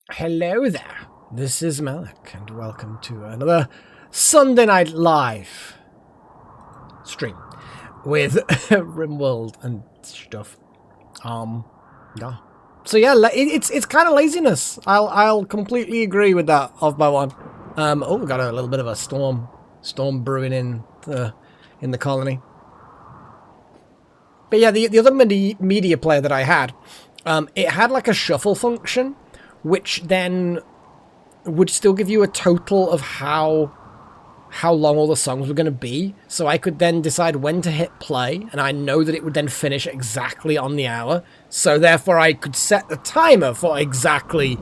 Hello there, this is Malik, and welcome to another Sunday Night Live stream with RimWorld and stuff. Yeah. So yeah, it's kind of laziness. I'll completely agree with that of my one. Oh, we got a little bit of a storm brewing in the colony. But yeah, the other media player that I had, it had like a shuffle function, which then would still give you a total of how long all the songs were going to be. So I could then decide when to hit play, and I know that it would then finish exactly on the hour. So therefore I could set the timer for exactly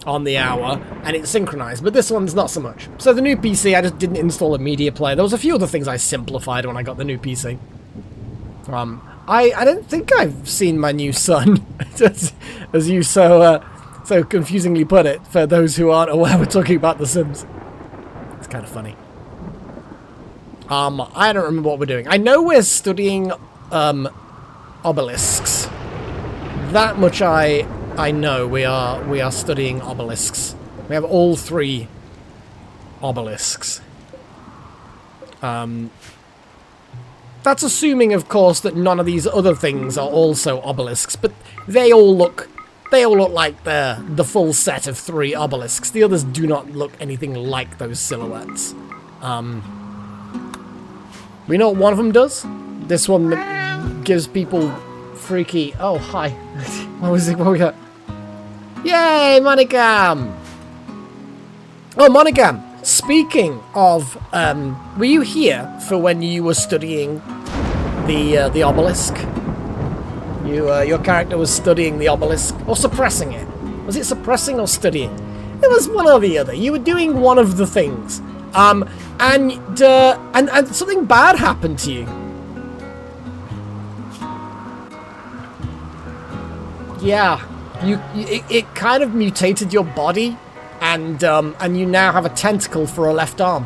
on the hour, and it's synchronized. But this one's not so much. So the new PC, I just didn't install a media player. There was a few other things I simplified when I got the new PC. I don't think I've seen my new son, as you so confusingly put it, for those who aren't aware we're talking about The Sims. It's kind of funny. I don't remember what we're doing. I know we're studying obelisks. That much I know. We are studying obelisks. We have all 3 obelisks. That's assuming, of course, that none of these other things are also obelisks, but they all look like the full set of 3 obelisks. The others do not look anything like those silhouettes. We know what one of them does. This one that gives people freaky... Oh, hi. What was it? What we got? Yay, Monogam! Oh, Monogam! Speaking of, were you here for when you were studying the obelisk? Your character was studying the obelisk, or suppressing it. Was it suppressing or studying? It was one or the other. You were doing one of the things. And something bad happened to you. Yeah, it kind of mutated your body, and you now have a tentacle for a left arm.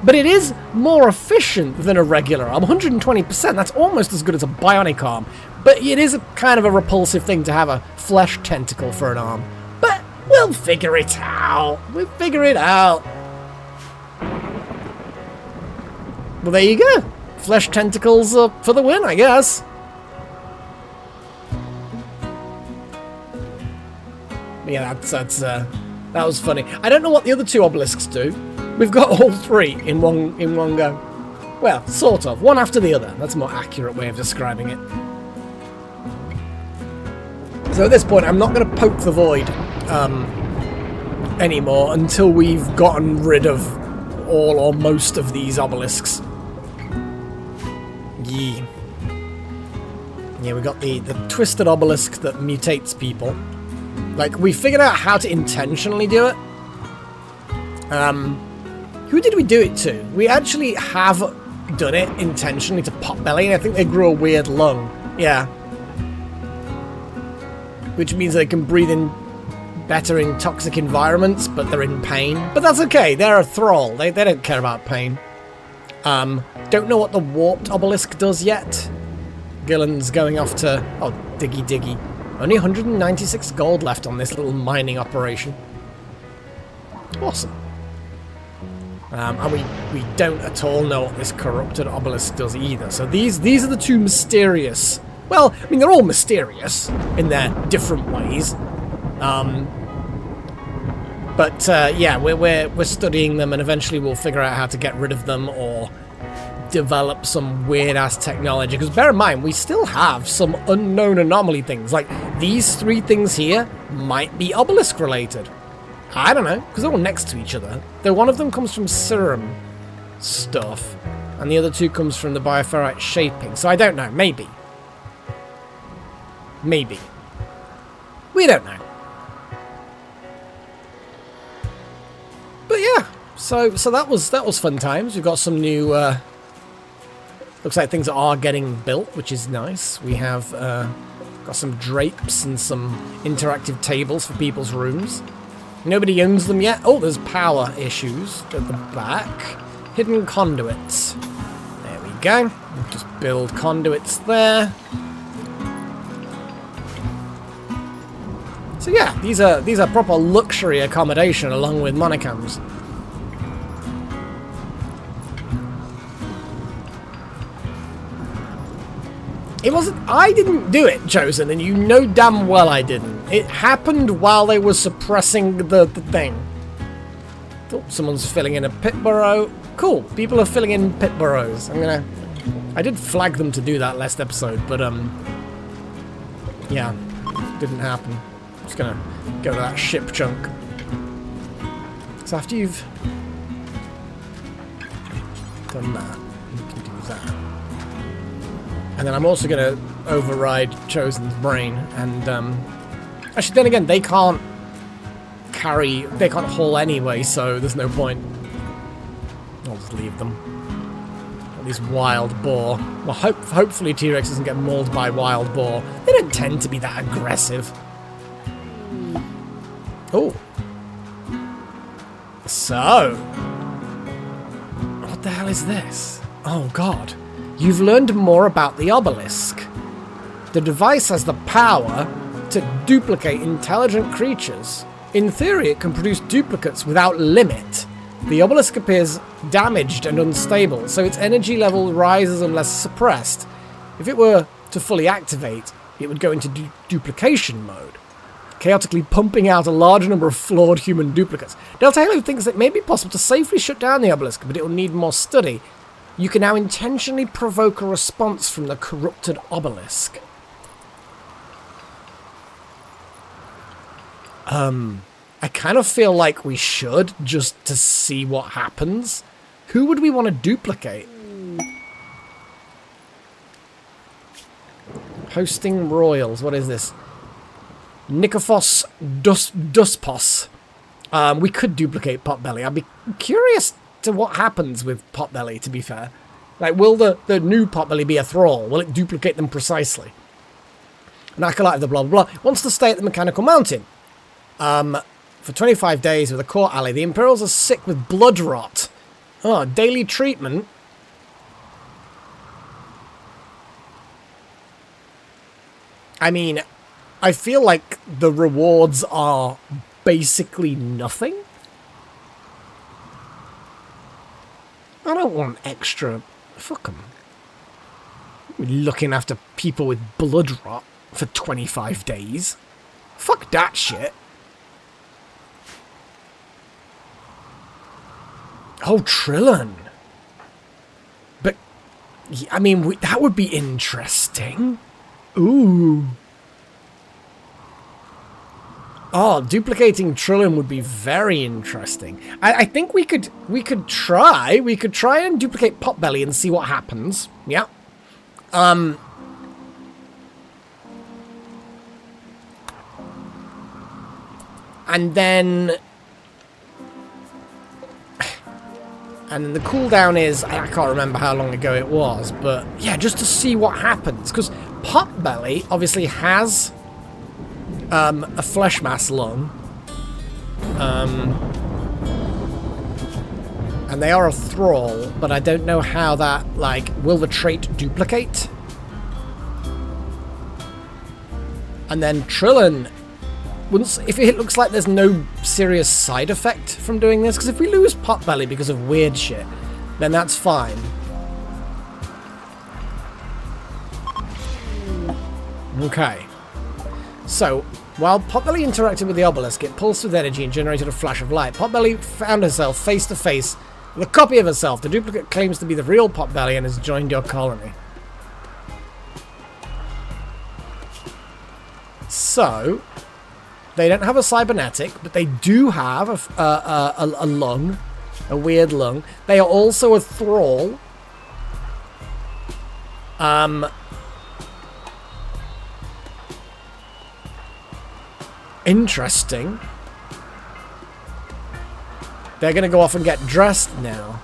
But it is more efficient than a regular arm, 120%. That's almost as good as a bionic arm. But it is kind of a repulsive thing to have a flesh tentacle for an arm. But we'll figure it out. We'll figure it out. Well, there you go. Flesh tentacles for the win, I guess. Yeah, that was funny. I don't know what the other 2 obelisks do. We've got all 3 in one go. Well, sort of. One after the other. That's a more accurate way of describing it. So at this point, I'm not going to poke the void anymore until we've gotten rid of all or most of these obelisks. Yeah. Yeah, we got the twisted obelisk that mutates people. Like, we figured out how to intentionally do it. Who did we do it to? We actually have done it intentionally to Potbelly, and I think they grew a weird lung. Yeah. Which means they can breathe in better in toxic environments, but they're in pain. But that's okay, they're a thrall. They don't care about pain. Don't know what the warped obelisk does yet. Gillen's going off to... Oh, diggy. Only 196 gold left on this little mining operation. Awesome. And we don't at all know what this corrupted obelisk does either. So these are the 2 mysterious... Well, I mean, they're all mysterious in their different ways. Yeah, we're studying them, and eventually we'll figure out how to get rid of them or develop some weird-ass technology. Because bear in mind, we still have some unknown anomaly things. Like, these 3 things here might be obelisk-related. I don't know, because they're all next to each other. Though one of them comes from serum stuff, and the other 2 comes from the bioferrite shaping. So I don't know, maybe. Maybe. We don't know. But yeah, so that was fun times. We've got some new looks like things are getting built, which is nice. We have got some drapes and some interactive tables for people's rooms. Nobody owns them yet. Oh, there's power issues at the back. Hidden conduits. There we go. We'll just build conduits there. So yeah, these are proper luxury accommodation along with monochams. It wasn't... I didn't do it, Chosen, and you know damn well I didn't. It happened while they were suppressing the thing. Oh, someone's filling in a pit burrow. Cool, people are filling in pit burrows. I did flag them to do that last episode, but yeah, didn't happen. I'm just gonna go to that ship chunk. So after you've done that, you can do that. And then I'm also going to override Chosen's brain. And actually, then again, they can't haul anyway, so there's no point. I'll just leave them. At least wild boar. Well, hopefully T-Rex doesn't get mauled by wild boar. They don't tend to be that aggressive. Oh. So. What the hell is this? Oh, God. You've learned more about the obelisk. The device has the power to duplicate intelligent creatures. In theory, it can produce duplicates without limit. The obelisk appears damaged and unstable, so its energy level rises unless suppressed. If it were to fully activate, it would go into duplication mode, chaotically pumping out a large number of flawed human duplicates. Delta Halo thinks it may be possible to safely shut down the obelisk, but it will need more study. You can now intentionally provoke a response from the corrupted obelisk. I kind of feel like we should, just to see what happens. Who would we want to duplicate? Hosting royals. What is this? Nikophos Duspos. We could duplicate Potbelly. I'd be curious to what happens with Potbelly, to be fair. Like, will the new Potbelly be a thrall? Will it duplicate them precisely? An acolyte of the blah blah blah wants to stay at the Mechanical Mountain. For 25 days with a core ally. The Imperials are sick with blood rot. Oh, daily treatment. I mean, I feel like the rewards are basically nothing. I don't want extra... Fuck them. Looking after people with blood rot for 25 days. Fuck that shit. Oh, Trillon. But, I mean, that would be interesting. Ooh. Oh, duplicating Trillon would be very interesting. I think we could try and duplicate Potbelly and see what happens. Yeah. And then the cooldown is, I can't remember how long ago it was, but yeah, just to see what happens. Because Potbelly obviously has a flesh mass lung. And they are a thrall, but I don't know how that, like, will the trait duplicate? And then Trillon, if it looks like there's no serious side effect from doing this, because if we lose Potbelly because of weird shit, then that's fine. Okay. So, while Potbelly interacted with the obelisk, it pulsed with energy and generated a flash of light. Potbelly found herself face to face with a copy of herself. The duplicate claims to be the real Potbelly and has joined your colony. So, they don't have a cybernetic, but they do have a lung, a weird lung. They are also a thrall. Interesting. They're going to go off and get dressed now.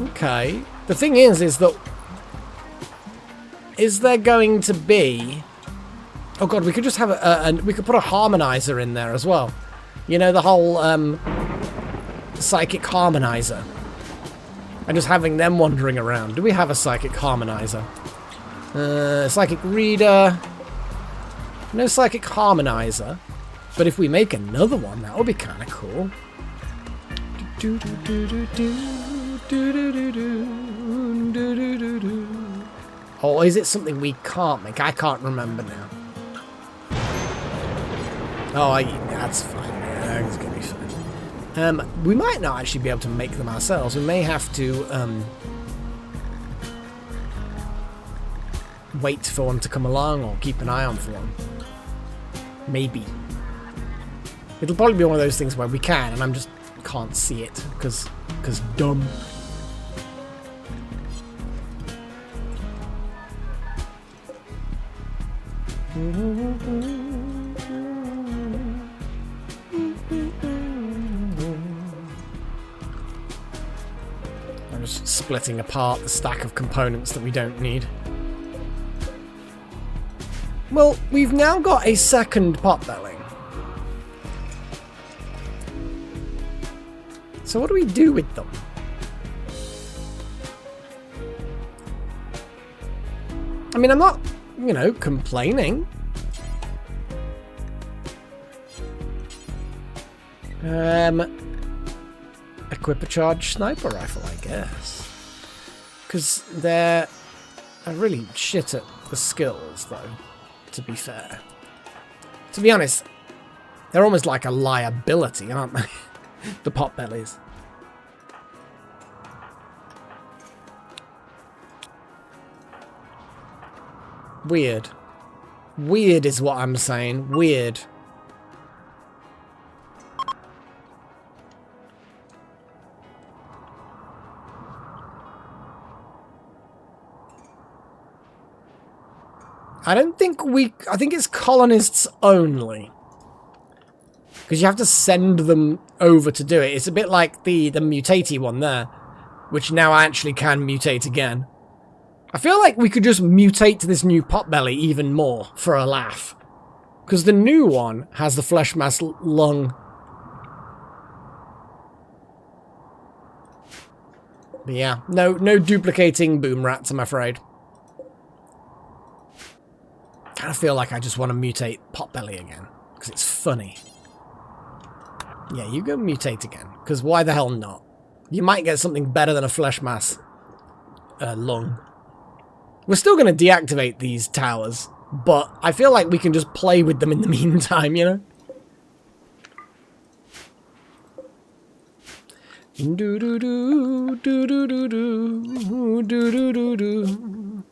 Okay. The thing is that... Is there going to be... Oh god, we could just have we could put a harmonizer in there as well. You know, the whole psychic harmonizer. And just having them wandering around. Do we have a psychic harmonizer? Psychic reader. No psychic harmonizer. But if we make another one, that would be kind of cool. Or is it something we can't make? I can't remember now. Oh, that's fine. Yeah, it's going to be fine. We might not actually be able to make them ourselves. We may have to wait for one to come along or keep an eye on for one. Maybe. It'll probably be one of those things where we can, and I'm just can't see it because dumb. I'm just splitting apart the stack of components that we don't need. Well, we've now got a second potbelly. So what do we do with them? I mean, I'm not, you know, complaining. Equip a charged sniper rifle, I guess. Because they're really shit at the skills, though, to be fair. To be honest, they're almost like a liability, aren't they? The potbellies. Weird. Weird is what I'm saying. Weird. I think it's colonists only. Because you have to send them over to do it. It's a bit like the mutatey one there, which now actually can mutate again. I feel like we could just mutate this new potbelly even more for a laugh. Because the new one has the flesh mass lung. But yeah, no duplicating boom rats, I'm afraid. I kind of feel like I just want to mutate potbelly again. Because it's funny. Yeah, you go mutate again, because why the hell not? You might get something better than a flesh mass lung. We're still going to deactivate these towers, but I feel like we can just play with them in the meantime, you know? Do-do-do, do-do-do-do, do-do-do-do.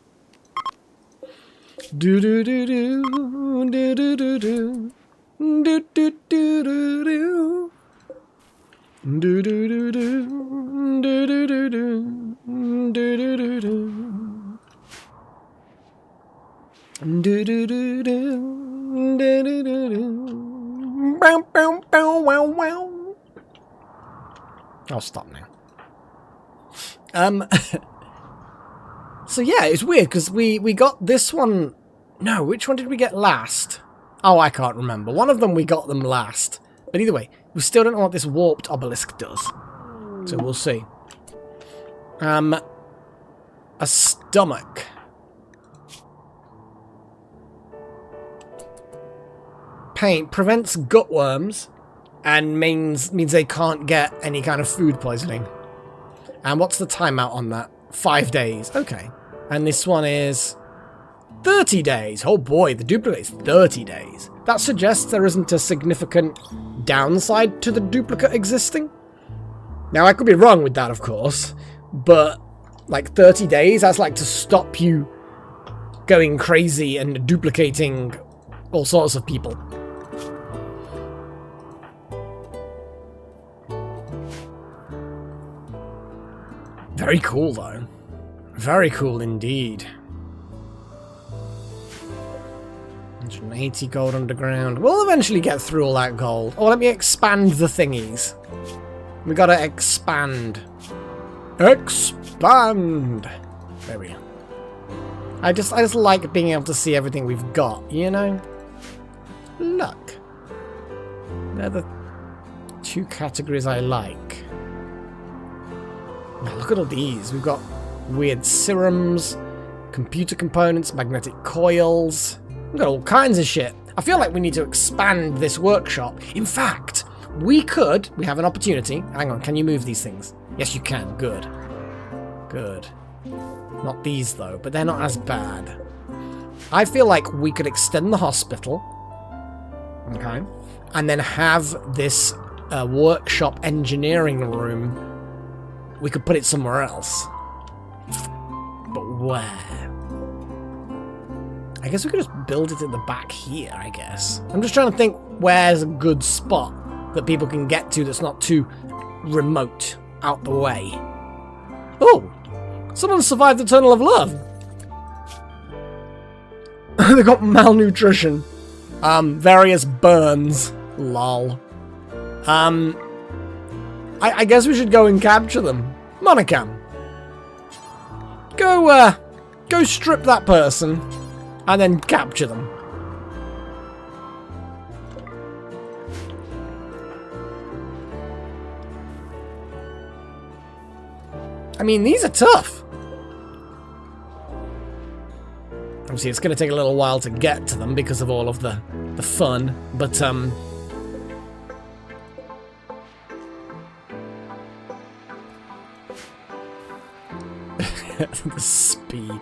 Do-do-do-do, do-do-do-do. Do-do-do-do-do. Do-do-do-do. Do-do-do-do. Do-do-do-do. Do-do-do-do. Do-do-do-do. Bow, bow, bow, wow, wow. I'll stop now. So yeah, it's weird because we got this one. No, which one did we get last? Oh, I can't remember. One of them we got them last. But either way, we still don't know what this warped obelisk does. So we'll see. A stomach. Paint prevents gutworms and means they can't get any kind of food poisoning. And what's the timeout on that? 5 days. Okay. And this one is 30 days. Oh boy, the duplicate's 30 days. That suggests there isn't a significant downside to the duplicate existing. Now, I could be wrong with that, of course, but like 30 days, that's like to stop you going crazy and duplicating all sorts of people. Very cool, though. Very cool indeed. 180 gold underground. We'll eventually get through all that gold. Oh, let me expand the thingies. We gotta expand. Expand! There we go. I just like being able to see everything we've got, you know? Look. They're the two categories I like. Now look at all these. We've got weird serums, computer components, magnetic coils. We've got all kinds of shit. I feel like we need to expand this workshop. In fact, we have an opportunity. Hang on, can you move these things? Yes, you can. Good. Good. Not these, though, but they're not as bad. I feel like we could extend the hospital. Okay. And then have this workshop engineering room. We could put it somewhere else. But where? I guess we could just build it at the back here, I guess. I'm just trying to think where's a good spot that people can get to that's not too remote out the way. Oh! Someone survived the Tunnel of Love! They got malnutrition. Various burns. Lol. I guess we should go and capture them. Monocam. Go strip that person. And then capture them. I mean, these are tough. Obviously, it's going to take a little while to get to them because of all of the fun, but the speed.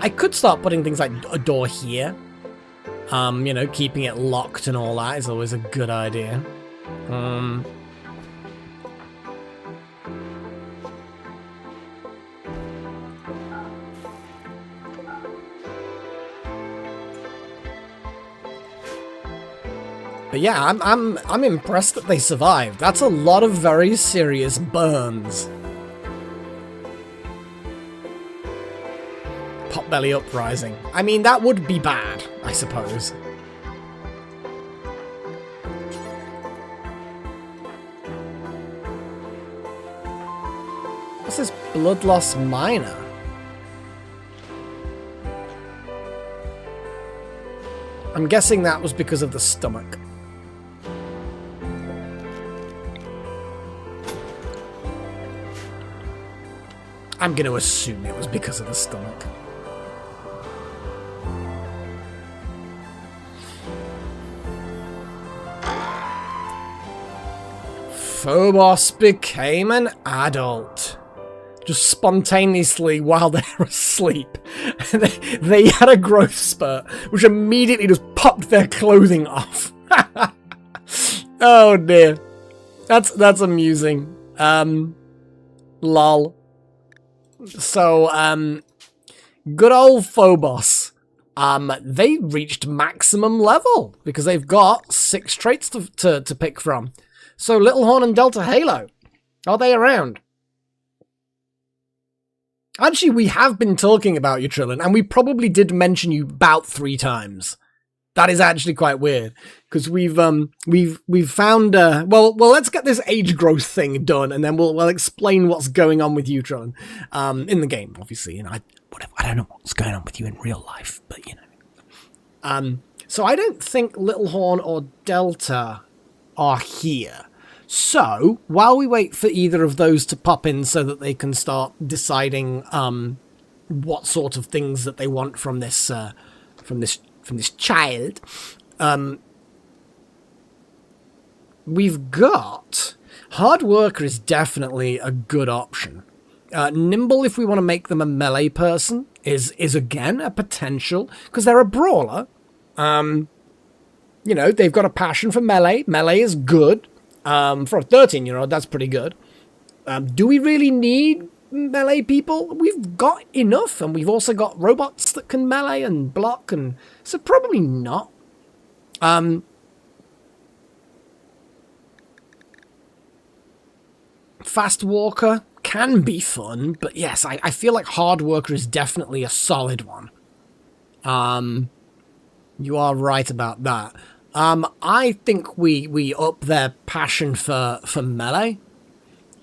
I could start putting things like a door here. You know, keeping it locked and all that is always a good idea. But yeah, I'm impressed that they survived. That's a lot of very serious burns. Potbelly uprising. I mean, that would be bad, I suppose. What's this blood loss minor? I'm guessing that was because of the stomach. I'm going to assume it was because of the stomach. Phobos became an adult. Just spontaneously while they were asleep. they had a growth spurt, which immediately just popped their clothing off. Oh dear. That's amusing. Lol. So, good old Phobos. They reached maximum level because they've got 6 traits to pick from. So, Little Horn and Delta Halo, are they around? Actually, we have been talking about you, Trillin, and we probably did mention you about 3 times. That is actually quite weird because we've found well let's get this age growth thing done and then we'll explain what's going on with you, Trillin, in the game, obviously. And I don't know what's going on with you in real life, but you know. So I don't think Little Horn or Delta are here. So, while we wait for either of those to pop in so that they can start deciding what sort of things that they want from this child, we've got Hard Worker is definitely a good option. Nimble, if we want to make them a melee person, is again a potential because they're a brawler. You know, they've got a passion for melee. Melee is good. For a 13-year-old, that's pretty good. Do we really need melee people? We've got enough, and we've also got robots that can melee and block, and so probably not. Fast Walker can be fun, but yes, I feel like Hard Worker is definitely a solid one. You are right about that. I think we up their passion for melee.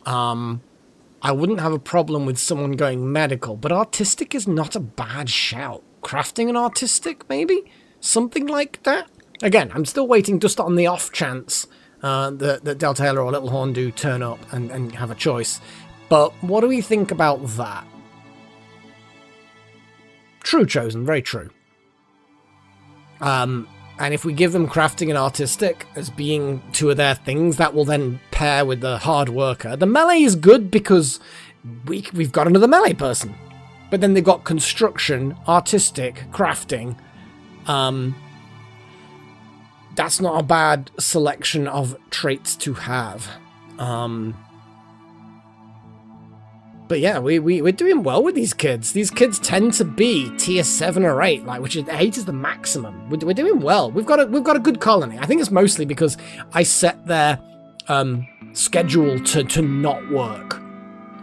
I wouldn't have a problem with someone going medical, but artistic is not a bad shout. Crafting an artistic, maybe? Something like that? Again, I'm still waiting just on the off chance that Delta Halo or Little Horn do turn up and have a choice. But what do we think about that? True, Chosen, very true. And if we give them crafting and artistic as being two of their things, that will then pair with the hard worker. The melee is good because we've got another melee person. But then they've got construction, artistic, crafting. That's not a bad selection of traits to have. But yeah, we're doing well with these kids. These kids tend to be tier 7 or 8, like, which is 8 is the maximum. We're doing well. We've got a good colony. I think it's mostly because I set their schedule to not work,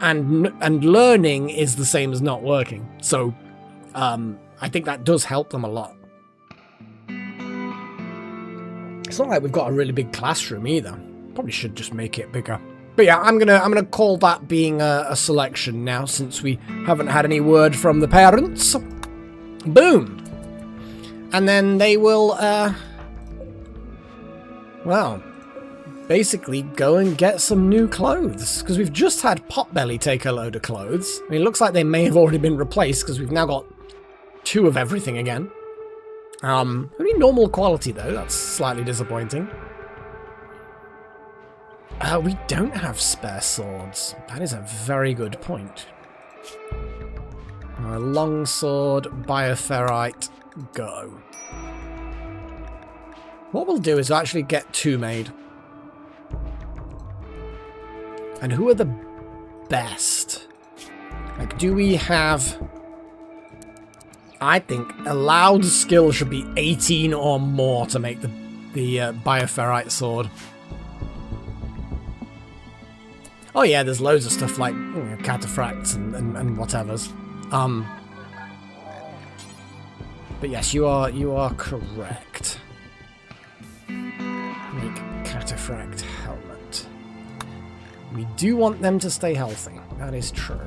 and learning is the same as not working. So I think that does help them a lot. It's not like we've got a really big classroom either. Probably should just make it bigger. But yeah, I'm gonna call that being a selection now, since we haven't had any word from the parents. Boom! And then they will, well, basically go and get some new clothes, because we've just had Potbelly take a load of clothes. I mean, it looks like they may have already been replaced, because we've now got 2 of everything again. Only normal quality though, that's slightly disappointing. We don't have spare swords. That is a very good point. Longsword, bioferrite, go. What we'll do is actually get 2 made. And who are the best? Like, do we have... I think allowed skill should be 18 or more to make the bioferrite sword. Oh yeah, there's loads of stuff like cataphracts and whatevers. But yes, you are correct. Make cataphract helmet. We do want them to stay healthy. That is true.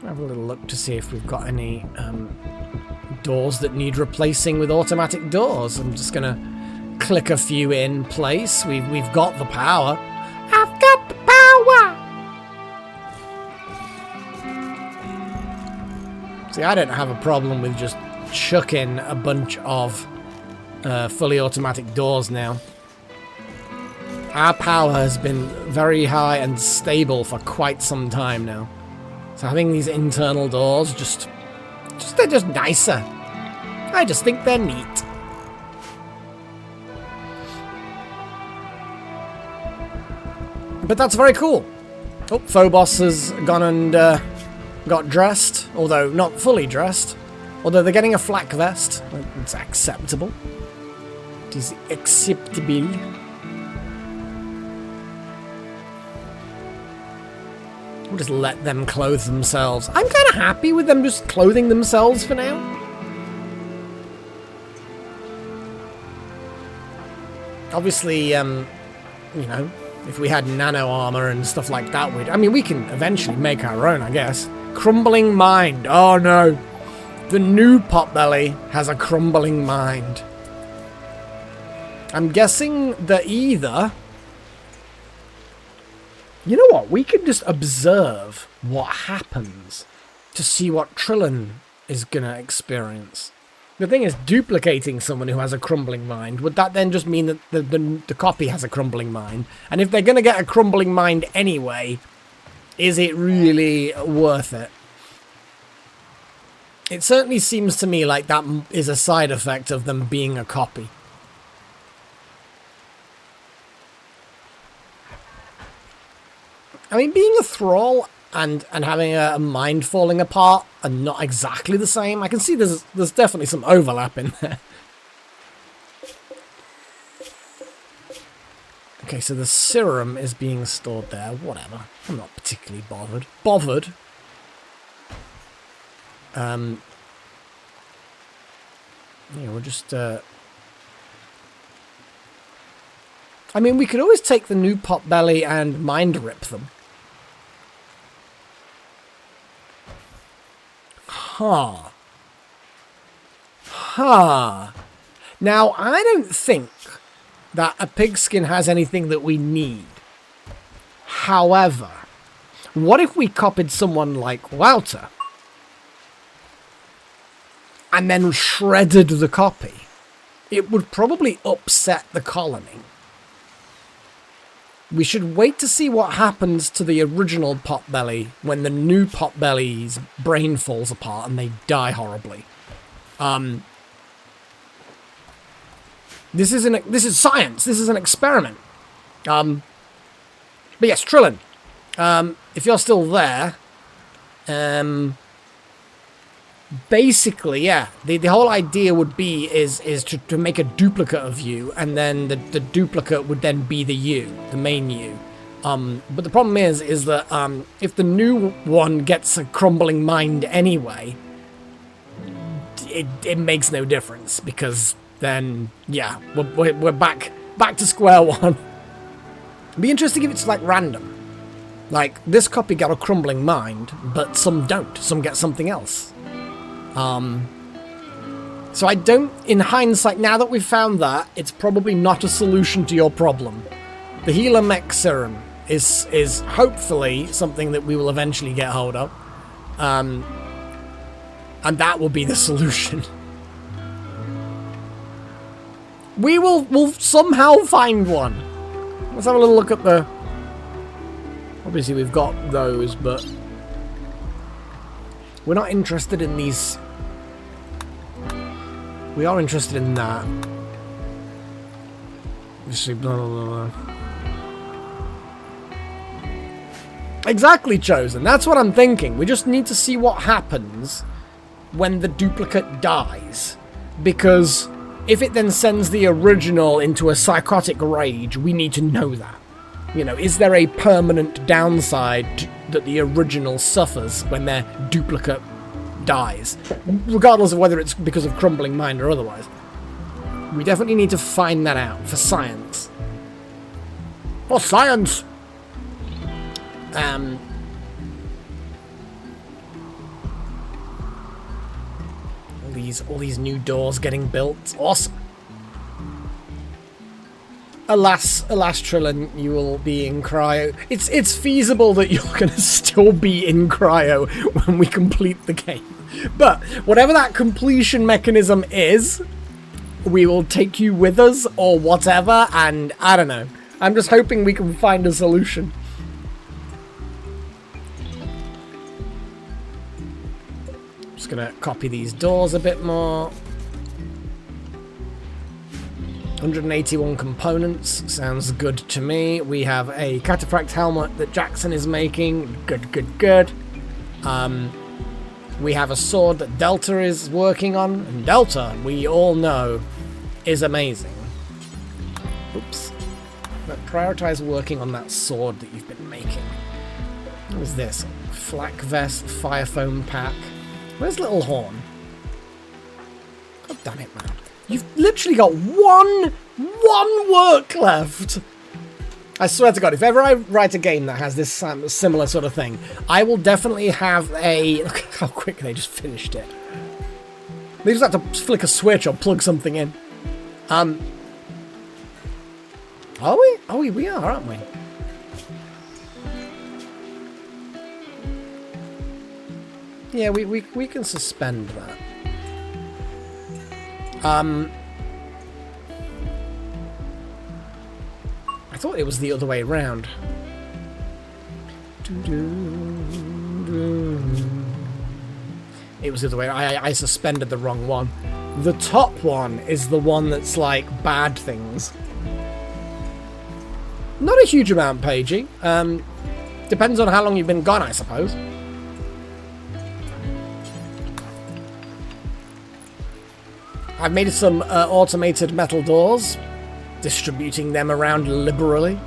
Have a little look to see if we've got any doors that need replacing with automatic doors. I'm just gonna click a few in place. We've got the power. I've got the power. See, I don't have a problem with just chucking a bunch of fully automatic doors now. Our power has been very high and stable for quite some time now. So having these internal doors they're just nicer. I just think they're neat. But that's very cool. Oh, Phobos has gone and got dressed, although not fully dressed. Although they're getting a flak vest. It's acceptable. It is acceptable. We'll just let them clothe themselves. I'm kind of happy with them just clothing themselves for now. Obviously, you know, if we had nano armor and stuff like that, we can eventually make our own, I guess. Crumbling mind. Oh no. The new Potbelly has a crumbling mind. I'm guessing that either... You know what? We can just observe what happens to see what Trillin is going to experience. The thing is, duplicating someone who has a crumbling mind, would that then just mean that the copy has a crumbling mind? And if they're going to get a crumbling mind anyway, is it really worth it? It certainly seems to me like that is a side effect of them being a copy. I mean, being a thrall and having a mind falling apart are not exactly the same. I can see there's definitely some overlap in there. Okay, so the serum is being stored there. Whatever. I'm not particularly bothered. Yeah, we'll just... I mean, we could always take the new Potbelly and mind rip them. Huh. Now, I don't think that a pigskin has anything that we need. However, What if we copied someone like Wouter and then shredded the copy? It would probably upset the colony. We should wait to see what happens to the original Potbelly when the new Potbelly's brain falls apart and they die horribly. This is science. This is an experiment. But yes, Trillin, if you're still there, basically, yeah, the whole idea would be is to make a duplicate of you, and then the duplicate would then be the you, the main you. But the problem is that if the new one gets a crumbling mind anyway, it makes no difference, because then, yeah, we're back to square one. It'd be interesting if it's like random. Like, this copy got a crumbling mind, but some don't. Some get something else. So I don't, in hindsight, now that we've found that, it's probably not a solution to your problem. The healer mech serum is hopefully something that we will eventually get hold of. And that will be the solution. We'll somehow find one. Let's have a little look at the... Obviously we've got those, but we're not interested in these. We are interested in that. Obviously, blah, blah, blah, blah. Exactly, Chosen. That's what I'm thinking. We just need to see what happens when the duplicate dies. Because if it then sends the original into a psychotic rage, we need to know that. You know, is there a permanent downside that the original suffers when their duplicate dies? Regardless of whether it's because of crumbling mind or otherwise. We definitely need to find that out for science. For science! All these new doors getting built. Awesome. Alas, Trillin, you will be in cryo. It's feasible that you're going to still be in cryo when we complete the game. But whatever that completion mechanism is, we will take you with us or whatever, and I don't know. I'm just hoping we can find a solution. Just going to copy these doors a bit more. 181 components, sounds good to me. We have a cataphract helmet that Jackson is making. Good. We have a sword that Delta is working on, and Delta, we all know, is amazing. Oops. But prioritize working on that sword that you've been making. What is this? Flak vest, fire foam pack. Where's Little Horn? God damn it, man. You've literally got one work left. I swear to God, if ever I write a game that has this similar sort of thing, I will definitely have a... Look how quick they just finished it. They just have to flick a switch or plug something in. Are we? Oh, we are, aren't we? Yeah, we can suspend that. I thought it was the other way around. It was the other way. I suspended the wrong one. The top one is the one that's like bad things. Not a huge amount, Pagey. Depends on how long you've been gone, I suppose. I've made some automated metal doors, distributing them around liberally.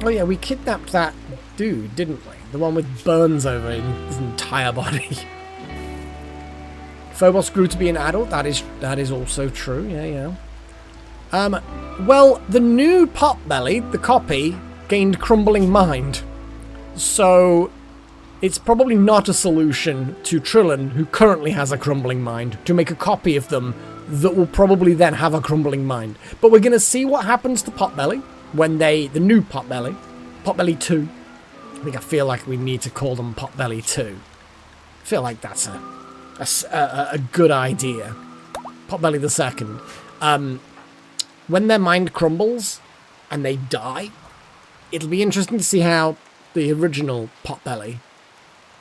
Oh yeah, we kidnapped that dude, didn't we? The one with burns over his entire body. Phobos grew to be an adult. That is also true. Yeah. Well, the new Potbelly, the copy, gained crumbling mind. So, it's probably not a solution to Trillin, who currently has a crumbling mind, to make a copy of them that will probably then have a crumbling mind. But we're going to see what happens to Potbelly when the new Potbelly, Potbelly 2. I feel like we need to call them Potbelly 2. I feel like that's a good idea. Potbelly the second. When their mind crumbles and they die, it'll be interesting to see how the original Potbelly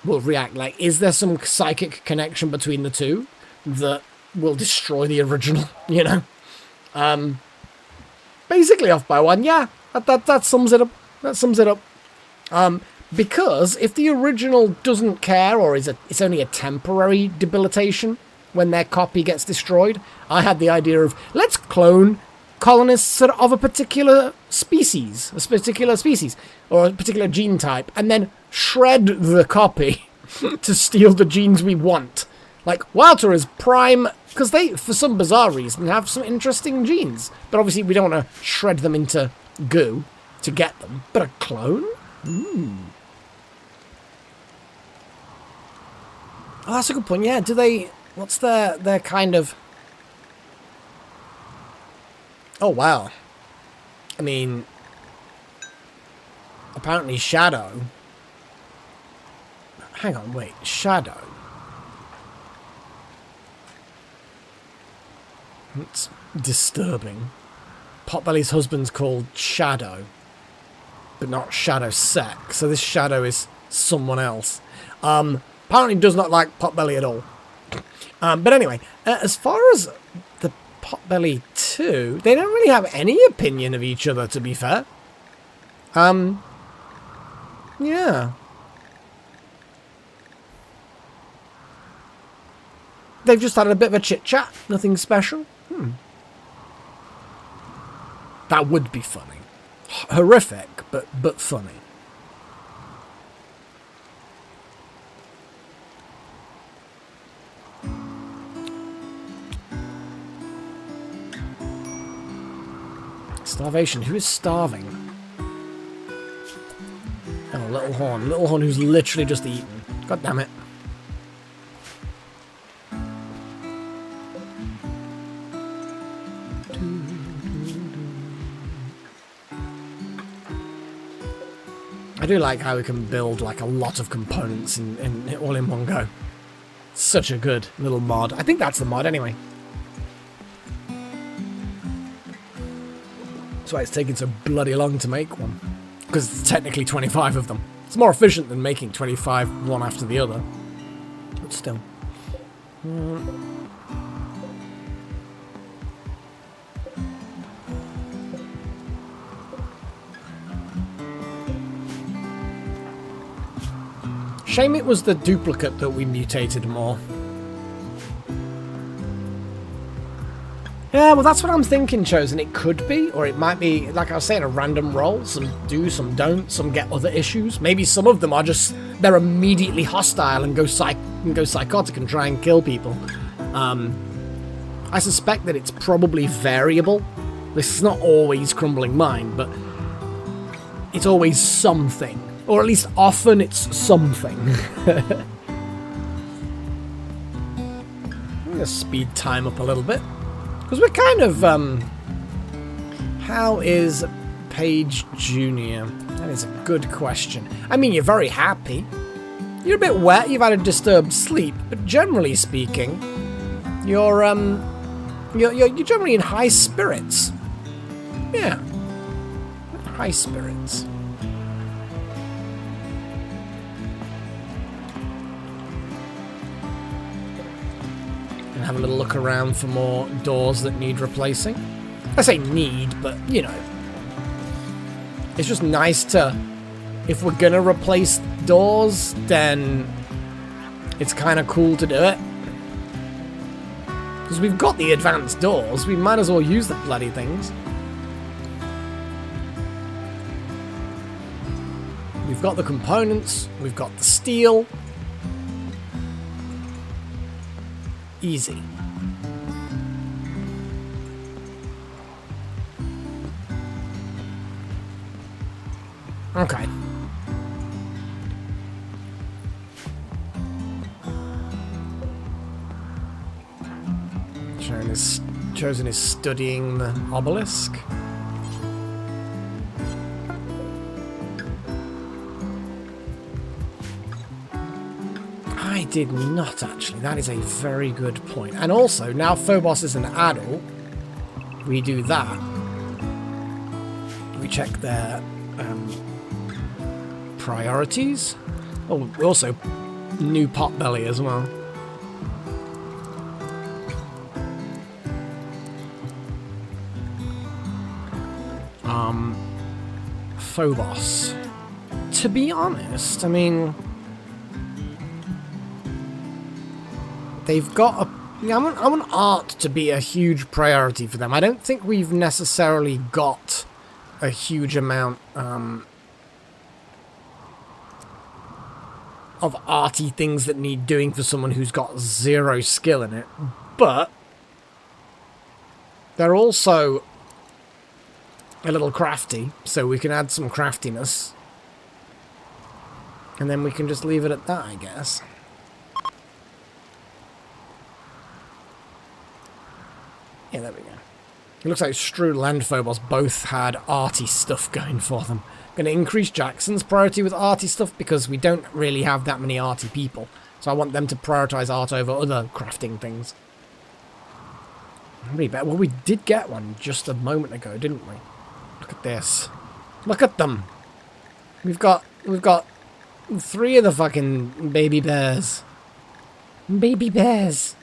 will react. Like, is there some psychic connection between the two that will destroy the original, you know? Basically off by one. Yeah, that sums it up. That sums it up. Because if the original doesn't care, or it's only a temporary debilitation when their copy gets destroyed, I had the idea of, let's clone colonists of a particular species, or a particular gene type, and then shred the copy to steal the genes we want. Like, Wildter is prime, because they, for some bizarre reason, have some interesting genes. But obviously we don't want to shred them into goo to get them. But a clone? Oh, that's a good point. Yeah, do they... What's their kind of... Oh, wow. I mean... Apparently Shadow... Hang on, wait. Shadow... It's disturbing. Potbelly's husband's called Shadow, but not Shadow Sec, so this Shadow is someone else. Apparently does not like Potbelly at all. But anyway, as far as the Potbelly 2, they don't really have any opinion of each other, to be fair. Yeah. They've just had a bit of a chit-chat, nothing special. That would be funny. Horrific, but funny. Starvation. Who is starving? Oh, Little Horn. Little Horn who's literally just eaten. God damn it. I do like how we can build like a lot of components in all in one go. Such a good little mod. I think that's the mod anyway. That's why it's taking so bloody long to make one. Because it's technically 25 of them. It's more efficient than making 25 one after the other. But still. Shame it was the duplicate that we mutated more. Yeah, well that's what I'm thinking, Chosen. It could be, or it might be, like I was saying, a random roll. Some do, some don't, some get other issues. Maybe some of them are just, they're immediately hostile and go psychotic and try and kill people. I suspect that it's probably variable. This is not always Crumbling Mind, but it's always something. Or at least often it's something. I'm going to speed time up a little bit. Because we're kind of, how is Paige Jr.? That is a good question. I mean, you're very happy. You're a bit wet, you've had a disturbed sleep, but generally speaking, you're generally in high spirits. Yeah. High spirits. Have a little look around for more doors that need replacing. I say need, but you know, it's just nice to, if we're gonna replace doors, then it's kind of cool to do it. Because we've got the advanced doors, we might as well use the bloody things. We've got the components, we've got the steel. Easy. Okay. Sharon is Chosen is studying the obelisk. I did not, actually. That is a very good point. And also, now Phobos is an adult, we do that. We check their priorities. Oh, also, new Potbelly as well. Phobos. To be honest, I mean, they've got a... I want art to be a huge priority for them. I don't think we've necessarily got a huge amount of arty things that need doing for someone who's got zero skill in it. But they're also a little crafty, so we can add some craftiness. And then we can just leave it at that, I guess. Yeah, there we go. It looks like Strudel and Phobos both had arty stuff going for them. Going to increase Jackson's priority with arty stuff because we don't really have that many arty people. So I want them to prioritize art over other crafting things. Really bad. Well, we did get one just a moment ago, didn't we? Look at this. Look at them. We've got 3 of the fucking baby bears. Baby bears.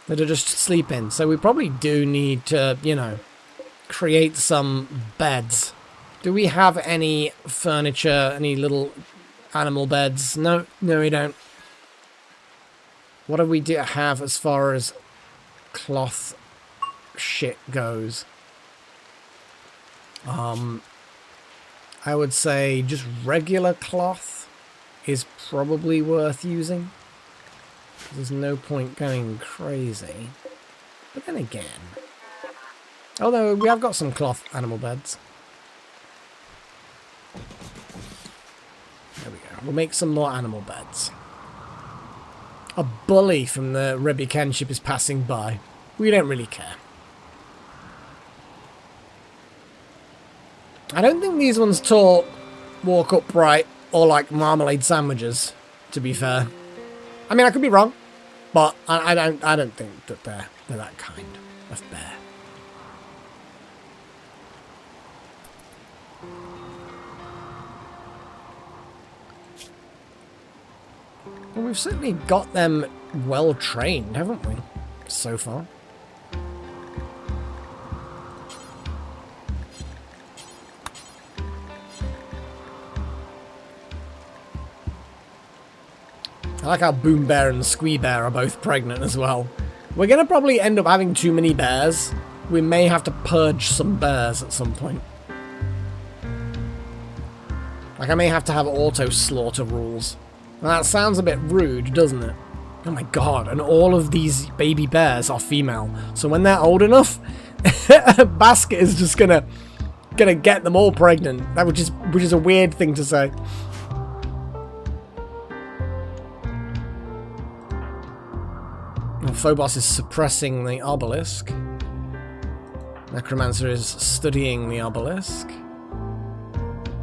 That are just sleeping. So we probably do need to, you know, create some beds. Do we have any furniture, any little animal beds? No, we don't. What do we have as far as cloth shit goes? I would say just regular cloth is probably worth using. There's no point going crazy. But then again... Although, we have got some cloth animal beds. There we go. We'll make some more animal beds. A bully from the Rebby Ken ship is passing by. We don't really care. I don't think these ones talk, walk upright, or like marmalade sandwiches, to be fair. I mean, I could be wrong, but I don't think that they're that kind of bear. Well, we've certainly got them well trained, haven't we, so far? I like how Boom Bear and Squee Bear are both pregnant as well. We're going to probably end up having too many bears. We may have to purge some bears at some point. Like, I may have to have auto-slaughter rules. Now, that sounds a bit rude, doesn't it? Oh my god, and all of these baby bears are female. So when they're old enough, Basket is just gonna get them all pregnant. That which is a weird thing to say. Phobos is suppressing the obelisk. Necromancer is studying the obelisk.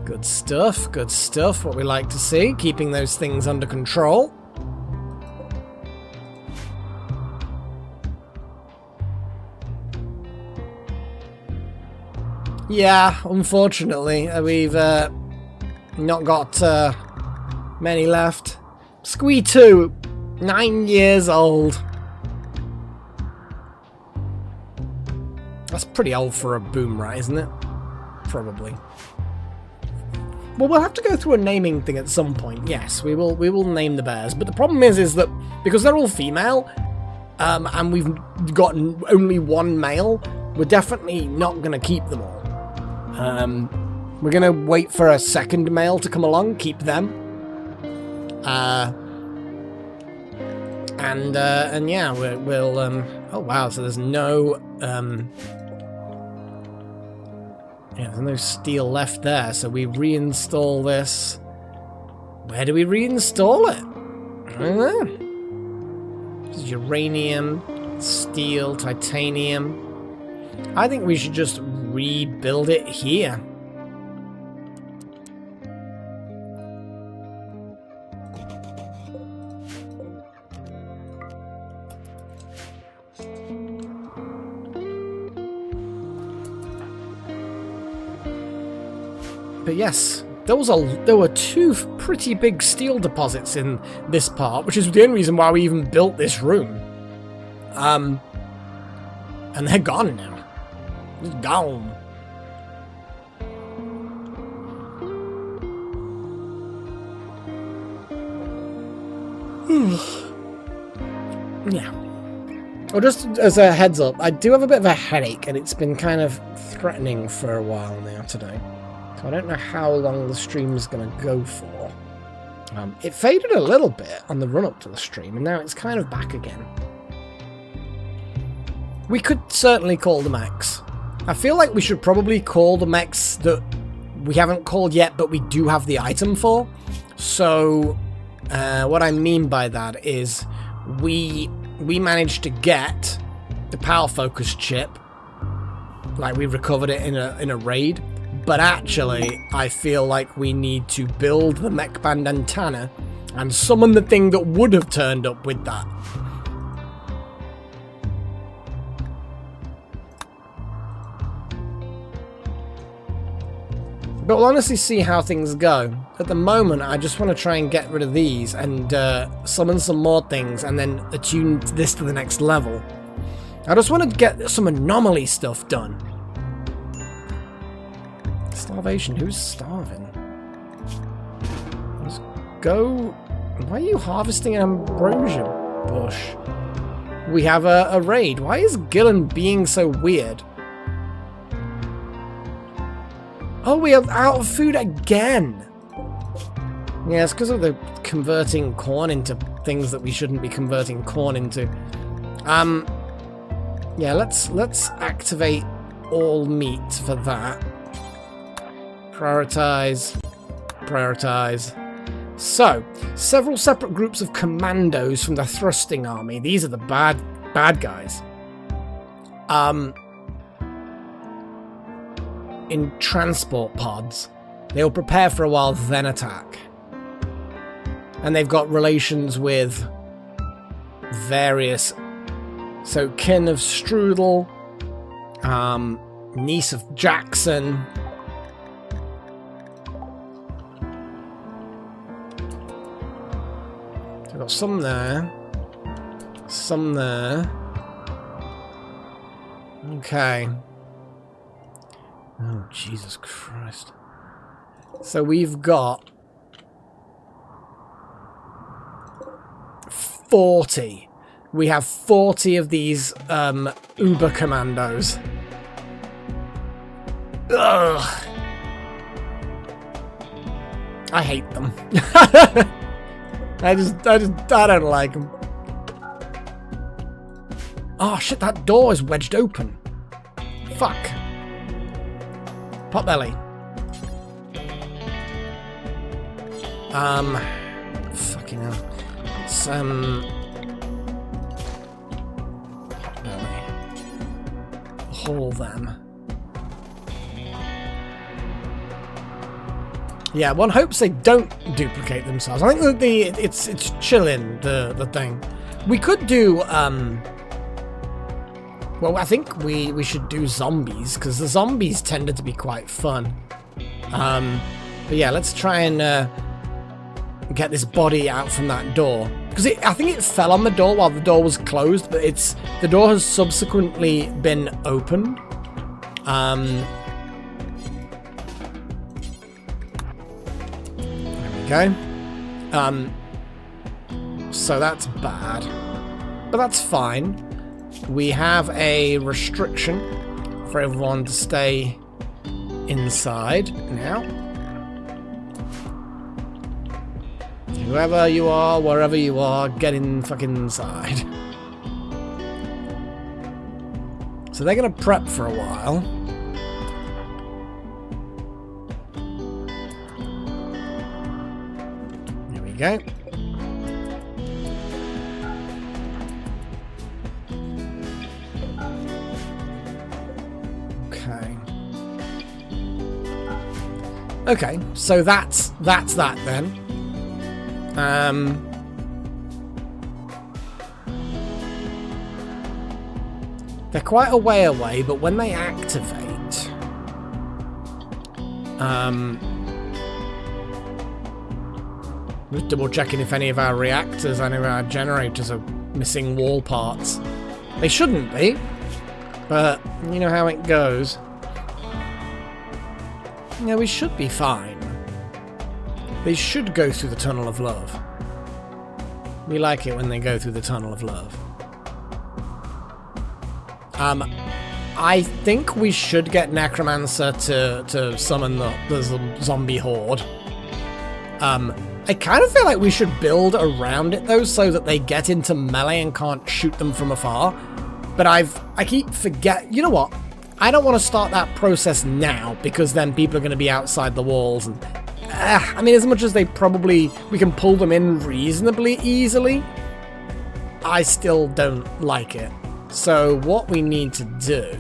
Good stuff, good stuff. What we like to see. Keeping those things under control. Yeah, unfortunately, we've not got many left. Squee 2, 9 years old. That's pretty old for a boom rat, isn't it? Probably. Well, we'll have to go through a naming thing at some point. Yes, we will name the bears. But the problem is that because they're all female, and we've got only one male, we're definitely not going to keep them all. We're going to wait for a second male to come along, keep them. And yeah, we'll oh wow, so there's no yeah, there's no steel left there, so we reinstall this. Where do we reinstall it? I don't know. This is uranium. Steel, titanium. I think we should just rebuild it here. But yes, there were two pretty big steel deposits in this part, which is the only reason why we even built this room. And they're gone now. It's gone. Yeah. Well, just as a heads up, I do have a bit of a headache, and it's been kind of threatening for a while now today. So I don't know how long the stream's going to go for. It faded a little bit on the run-up to the stream, and now it's kind of back again. We could certainly call the mechs. I feel like we should probably call the mechs that we haven't called yet, but we do have the item for. So, what I mean by that is we managed to get the power focus chip, like we recovered it in a raid. But actually, I feel like we need to build the mech band antenna and summon the thing that would have turned up with that. But we'll honestly see how things go. At the moment, I just want to try and get rid of these and summon some more things and then attune this to the next level. I just want to get some anomaly stuff done. Starvation? Who's starving? Let's go. Why are you harvesting an ambrosia bush? We have a raid. Why is Gillen being so weird? Oh, we are out of food again. Yeah, it's because of the converting corn into things that we shouldn't be converting corn into. Yeah, let's activate all meat for that. Prioritize. So, several separate groups of commandos from the thrusting army. These are the bad guys. In transport pods. They will prepare for a while, then attack. And they've got relations with various... So, kin of Strudel, niece of Jackson... Got some there. Some there. Okay. Oh, Jesus Christ. So we've got 40. We have 40 of these Uber commandos. Ugh. I hate them. I don't like them. Oh shit, that door is wedged open. Fuck. Potbelly. Fucking hell. It's, Potbelly. Haul them. Yeah, one hopes they don't duplicate themselves. I think that it's chilling, the thing. We could do, well, I think we should do zombies, because the zombies tended to be quite fun. But yeah, let's try and get this body out from that door. Because I think it fell on the door while the door was closed, but the door has subsequently been opened. Okay. So that's bad. But that's fine. We have a restriction for everyone to stay inside now. Whoever you are, wherever you are, get in fucking inside. So they're gonna prep for a while. Go. Okay, so that's that then. They're quite a way away, but when they activate, just double checking if any of our reactors, any of our generators are missing wall parts. They shouldn't be, but you know how it goes. Yeah, we should be fine. They should go through the tunnel of love. We like it when they go through the tunnel of love. I think we should get Necromancer to summon the zombie horde. I kind of feel like we should build around it though, so that they get into melee and can't shoot them from afar. But I keep forgetting. You know what? I don't want to start that process now, because then people are going to be outside the walls. And I mean, as much as we can pull them in reasonably easily, I still don't like it. So what we need to do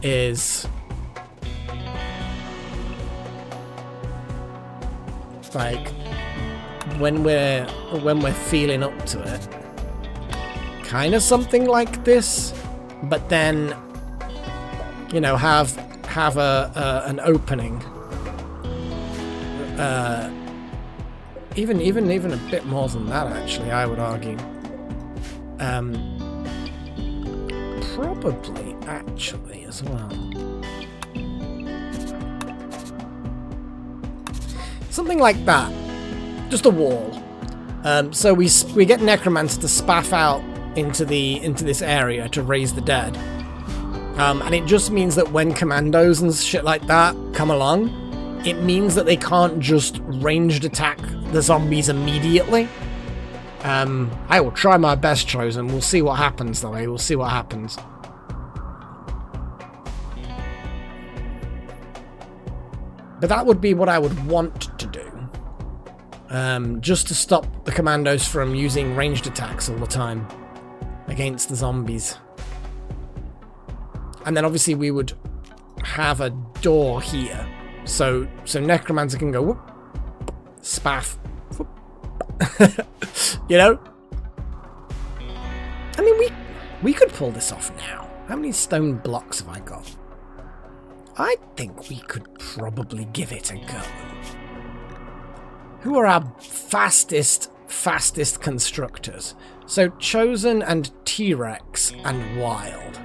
is, like, when we're feeling up to it, kind of something like this, but then, you know, have an opening, even a bit more than that, actually, I would argue. Probably, actually, as well. Something like that. Just a wall. So we get Necromancer to spaff out into this area to raise the dead. And it just means that when commandos and shit like that come along, it means that they can't just ranged attack the zombies immediately. I will try my best, Chosen. We'll see what happens, though. We'll see what happens. But that would be what I would want to do. Just to stop the commandos from using ranged attacks all the time against the zombies. And then obviously we would have a door here. So Necromancer can go whoop, spaff. Whoop. You know? I mean, we could pull this off now. How many stone blocks have I got? I think we could probably give it a go. Who are our fastest constructors? So Chosen and T-Rex and Wild.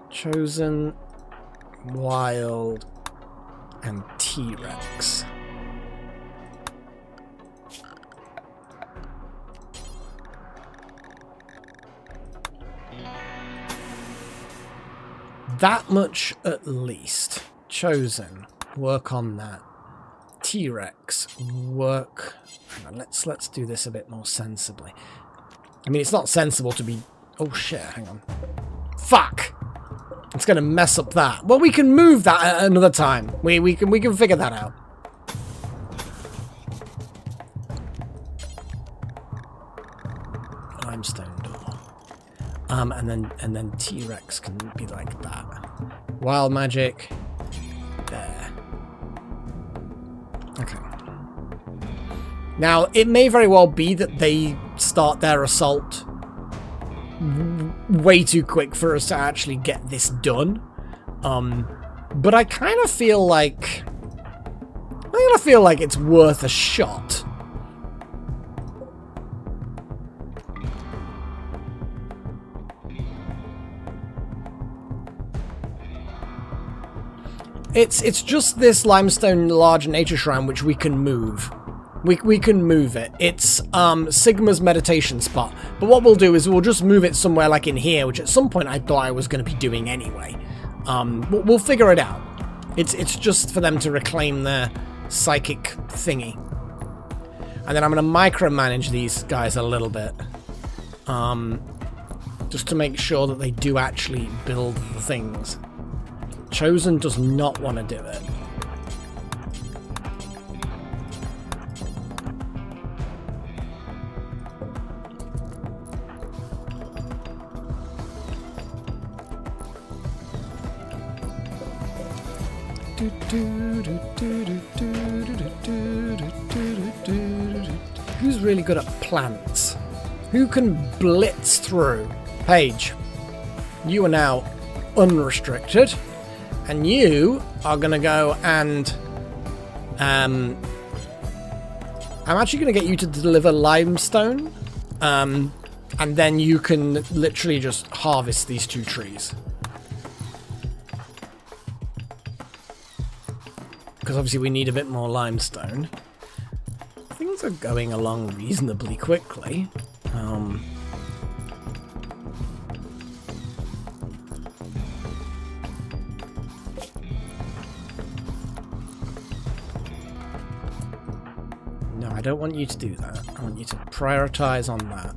Chosen, Wild, and T-Rex. That much at least. Chosen, work on that. T-Rex, work. Hang on, let's do this a bit more sensibly. I mean, it's not sensible to be. Oh shit! Hang on. Fuck! It's gonna mess up that. Well, we can move that at another time. We can figure that out. Limestone door. And then T-Rex can be like that. Wild magic. There. Okay. Now, it may very well be that they start their assault way too quick for us to actually get this done. But I kind of feel like it's worth a shot. It's just this limestone large nature shrine which we can move. We can move it. It's Sigma's meditation spot. But what we'll do is we'll just move it somewhere like in here, which at some point I thought I was going to be doing anyway. We'll figure it out. It's just for them to reclaim their psychic thingy. And then I'm going to micromanage these guys a little bit. Just to make sure that they do actually build the things. Chosen does not want to do it. Who's really good at plants? Who can blitz through? Paige, you are now unrestricted, and you are going to go and I'm actually going to get you to deliver limestone, and then you can literally just harvest these 2 trees. Because obviously we need a bit more limestone. Things are going along reasonably quickly. No, I don't want you to do that. I want you to prioritize on that.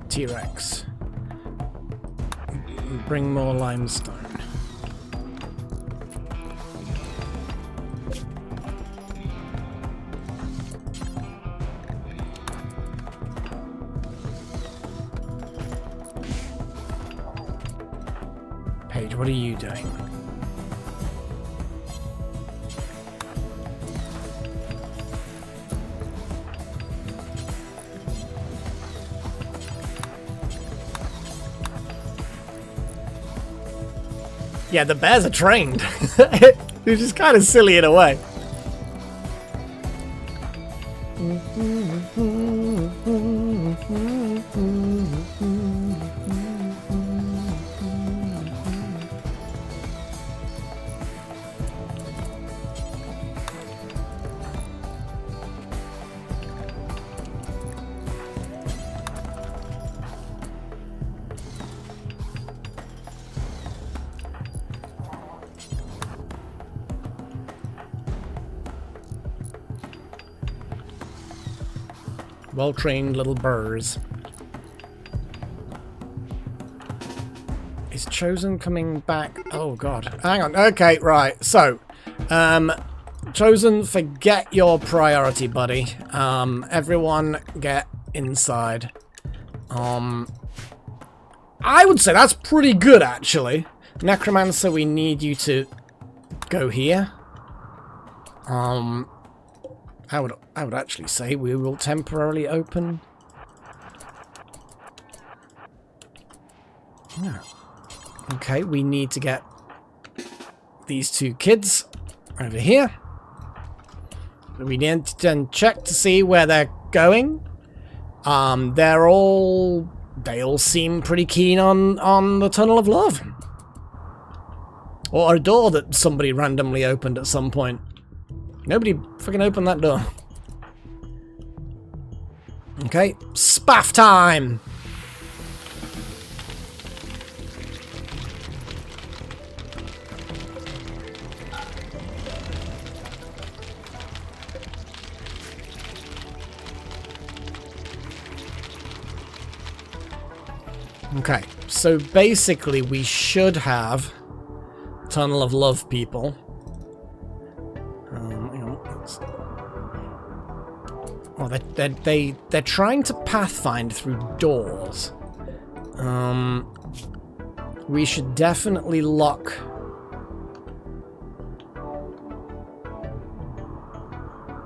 T-Rex. Bring more limestone. Paige, what are you doing? Yeah, the bears are trained. Which is kind of silly in a way. Well-trained little burrs. Is Chosen coming back? Oh god. Hang on. Okay, right. So, Chosen, forget your priority, buddy. Everyone get inside. I would say that's pretty good, actually. Necromancer, we need you to go here. I would actually say we will temporarily open. Yeah. Okay, we need to get these 2 kids over here. We need to then check to see where they're going. They all seem pretty keen on the Tunnel of Love. Or a door that somebody randomly opened at some point. Nobody freaking opened that door. Okay, spaff time! Okay, so basically we should have Tunnel of Love people. Oh, they're trying to pathfind through doors. We should definitely lock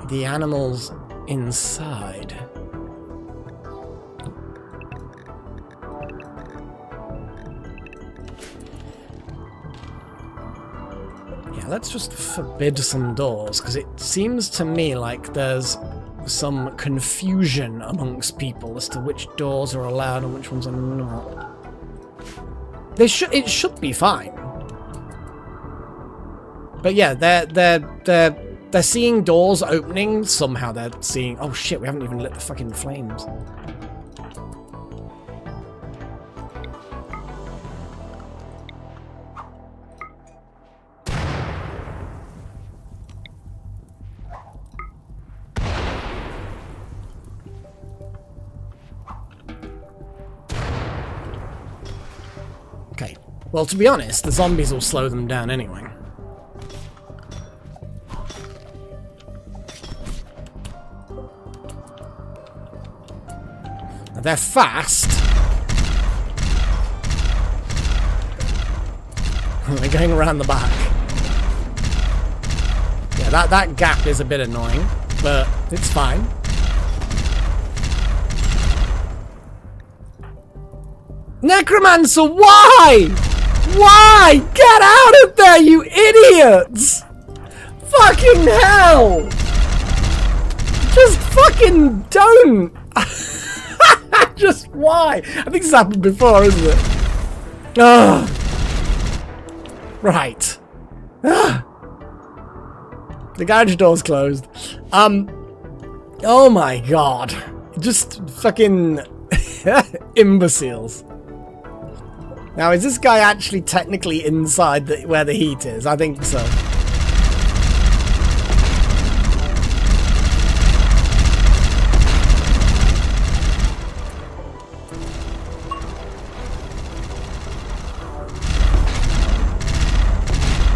the animals inside. Yeah, let's just forbid some doors, because it seems to me like there's some confusion amongst people as to which doors are allowed and which ones are not. It should be fine. But yeah, they're seeing doors opening. Somehow they're seeing... Oh shit, we haven't even lit the fucking flames. Okay. Well, to be honest, the zombies will slow them down anyway. Now, they're fast. They're going around the back. Yeah, that gap is a bit annoying, but it's fine. Necromancer, why? Why? Get out of there, you idiots! Fucking hell! Just fucking don't! Just why? I think this happened before, isn't it? Ugh. Right. Ugh. The garage door's closed. Oh my god. Just fucking imbeciles. Now, is this guy actually technically inside where the heat is? I think so.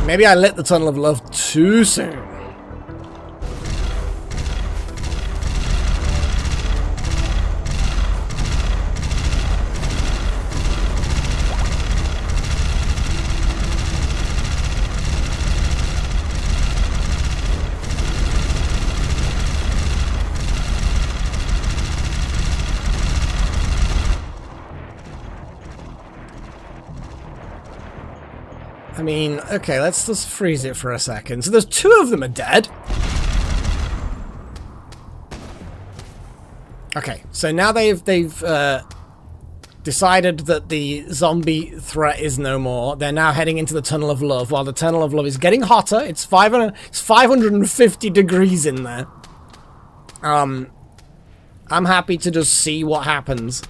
Maybe I lit the Tunnel of Love too soon. I mean, okay, let's just freeze it for a second. So there's 2 of them are dead. Okay, so now they've decided that the zombie threat is no more. They're now heading into the Tunnel of Love, while the Tunnel of Love is getting hotter. It's 550 degrees in there. I'm happy to just see what happens.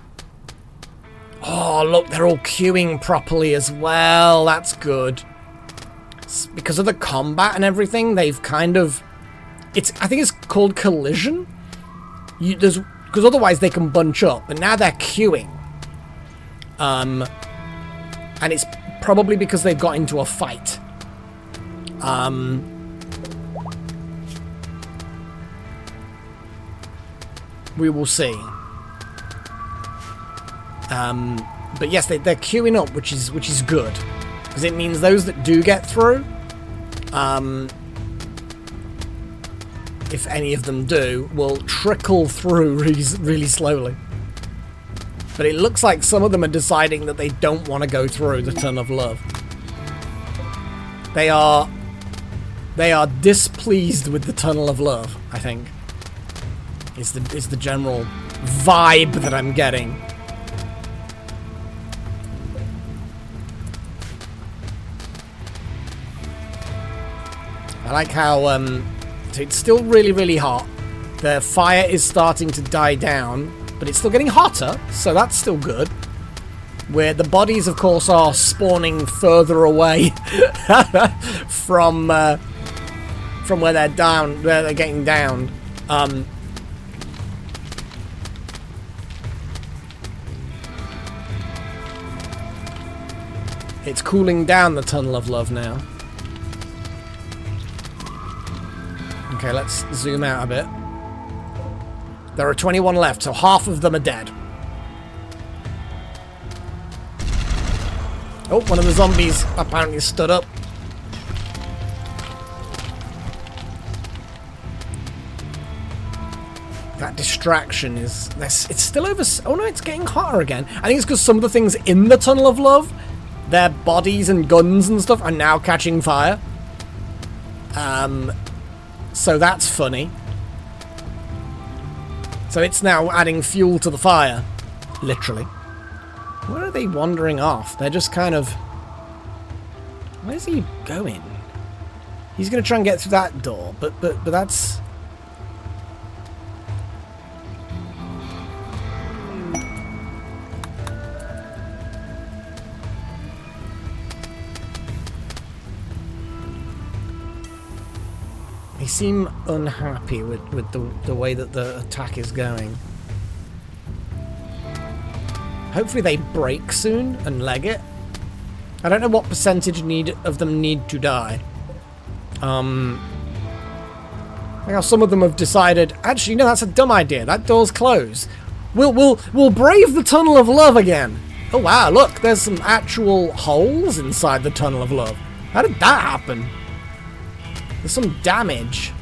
Oh, look, they're all queuing properly as well. That's good. It's because of the combat and everything, they've kind of... I think it's called collision. Because otherwise they can bunch up, but now they're queuing. And it's probably because they've got into a fight. We will see. But yes, they're queuing up, which is good, because it means those that do get through, if any of them do, will trickle through really slowly. But it looks like some of them are deciding that they don't want to go through the Tunnel of Love. They are displeased with the Tunnel of Love, I think. Is the general vibe that I'm getting. I like how so it's still really hot. The fire is starting to die down, but it's still getting hotter, so that's still good. Where the bodies, of course, are spawning further away from where they're down, where they're getting downed. It's cooling down the Tunnel of Love now. Okay, let's zoom out a bit. There are 21 left, so half of them are dead. Oh, one of the zombies apparently stood up. That distraction is... It's still over... Oh no, it's getting hotter again. I think it's because some of the things in the Tunnel of Love, their bodies and guns and stuff, are now catching fire. So that's funny. So it's now adding fuel to the fire. Literally. Where are they wandering off? They're just kind of... Where's he going? He's going to try and get through that door, but that's... They seem unhappy with the way that the attack is going. Hopefully they break soon and leg it. I don't know what percentage of them need to die. Like how some of them have decided, actually, no, that's a dumb idea. That door's closed. We'll brave the Tunnel of Love again. Oh wow, look, there's some actual holes inside the Tunnel of Love. How did that happen? There's some damage.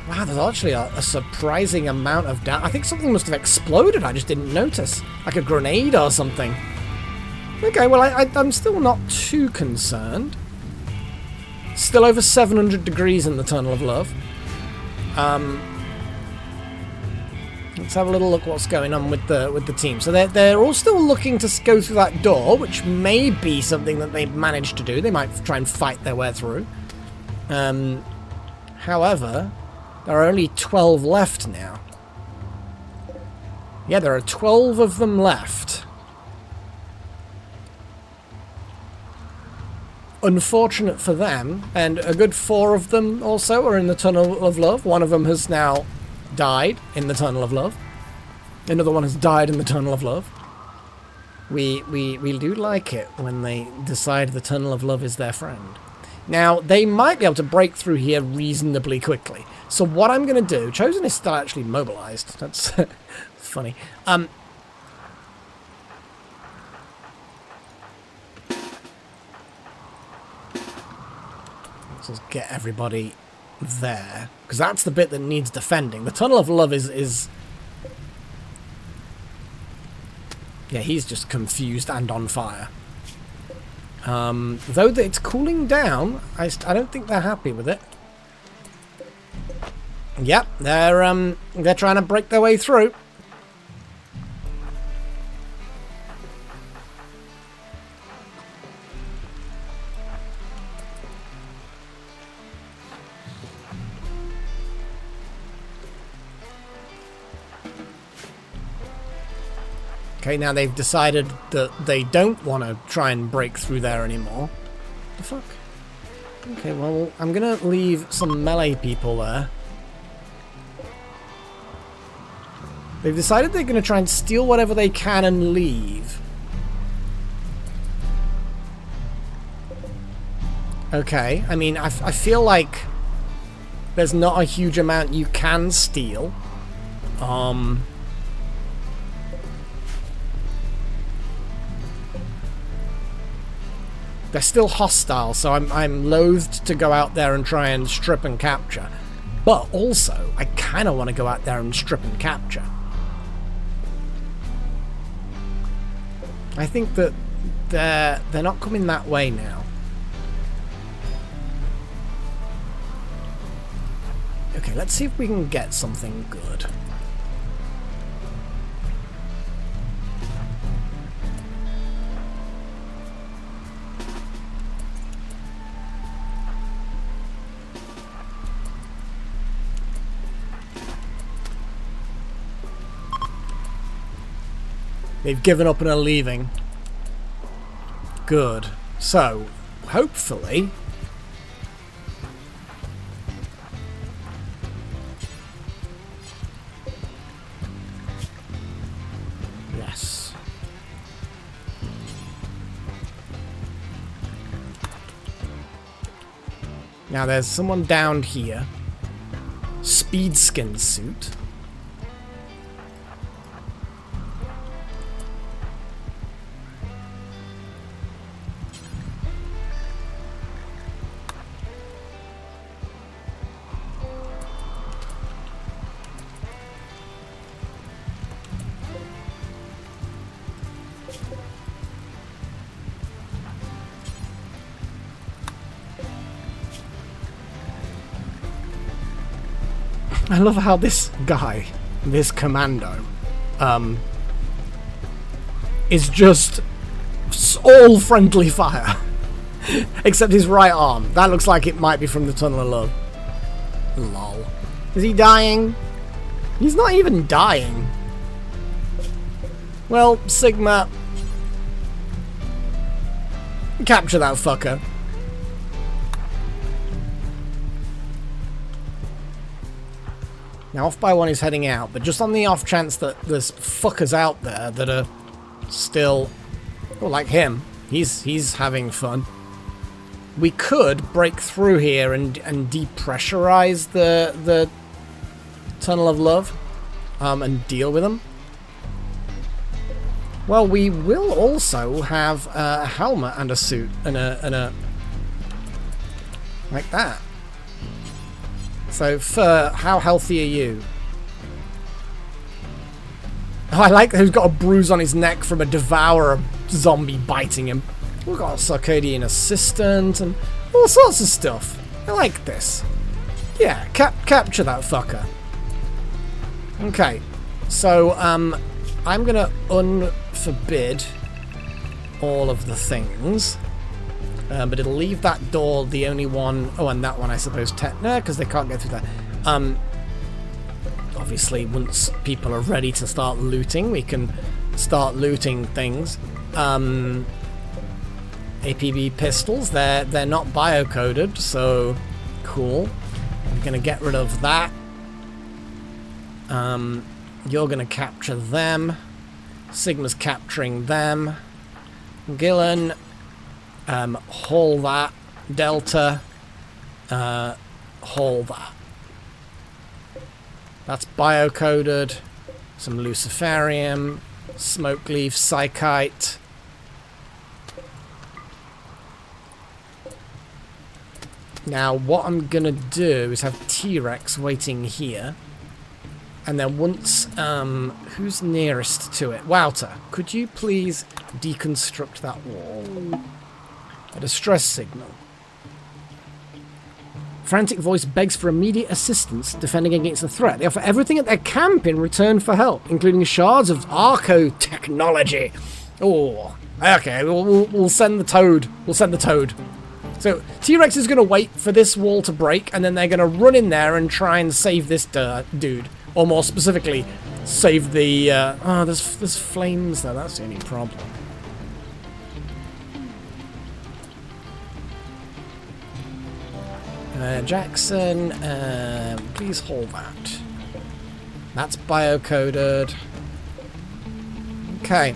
Wow, there's actually a surprising amount of damage. I think something must have exploded, I just didn't notice. Like a grenade or something. Okay, well, I'm still not too concerned. Still over 700 degrees in the Tunnel of Love. Let's have a little look what's going on with the team. So they're all still looking to go through that door, which may be something that they've managed to do. They might try and fight their way through. However, there are only 12 left now. Yeah, there are 12 of them left. Unfortunate for them, and a good 4 of them also are in the Tunnel of Love. One of them has now died in the Tunnel of Love. Another one has died in the Tunnel of Love. We do like it when they decide the Tunnel of Love is their friend. Now, they might be able to break through here reasonably quickly. So what I'm going to do... Chosen is still actually mobilized. That's funny. Let's just get everybody there. Because that's the bit that needs defending. The Tunnel of Love is... Yeah, he's just confused and on fire. Though it's cooling down, I don't think they're happy with it. Yep, they're trying to break their way through. Okay, now they've decided that they don't want to try and break through there anymore. The fuck? Okay, well, I'm gonna leave some melee people there. They've decided they're gonna try and steal whatever they can and leave. Okay, I mean, I feel like there's not a huge amount you can steal. They're still hostile, so I'm loath to go out there and try and strip and capture. But also, I kind of want to go out there and strip and capture. I think that they're not coming that way now. Okay, let's see if we can get something good. They've given up and are leaving. Good. So, hopefully... Yes. Now there's someone down here. Speed skin suit. I love how this guy, this commando, is just all friendly fire. Except his right arm. That looks like it might be from the Tunnel of Love. Lol. Is he dying? He's not even dying. Well, Sigma... capture that fucker. Now, Off by One is heading out, but just on the off chance that there's fuckers out there that are still Or like him. He's having fun. We could break through here and depressurize the Tunnel of Love and deal with them. Well, we will also have a helmet and a suit and a like that. So, Fur, how healthy are you? Oh, I like that he's got a bruise on his neck from a devourer zombie biting him. We've got a Circadian assistant and all sorts of stuff. I like this. Yeah, capture that fucker. Okay, so I'm gonna unforbid all of the things, but it'll leave that door the only one. Oh, and that one, I suppose, no, because they can't get through that. Obviously, once people are ready to start looting, we can start looting things. APB pistols, they're not biocoded, so cool. I'm gonna get rid of that. You're gonna capture them. Sigma's capturing them. Gillen, haul that. Delta, haul that. That's biocoded. Some luciferium, smoke leaf, psychite. Now, what I'm gonna do is have T-Rex waiting here. And then once, who's nearest to it? Wouter, could you please deconstruct that wall? A distress signal. Frantic voice begs for immediate assistance defending against the threat. They offer everything at their camp in return for help, including shards of arco technology. Oh, okay, we'll send the toad. We'll send the toad. So, T-Rex is going to wait for this wall to break, and then they're going to run in there and try and save this dude. Or more specifically, save the... oh, there's flames there. That's the only problem. Jackson, please hold that. That's biocoded. Okay.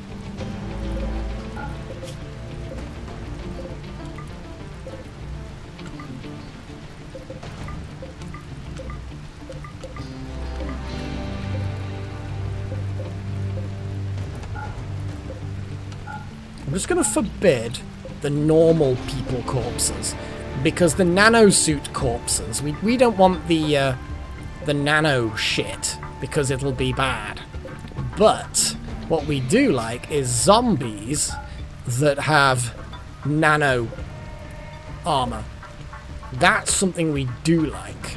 I'm just going to forbid the normal people corpses, because the nanosuit corpses, we don't want the nano shit, because it'll be bad. But what we do like is zombies that have nano armor. That's something we do like.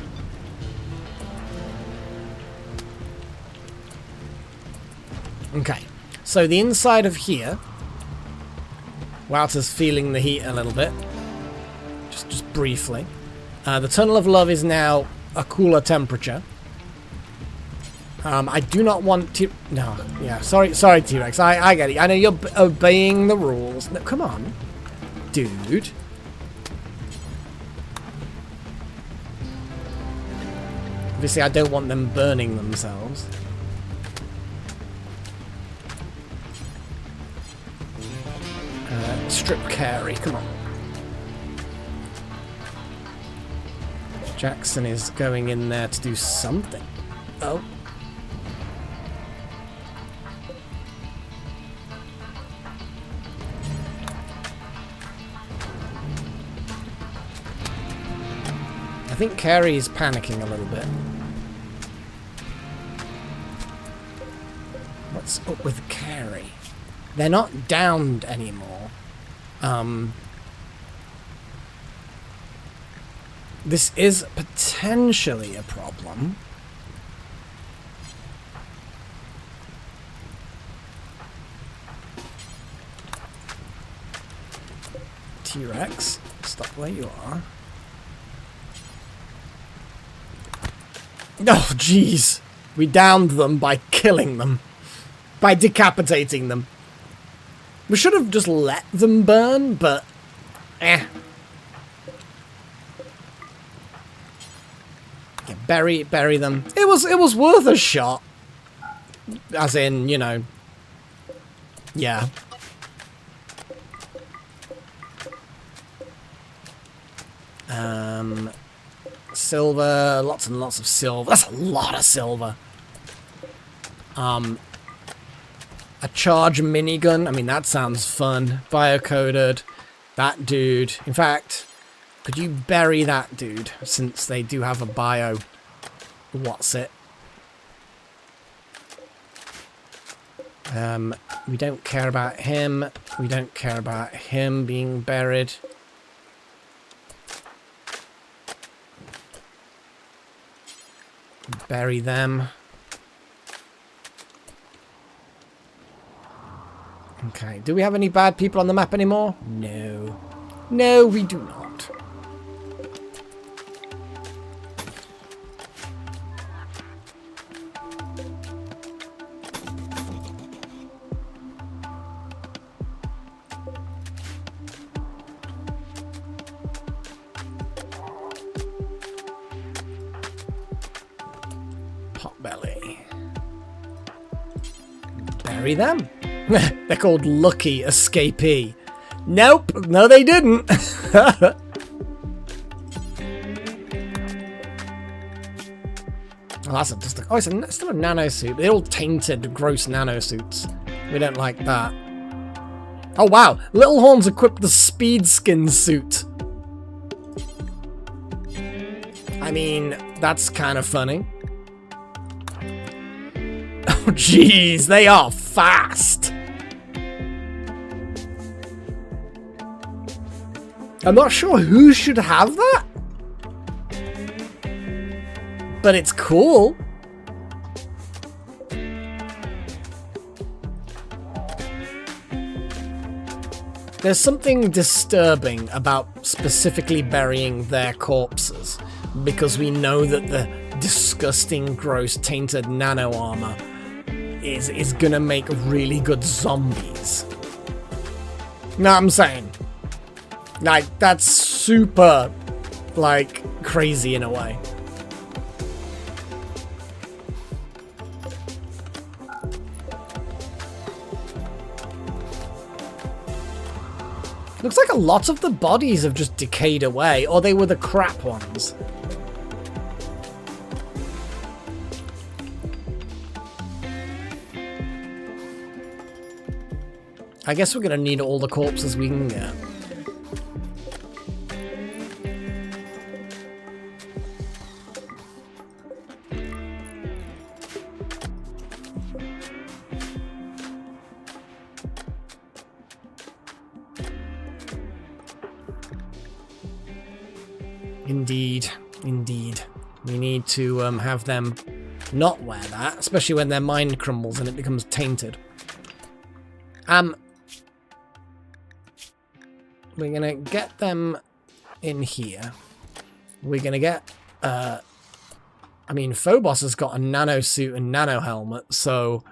Okay, so the inside of here, Wouter's feeling the heat a little bit. Just briefly. The Tunnel of Love is now a cooler temperature. I do not want to... No, yeah, sorry T-Rex, I get it. I know you're obeying the rules. No, come on, dude. Obviously, I don't want them burning themselves. Strip carry, come on. Jackson is going in there to do something. Oh. I think Carrie is panicking a little bit. What's up with Carrie? They're not downed anymore. This is potentially a problem. T-Rex, stop where you are. Oh, jeez. We downed them by killing them. By decapitating them. We should have just let them burn, but... eh. Yeah, bury them. It was worth a shot. As in, you know... yeah. Silver, lots and lots of silver. That's a lot of silver. A charge minigun. I mean, that sounds fun. Biocoded. That dude. In fact, could you bury that dude? Since they do have a bio. What's it? We don't care about him. We don't care about him being buried. Bury them. Okay, do we have any bad people on the map anymore? No. No, we do not. Potbelly. Bury them. They're called Lucky Escapee. Nope, no they didn't. Oh, that's just a, oh, it's still a nano suit. They're all tainted, gross nano suits. We don't like that. Oh wow, Little Horns equipped the speed skin suit. I mean, that's kind of funny. Oh jeez, they are fast. I'm not sure who should have that, but it's cool. There's something disturbing about specifically burying their corpses, because we know that the disgusting, gross, tainted nano armor is gonna make really good zombies. Know what I'm saying? Like, that's super, like, crazy in a way. Looks like a lot of the bodies have just decayed away, or they were the crap ones. I guess we're gonna need all the corpses we can get. Indeed, indeed. We need to have them not wear that, especially when their mind crumbles and it becomes tainted. We're gonna get them in here. We're gonna get, I mean, Phobos has got a nano suit and nano helmet, so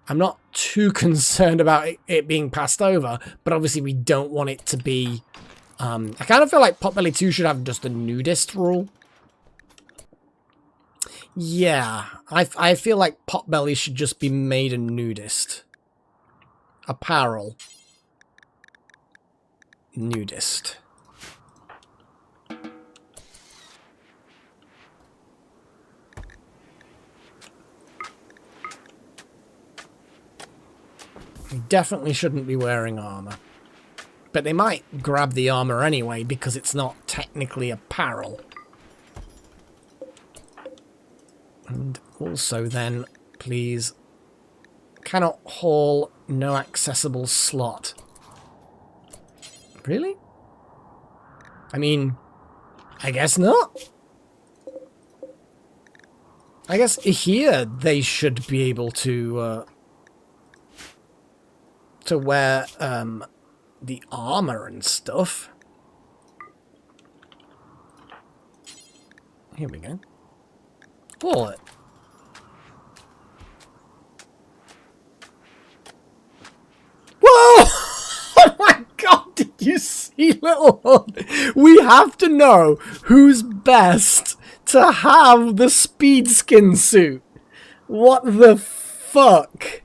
I'm not too concerned about it being passed over, but obviously we don't want it to be, I kind of feel like Potbelly 2 should have just a nudist rule. Yeah, I feel like Potbelly should just be made a nudist. Apparel. Nudist. They definitely shouldn't be wearing armor. But they might grab the armor anyway because it's not technically apparel. And also then, please, cannot haul, no accessible slot. Really? I mean, I guess not. I guess here they should be able to wear the armor and stuff. Here we go. Pull it. Whoa! Oh my god, did you see, Little Hood? We have to know who's best to have the speed skin suit. What the fuck?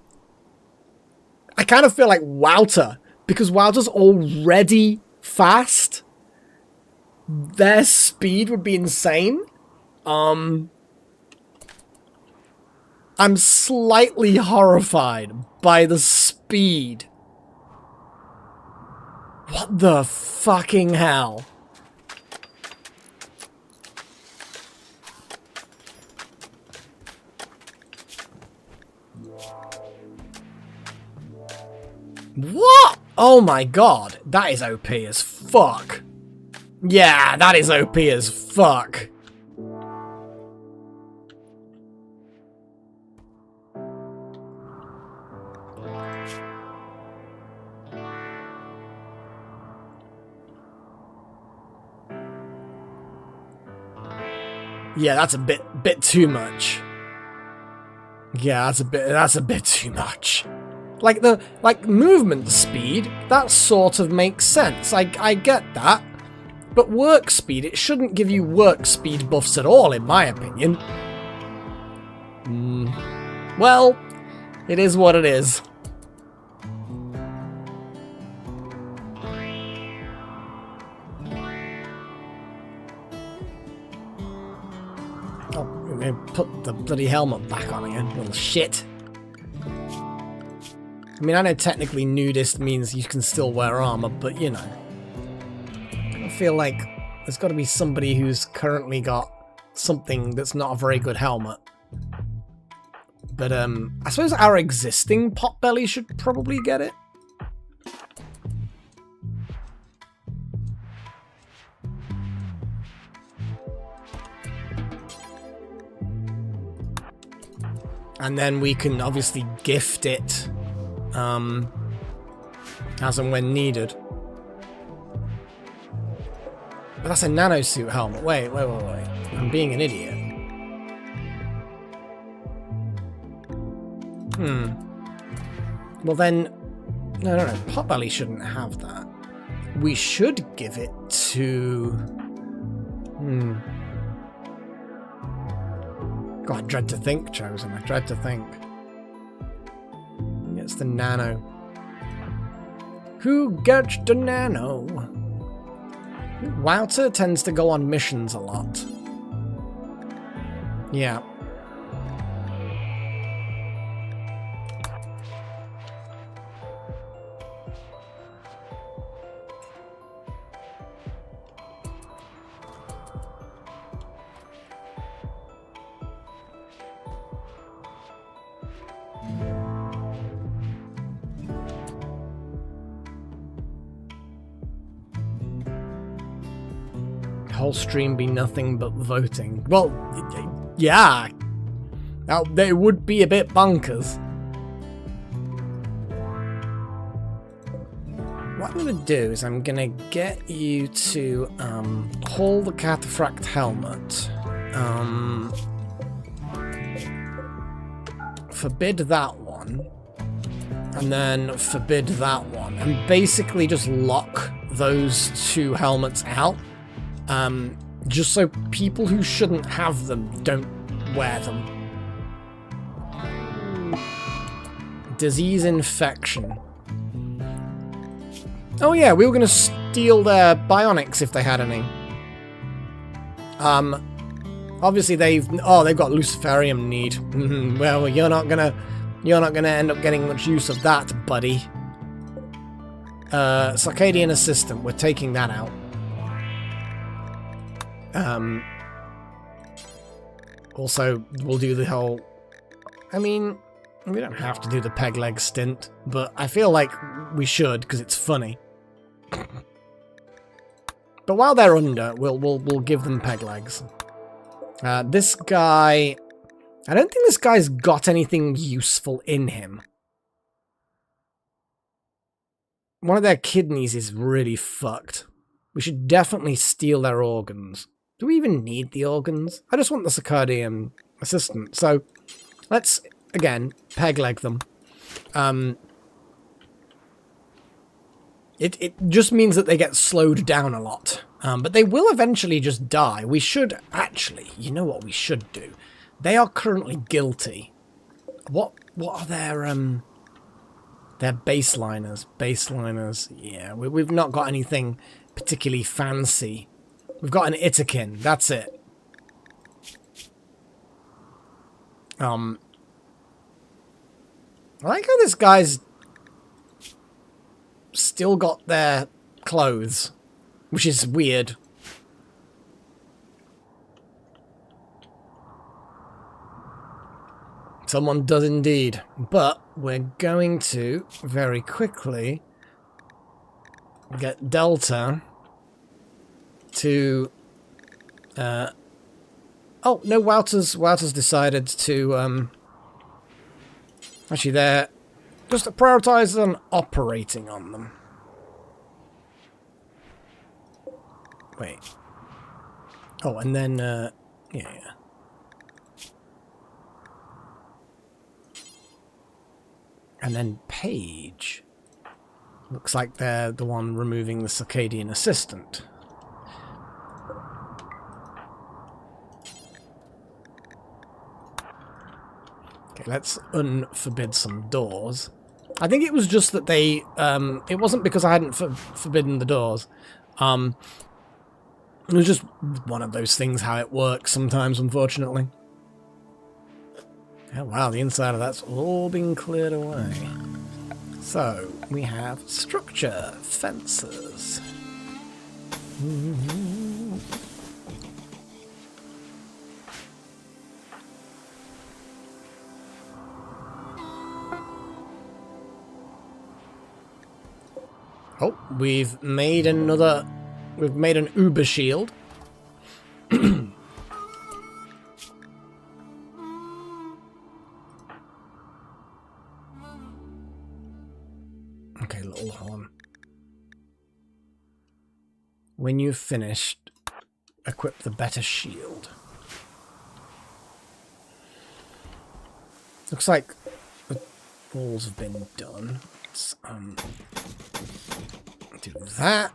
I kind of feel like Wouter, because Wouter's already fast. their speed would be insane. I'm slightly horrified by the speed. What the fucking hell? What? Oh my god, that is OP as fuck. Yeah, that is OP as fuck. Yeah, that's a bit too much. Yeah, that's a bit too much. Like movement speed, that sort of makes sense. I get that. But work speed, it shouldn't give you work speed buffs at all, in my opinion. Well, it is what it is. Oh, I'm gonna put the bloody helmet back on again, little shit. I mean, I know technically nudist means you can still wear armor, but you know. I feel like there's got to be somebody who's currently got something that's not a very good helmet. But I suppose our existing Potbelly should probably get it. And then we can obviously gift it as and when needed. But that's a nanosuit helmet. Wait. I'm being an idiot. Well then... No. Potbelly shouldn't have that. We should give it to... God, I dread to think, Chosen. I dread to think. It's the nano. Who gets the nano? Wouter tends to go on missions a lot. Yeah. Whole stream be nothing but voting. Well, yeah. Now, they would be a bit bonkers. What I'm going to do is I'm going to get you to haul the cataphract helmet. Forbid that one. And then forbid that one. And basically just lock those two helmets out. Just so people who shouldn't have them don't wear them. Disease infection. Oh yeah, we were going to steal their bionics if they had any. Obviously they've got Luciferium need. Well, you're not gonna end up getting much use of that, buddy. Circadian Assistant, we're taking that out. Also, we'll do the whole... I mean, we don't have to do the peg leg stint, but I feel like we should, because it's funny. But while they're under, we'll give them peg legs. This guy... I don't think this guy's got anything useful in him. One of their kidneys is really fucked. We should definitely steal their organs. Do we even need the organs? I just want the Circadian Assistant. So, let's, again, peg leg them. It just means that they get slowed down a lot. But they will eventually just die. We should, actually, you know what we should do? They are currently guilty. What are their baseliners? Baseliners, yeah. We've not got anything particularly fancy. We've got an Itakin. That's it. I like how this guy's still got their clothes, which is weird. Someone does indeed. But we're going to very quickly get Delta to... oh, no, Wouters decided to... actually, they're just prioritize on operating on them. Wait. Oh, and then, yeah. And then Page. Looks like they're the one removing the Circadian Assistant. Okay, let's unforbid some doors. I think it was just that they, it wasn't because I hadn't forbidden the doors. It was just one of those things, how it works sometimes, unfortunately. Oh, wow, the inside of that's all been cleared away. So, we have structure, fences. Oh, we've made an Uber shield. Okay, little horn. When you've finished, equip the better shield. Looks like the walls have been done. Let's do that.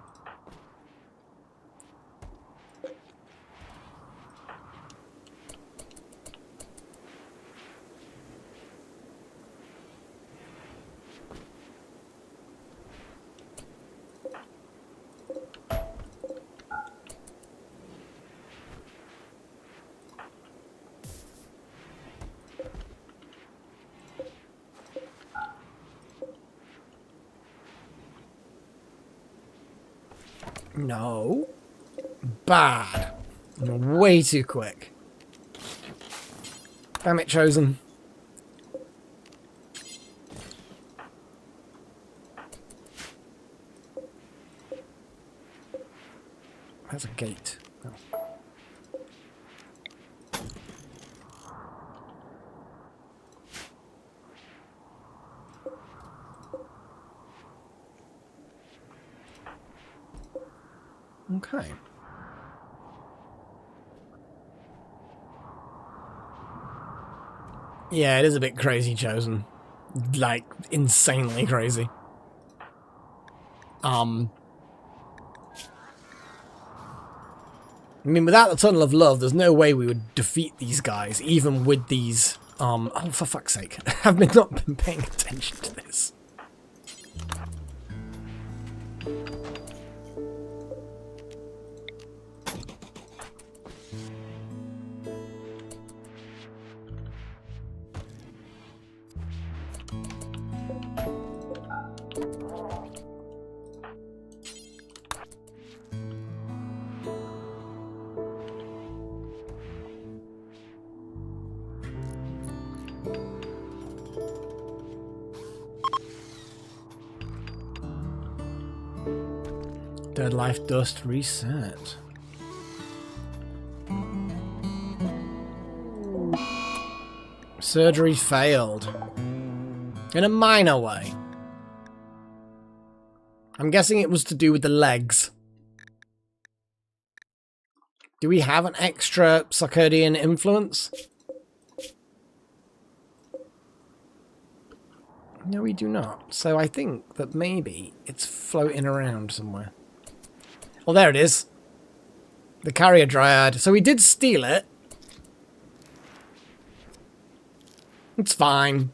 No. Bad. Way too quick. Damn it, Chosen. There's a gate. Oh. Okay. Yeah, it is a bit crazy, Chosen. Like, insanely crazy. I mean, without the Tunnel of Love, there's no way we would defeat these guys, even with these, oh, for fuck's sake. I've not been paying attention to this. Dead life dust reset. Surgery failed. In a minor way. I'm guessing it was to do with the legs. Do we have an extra Circadian influence? No, we do not. So I think that maybe it's floating around somewhere. Oh, there it is. The carrier dryad. So we did steal it. It's fine.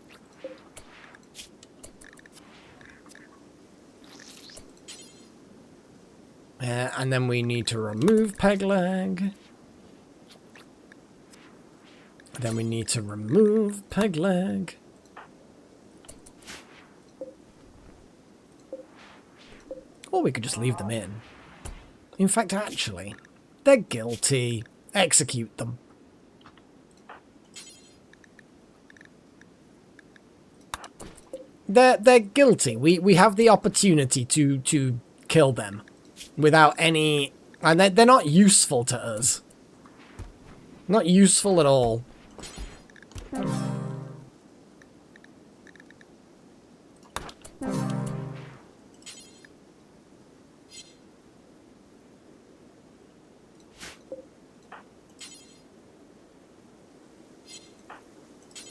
And then we need to remove peg leg. Then we need to remove peg leg. Or we could just leave them in. In fact, actually, they're guilty. Execute them. They're guilty. We have the opportunity to kill them without any... And they're not useful to us. Not useful at all.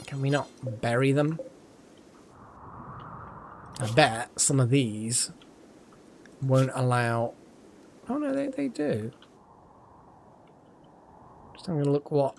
Can we not bury them? I bet some of these won't allow... Oh no, they do. Just having a look what...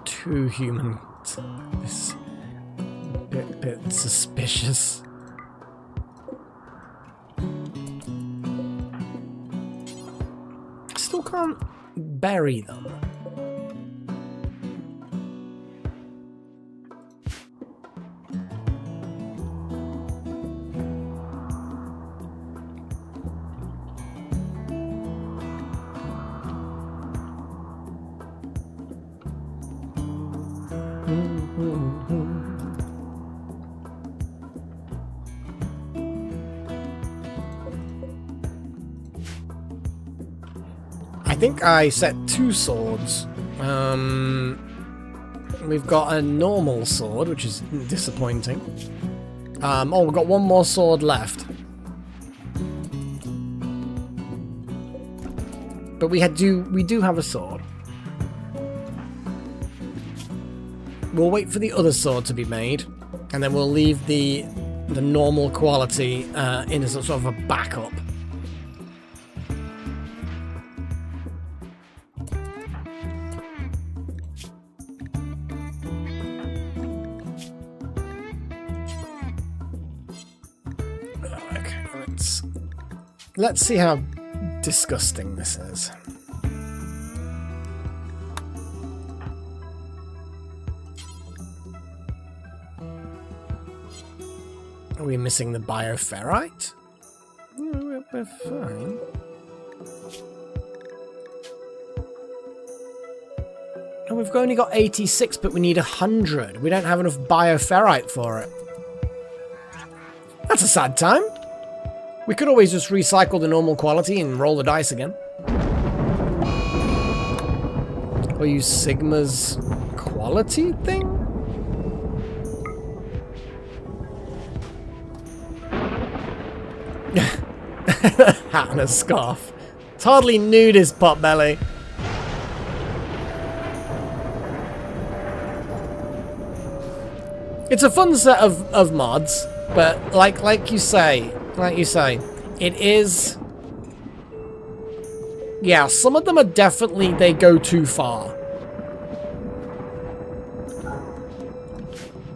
Two humans. This bit suspicious. Still can't bury them. I think I set 2 swords. We've got a normal sword, which is disappointing. Oh, we've got 1 more sword left. But we do have a sword. We'll wait for the other sword to be made, and then we'll leave the normal quality in as a sort of a backup. Okay, let's see how disgusting this is. Are we missing the bioferrite? No, we're fine. Oh, we've only got 86, but we need 100. We don't have enough bioferrite for it. That's a sad time. We could always just recycle the normal quality and roll the dice again. Or use Sigma's quality thing? Hat and a scarf. It's hardly nude, his potbelly. It's a fun set of mods, but like you say, it is. Yeah, some of them are definitely, they go too far.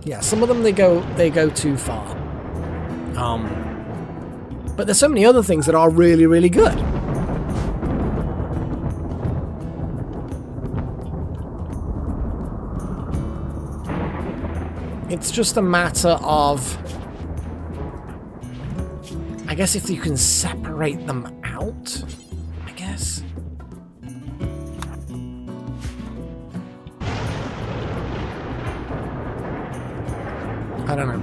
Yeah, some of them they go too far. But there's so many other things that are really, really good. It's just a matter of, I guess, if you can separate them out, I guess. I don't know.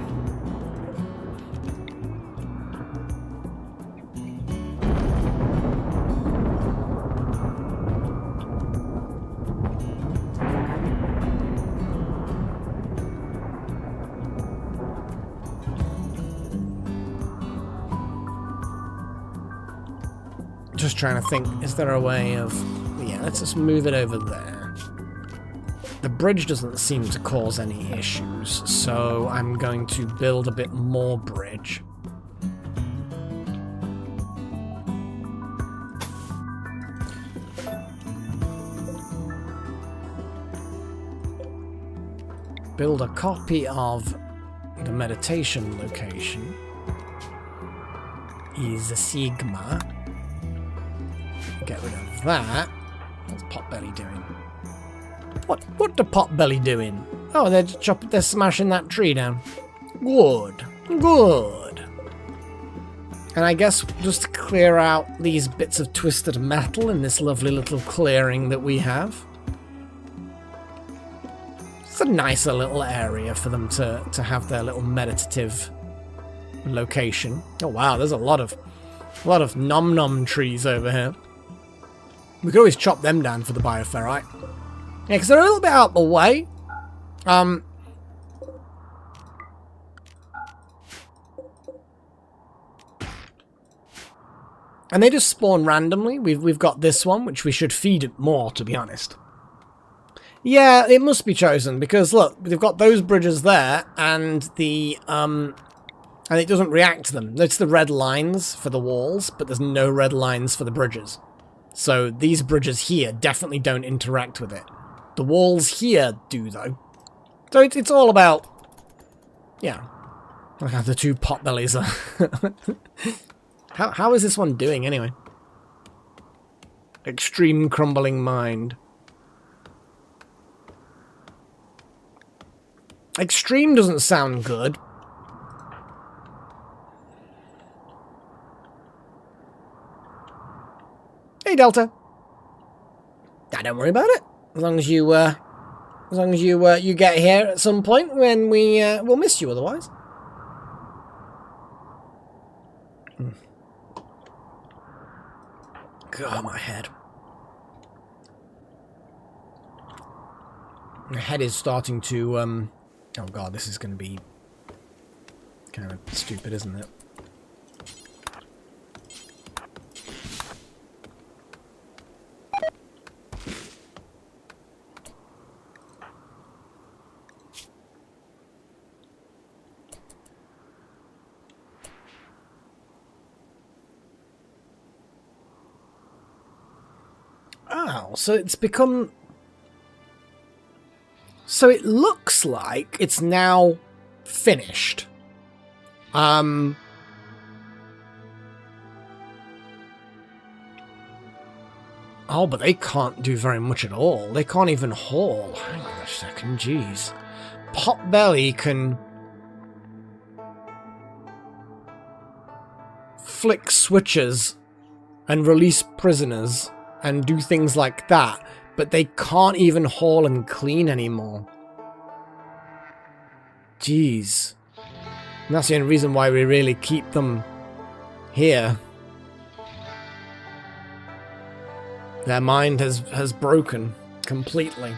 Just trying to think, is there a way of... Yeah, let's just move it over there. The bridge doesn't seem to cause any issues, so I'm going to build a bit more bridge. Build a copy of the meditation location. Is a Sigma. Get rid of that. What's Potbelly doing? What the Potbelly doing? Oh, they're smashing that tree down. Good. Good. And I guess just to clear out these bits of twisted metal in this lovely little clearing that we have. It's a nicer little area for them to have their little meditative location. Oh wow, there's a lot of nom-nom trees over here. We could always chop them down for the bioferrite. Yeah, because they're a little bit out the way. And they just spawn randomly. We've got this one, which we should feed it more, to be honest. Yeah, it must be chosen, because look, we've got those bridges there, and the and it doesn't react to them. It's the red lines for the walls, but there's no red lines for the bridges. So these bridges here definitely don't interact with it. The walls here do, though. So it's all about... Yeah. Look how the two potbellies are. How is this one doing, anyway? Extreme crumbling mind. Extreme doesn't sound good. Hey, Delta. Don't worry about it. As long as you get here at some point when we'll miss you otherwise. God, my head. My head is starting to oh god, this is going to be kind of stupid, isn't it? Oh, so it's become... So it looks like it's now finished. Oh, but they can't do very much at all. They can't even haul. Hang on a second, jeez. Potbelly can... flick switches and release prisoners and do things like that, but they can't even haul and clean anymore. Jeez. And that's the only reason why we really keep them here. Their mind has broken completely.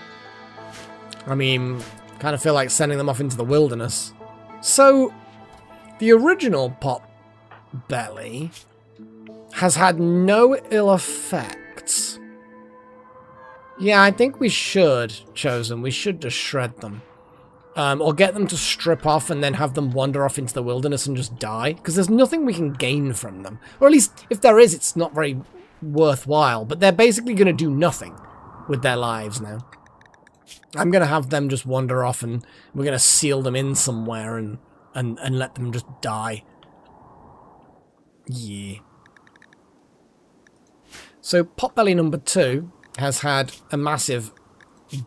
I mean, kind of feel like sending them off into the wilderness. So, the original Potbelly has had no ill effects. Yeah, I think we should, Chosen. We should just shred them. Or get them to strip off and then have them wander off into the wilderness and just die. Because there's nothing we can gain from them. Or at least, if there is, it's not very worthwhile. But they're basically going to do nothing with their lives now. I'm going to have them just wander off and we're going to seal them in somewhere and let them just die. Yeah. So Potbelly number 2 has had a massive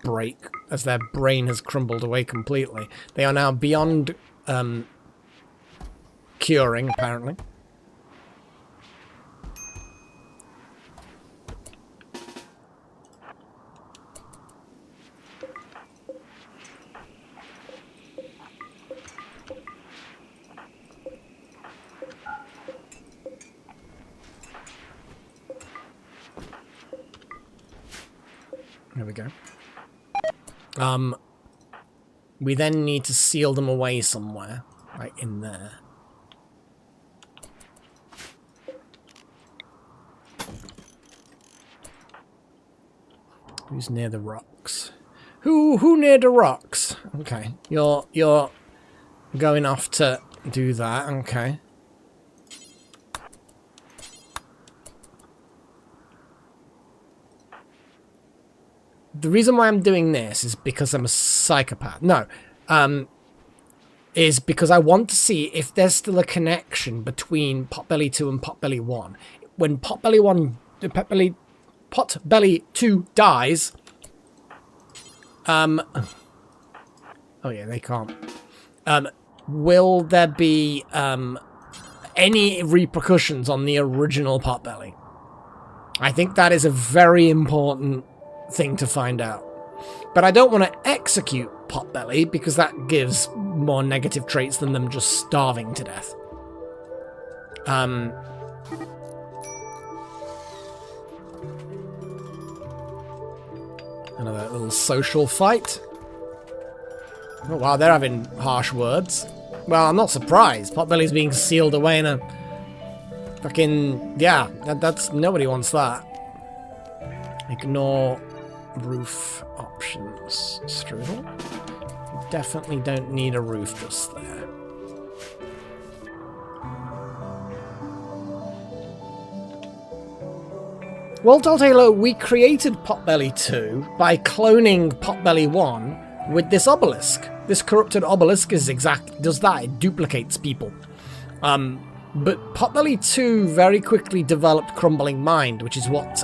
break as their brain has crumbled away completely. They are now beyond curing, apparently. There we go. We then need to seal them away somewhere, right in there. Who's near the rocks? Who near the rocks? Okay, you're going off to do that. Okay. The reason why I'm doing this is because I'm a psychopath. No, is because I want to see if there's still a connection between Potbelly 2 and Potbelly 1. When Potbelly 2 dies, oh yeah, they can't. Will there be any repercussions on the original Potbelly? I think that is a very important thing to find out. But I don't want to execute Potbelly because that gives more negative traits than them just starving to death. Another little social fight. Oh wow, they're having harsh words. Well, I'm not surprised. Potbelly's being sealed away in a fucking... yeah, that's... nobody wants that. Ignore roof options. Strudel? You definitely don't need a roof just there. Well, Taylor, we created Potbelly 2 by cloning Potbelly 1 with this obelisk. This corrupted obelisk is does that. It duplicates people. But Potbelly 2 very quickly developed Crumbling Mind, which is what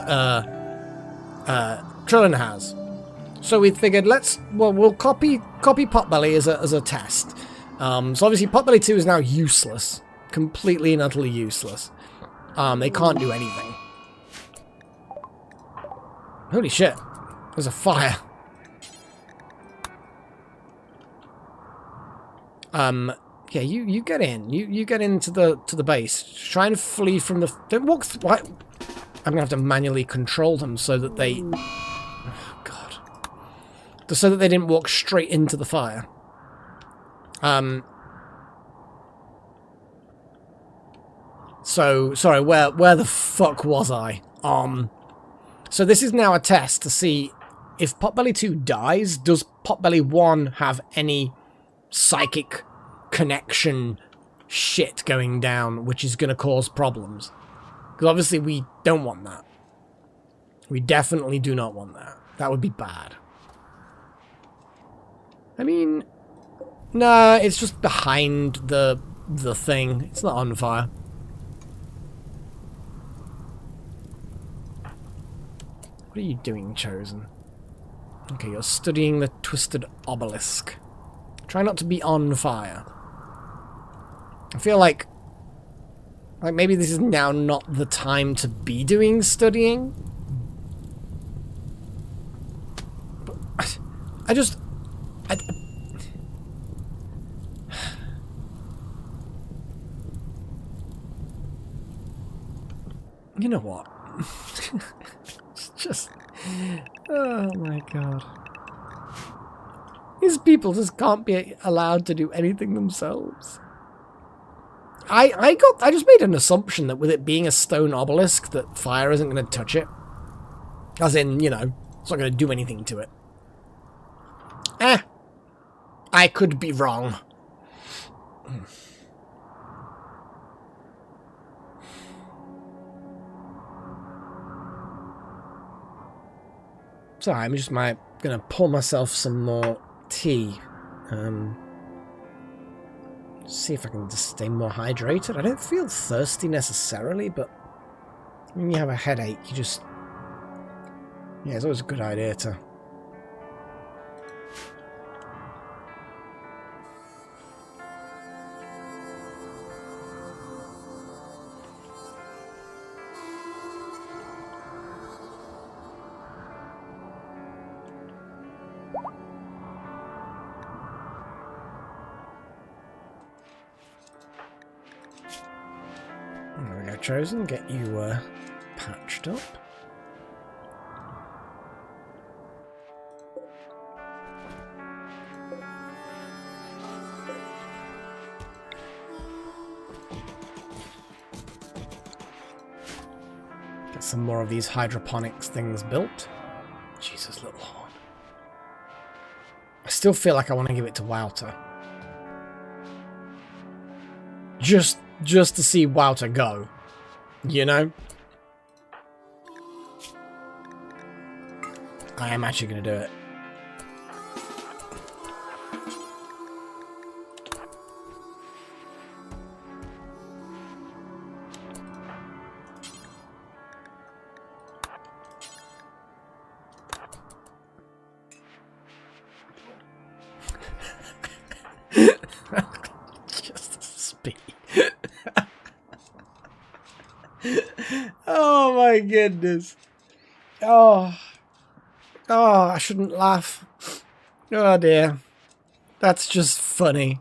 Trillin has. So we figured we'll copy Potbelly as a test. So obviously Potbelly 2 is now useless. Completely and utterly useless. They can't do anything. Holy shit. There's a fire. Yeah, you get in. You get into the base. Try and flee from the... Don't walk through... I'm gonna have to manually control them so that they... Oh, God. So that they didn't walk straight into the fire. So, sorry, where the fuck was I? So this is now a test to see if Potbelly 2 dies, does Potbelly 1 have any psychic connection shit going down, which is going to cause problems? Because obviously we don't want that. We definitely do not want that. That would be bad. I mean, no, it's just behind the thing. It's not on fire. What are you doing, Chosen? Okay, you're studying the twisted obelisk. Try not to be on fire. I feel like maybe this is now not the time to be doing studying. But you know what? Just... oh my god. These people just can't be allowed to do anything themselves. I just made an assumption that with it being a stone obelisk that fire isn't going to touch it. As in, you know, it's not going to do anything to it. I could be wrong. So I'm just gonna pour myself some more tea. See if I can just stay more hydrated. I don't feel thirsty necessarily, but when you have a headache, you just... yeah, it's always a good idea to... There we go, Chosen. Get you patched up. Get some more of these hydroponics things built. Jesus Jesus, little horn. I still feel like I want to give it to Wouter. Just to see Wouter go. You know? I am actually going to do it. Just speed. Oh my goodness. Oh, I shouldn't laugh. Oh dear. That's just funny.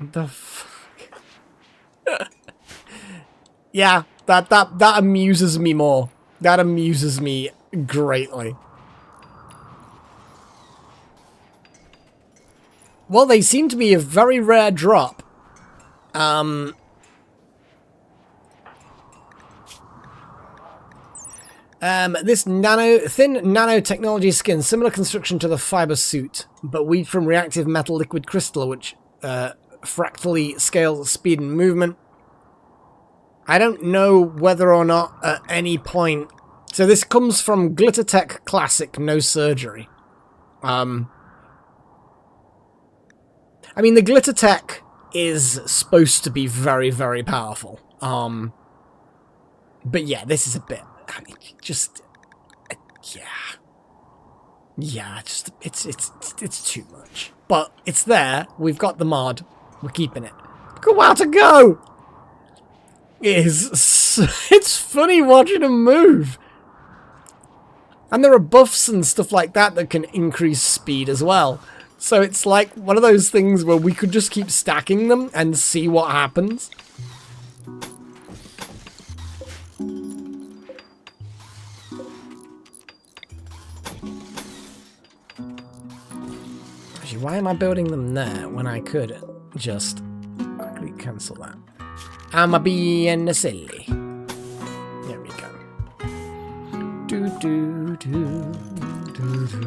The fuck? Yeah, that amuses me more. That amuses me greatly. Well, they seem to be a very rare drop. This thin nanotechnology skin, similar construction to the fiber suit, but weaved from reactive metal liquid crystal, which fractally scales speed and movement. I don't know whether or not at any point... So this comes from Glittertech Classic, no surgery. I mean, the Glittertech is supposed to be very, very powerful. But yeah, this is a bit... I mean, just... Yeah, just... It's too much. But it's there. We've got the mod. We're keeping it. Go out to go! It's funny watching him move. And there are buffs and stuff like that that can increase speed as well. So it's like one of those things where we could just keep stacking them and see what happens. Actually, why am I building them there when I could just quickly cancel that? Am I being silly? There we go. Do do do do do do.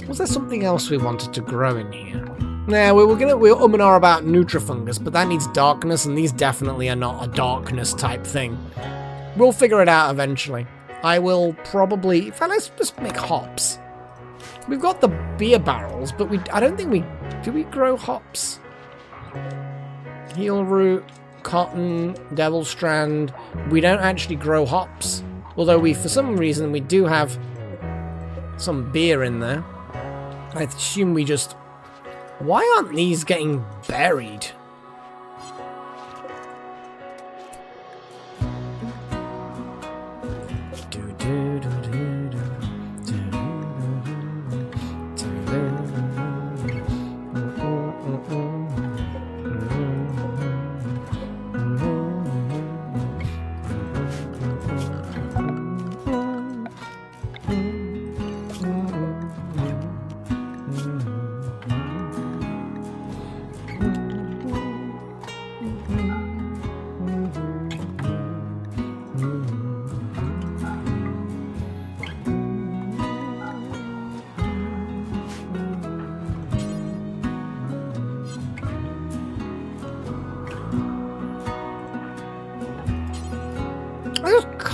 Was there something else we wanted to grow in here? Nah, we're and ah about Nutrifungus, but that needs darkness, and these definitely are not a darkness type thing. We'll figure it out eventually. I will probably... In fact, let's just make hops. We've got the beer barrels, but I don't think we... Do we grow hops? Heel root, cotton, devil strand. We don't actually grow hops. Although for some reason, we do have some beer in there. I assume we just... Why aren't these getting buried?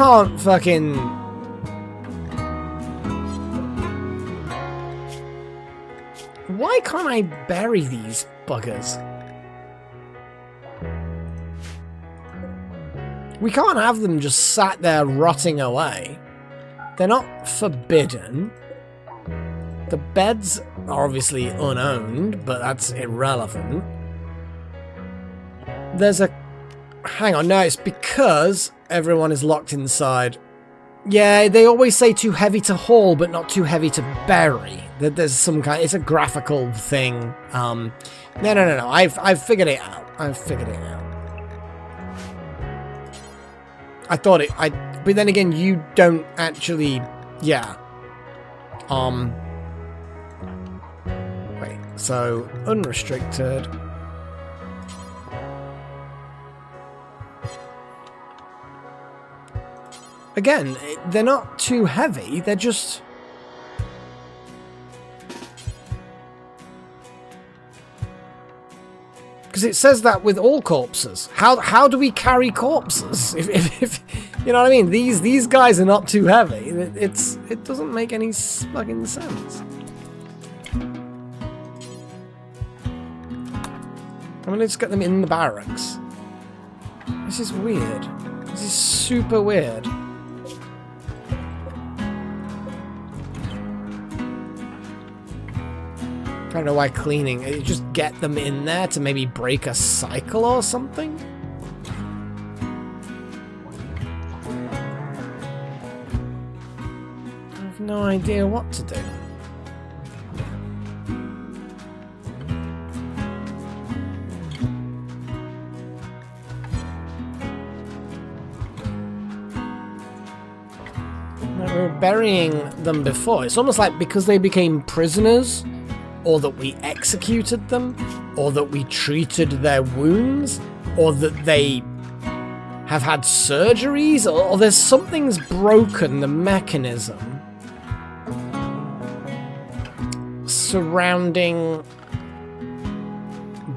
Can't fucking... Why can't I bury these buggers? We can't have them just sat there rotting away. They're not forbidden. The beds are obviously unowned, but that's irrelevant. There's a... Hang on, no, it's because everyone is locked inside Yeah, they always say too heavy to haul, but not too heavy to bury. There's some kind. It's a graphical thing. No. I've figured it out. I thought it. But then again, you don't actually. Yeah. Wait. So unrestricted. Again, they're not too heavy, they're just... Because it says that with all corpses. How do we carry corpses? If you know what I mean? These guys are not too heavy. It doesn't make any fucking sense. I'm gonna just get them in the barracks. This is weird. This is super weird. I don't know why cleaning. You just get them in there to maybe break a cycle or something? I have no idea what to do. We were burying them before. It's almost like because they became prisoners, or that we executed them, or that we treated their wounds, or that they have had surgeries, or there's something's broken the mechanism surrounding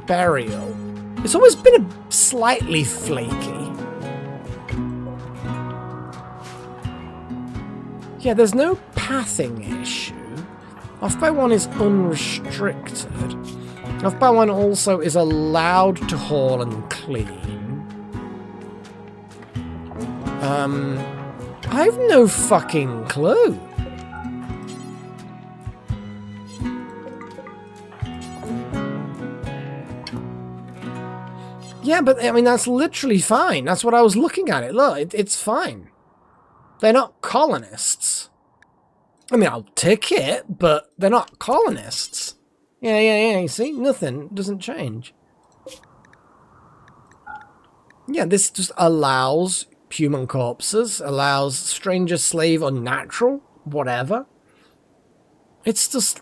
burial. It's always been slightly flaky. Yeah, there's no pathing issue. Off by one is unrestricted. Off by one also is allowed to haul and clean. I have no fucking clue. Yeah, but I mean, that's literally fine. That's what I was looking at it. Look, it's fine. They're not colonists. I mean, I'll tick it, but they're not colonists. Yeah, you see? Nothing doesn't change. Yeah, this just allows human corpses, allows stranger, slave, unnatural, whatever. It's just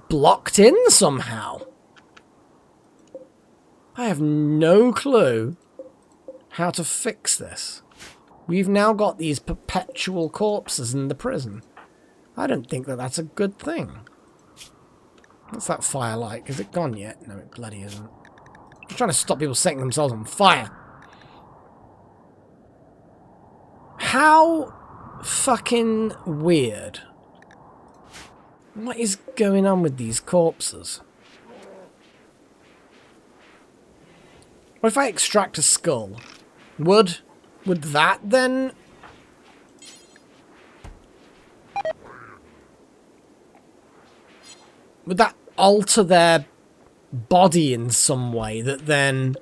blocked in somehow. I have no clue how to fix this. We've now got these perpetual corpses in the prison. I don't think that that's a good thing. What's that fire like? Is it gone yet? No, it bloody isn't. I'm trying to stop people setting themselves on fire. How fucking weird. What is going on with these corpses? What if I extract a skull? Would that then... Would that alter their body in some way that then...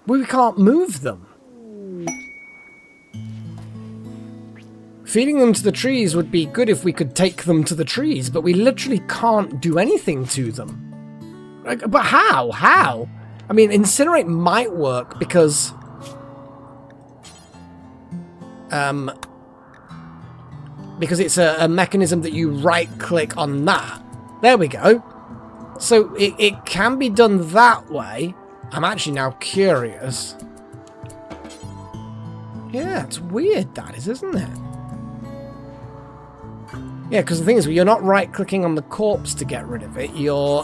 We can't move them. Feeding them to the trees would be good if we could take them to the trees, but we literally can't do anything to them. But how? How? I mean, incinerate might work because... because it's a mechanism that you right-click on that. There we go. So it can be done that way. I'm actually now curious. Yeah, it's weird that is, isn't it? Yeah, because the thing is, you're not right-clicking on the corpse to get rid of it. You're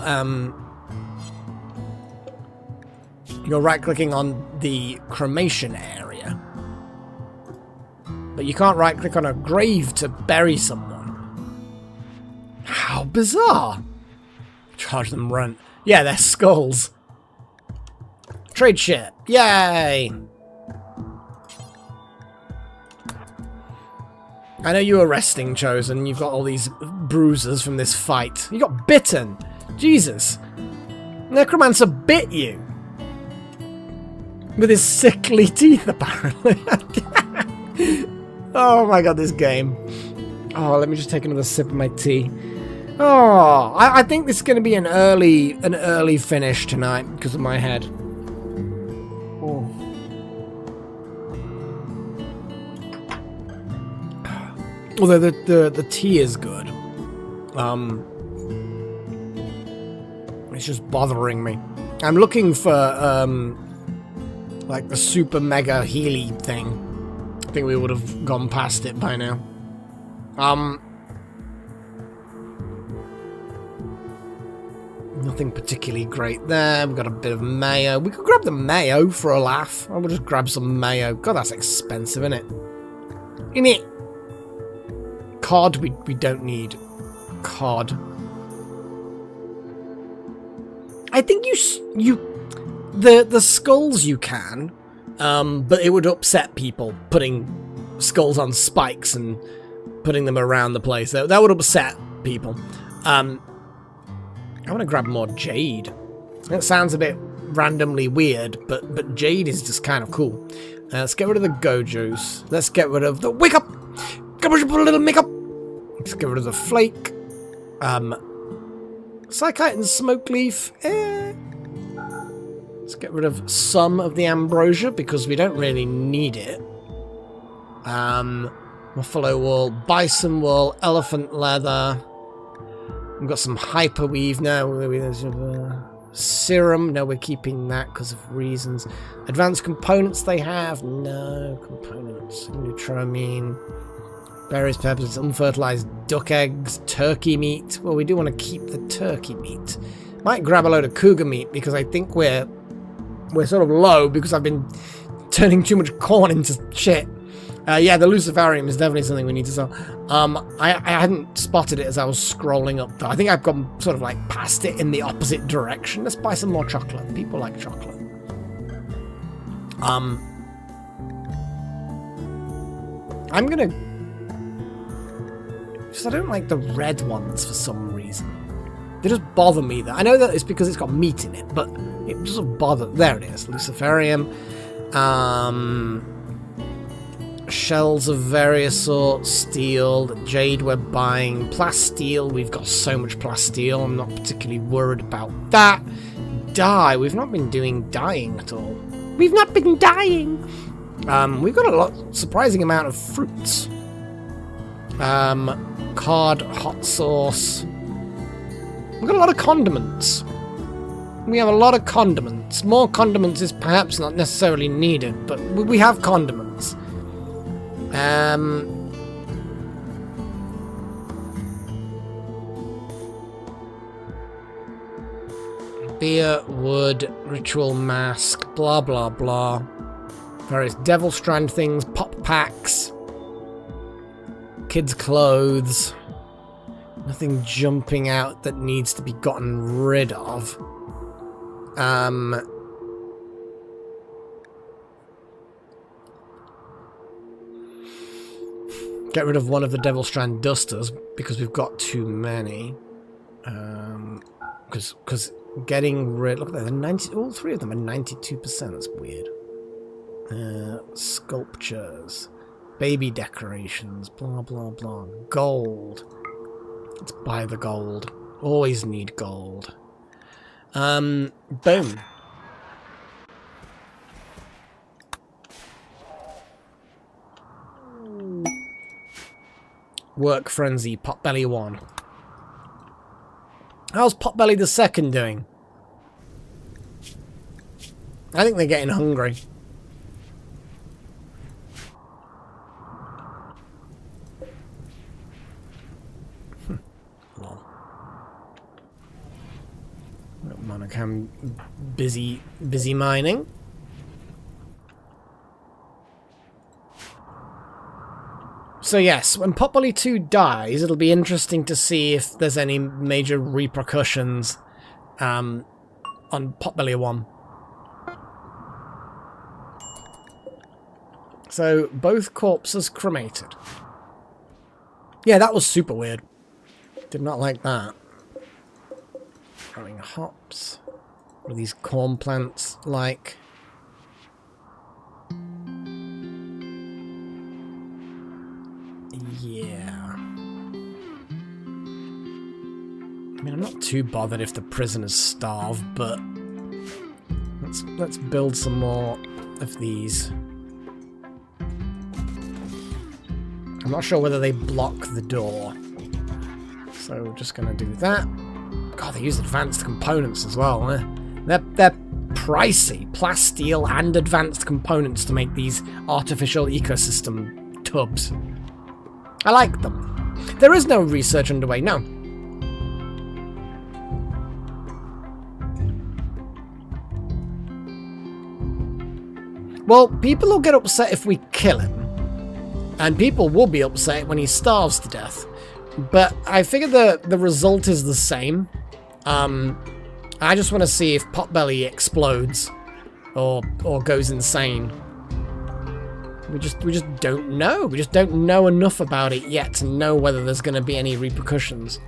right-clicking on the cremation area. But you can't right-click on a grave to bury someone. bizarre. Charge them rent. Yeah, they're skulls. Trade ship. Yay! I know you were resting, Chosen. You've got all these bruises from this fight. You got bitten. Jesus. Necromancer bit you. With his sickly teeth, apparently. Oh my god, this game. Oh, let me just take another sip of my tea. Oh, I think this is going to be an early finish tonight because of my head. Oh. Although the tea is good. It's just bothering me. I'm looking for like the super mega Healy thing. I think we would have gone past it by now. Nothing particularly great there. We've got a bit of mayo. We could grab the mayo for a laugh. I will just grab some mayo. God, that's expensive, isn't it? Innit? Cod, we don't need cod. I think the skulls you can, but it would upset people putting skulls on spikes and putting them around the place. That would upset people. I want to grab more jade. That sounds a bit randomly weird, but jade is just kind of cool. Let's get rid of the gojos. Let's get rid of the wake up. Get rid of a little makeup. Let's get rid of the flake. Psychite and smoke leaf. Let's get rid of some of the ambrosia because we don't really need it. Buffalo wool, bison wool, elephant leather. We've got some hyperweave now. Serum. No, we're keeping that because of reasons. Advanced components they have. No components. Neutramine. Berries, peppers, unfertilized duck eggs, turkey meat. Well, we do want to keep the turkey meat. Might grab a load of cougar meat because I think we're sort of low because I've been turning too much corn into shit. Yeah, the Luciferium is definitely something we need to sell. I hadn't spotted it as I was scrolling up, though. I think I've gone sort of like past it in the opposite direction. Let's buy some more chocolate. People like chocolate. I'm gonna... Just I don't like the red ones for some reason. They just bother me. I know that it's because it's got meat in it, but it doesn't bother... There it is. Luciferium. Shells of various sorts, steel, the jade we're buying, plasteel, we've got so much plasteel, I'm not particularly worried about that. Dye, we've not been doing dyeing at all. We've not been dyeing! We've got a surprising amount of fruits. Cod, hot sauce. We've got a lot of condiments. We have a lot of condiments. More condiments is perhaps not necessarily needed, but we have condiments. Beer, wood, ritual mask, blah blah blah. Various devil strand things, pop packs, kids' clothes. Nothing jumping out that needs to be gotten rid of. Get rid of one of the Devil Strand dusters because we've got too many. Because getting rid... Look at that, they're 90, all three of them are 92%. That's weird. Sculptures. Baby decorations. Blah, blah, blah. Gold. Let's buy the gold. Always need gold. Boom. Work Frenzy, Potbelly 1. How's Potbelly the 2nd doing? I think they're getting hungry. Lol. Monocam busy mining. So yes, when Potbelly 2 dies, it'll be interesting to see if there's any major repercussions on Potbelly 1. So, both corpses cremated. Yeah, that was super weird. Did not like that. Growing hops. What are these corn plants like? Yeah. I mean, I'm not too bothered if the prisoners starve, but let's build some more of these. I'm not sure whether they block the door. So we're just going to do that. God, they use advanced components as well. They're pricey. Plasteel and advanced components to make these artificial ecosystem tubs. I like them. There is no research underway, no. Well, people will get upset if we kill him. And people will be upset when he starves to death. But I figure the result is the same. I just want to see if Potbelly explodes or goes insane. We just don't know. We just don't know enough about it yet to know whether there's going to be any repercussions.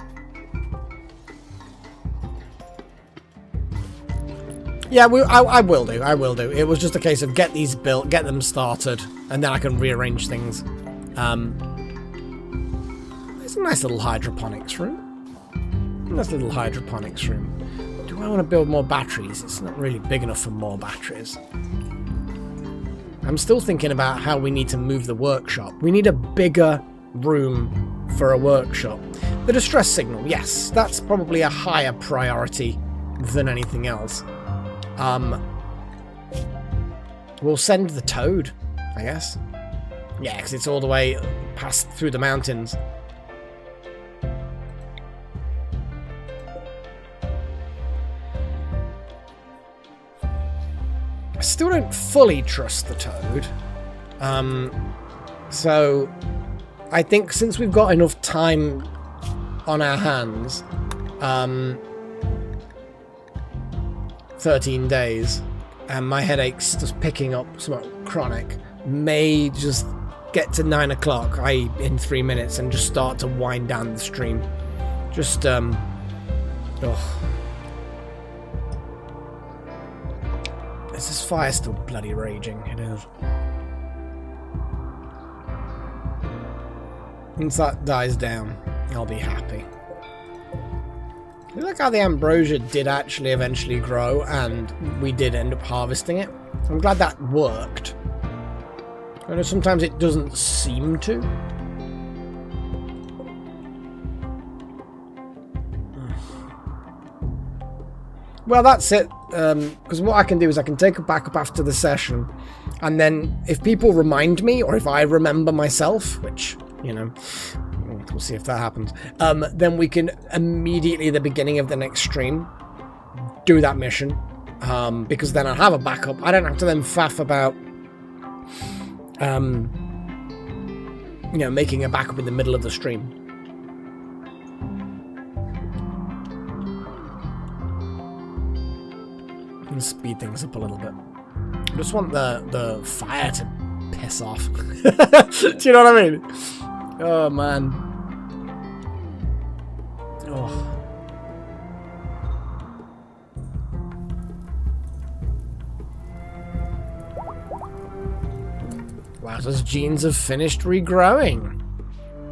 Yeah, I will do. I will do. It was just a case of get these built, get them started, and then I can rearrange things. There's a nice little hydroponics room. Nice little hydroponics room. Do I want to build more batteries? It's not really big enough for more batteries. I'm still thinking about how we need to move the workshop. We need a bigger room for a workshop. The distress signal, yes, that's probably a higher priority than anything else. We'll send the toad, I guess. Yeah, because it's all the way past through the mountains. I still don't fully trust the toad. So I think since we've got enough time on our hands, 13 days, and my headache's just picking up somewhat chronic, may just get to 9 o'clock, i.e. in 3 minutes, and just start to wind down the stream. Just, Is this fire still bloody raging? It is. Once that dies down, I'll be happy. I like how the ambrosia did actually eventually grow, and we did end up harvesting it. I'm glad that worked. I know sometimes it doesn't seem to. Well, that's it. Because what I can do is I can take a backup after the session, and then if people remind me, or if I remember myself, which, you know, we'll see if that happens, then we can immediately at the beginning of the next stream do that mission, because then I'll have a backup. I don't have to then faff about you know, making a backup in the middle of the stream. And speed things up a little bit. I just want the fire to piss off. Do you know what I mean? Oh man. Oh. Wow, those genes have finished regrowing.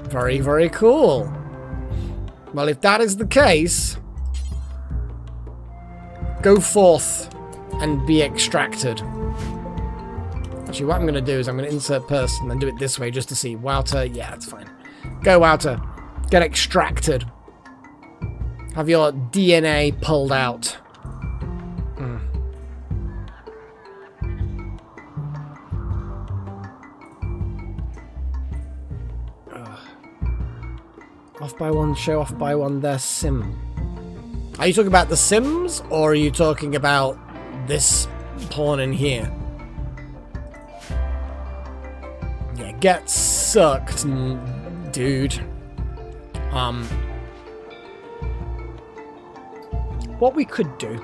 Very, very cool. Well, if that is the case, go forth and be extracted. Actually, what I'm going to do is I'm going to insert person and do it this way just to see. Wouter, yeah, that's fine. Go, Wouter. Get extracted. Have your DNA pulled out. Off by one, show off by one, their sim. Are you talking about the Sims, or are you talking about this pawn in here? Yeah, get sucked, dude. What we could do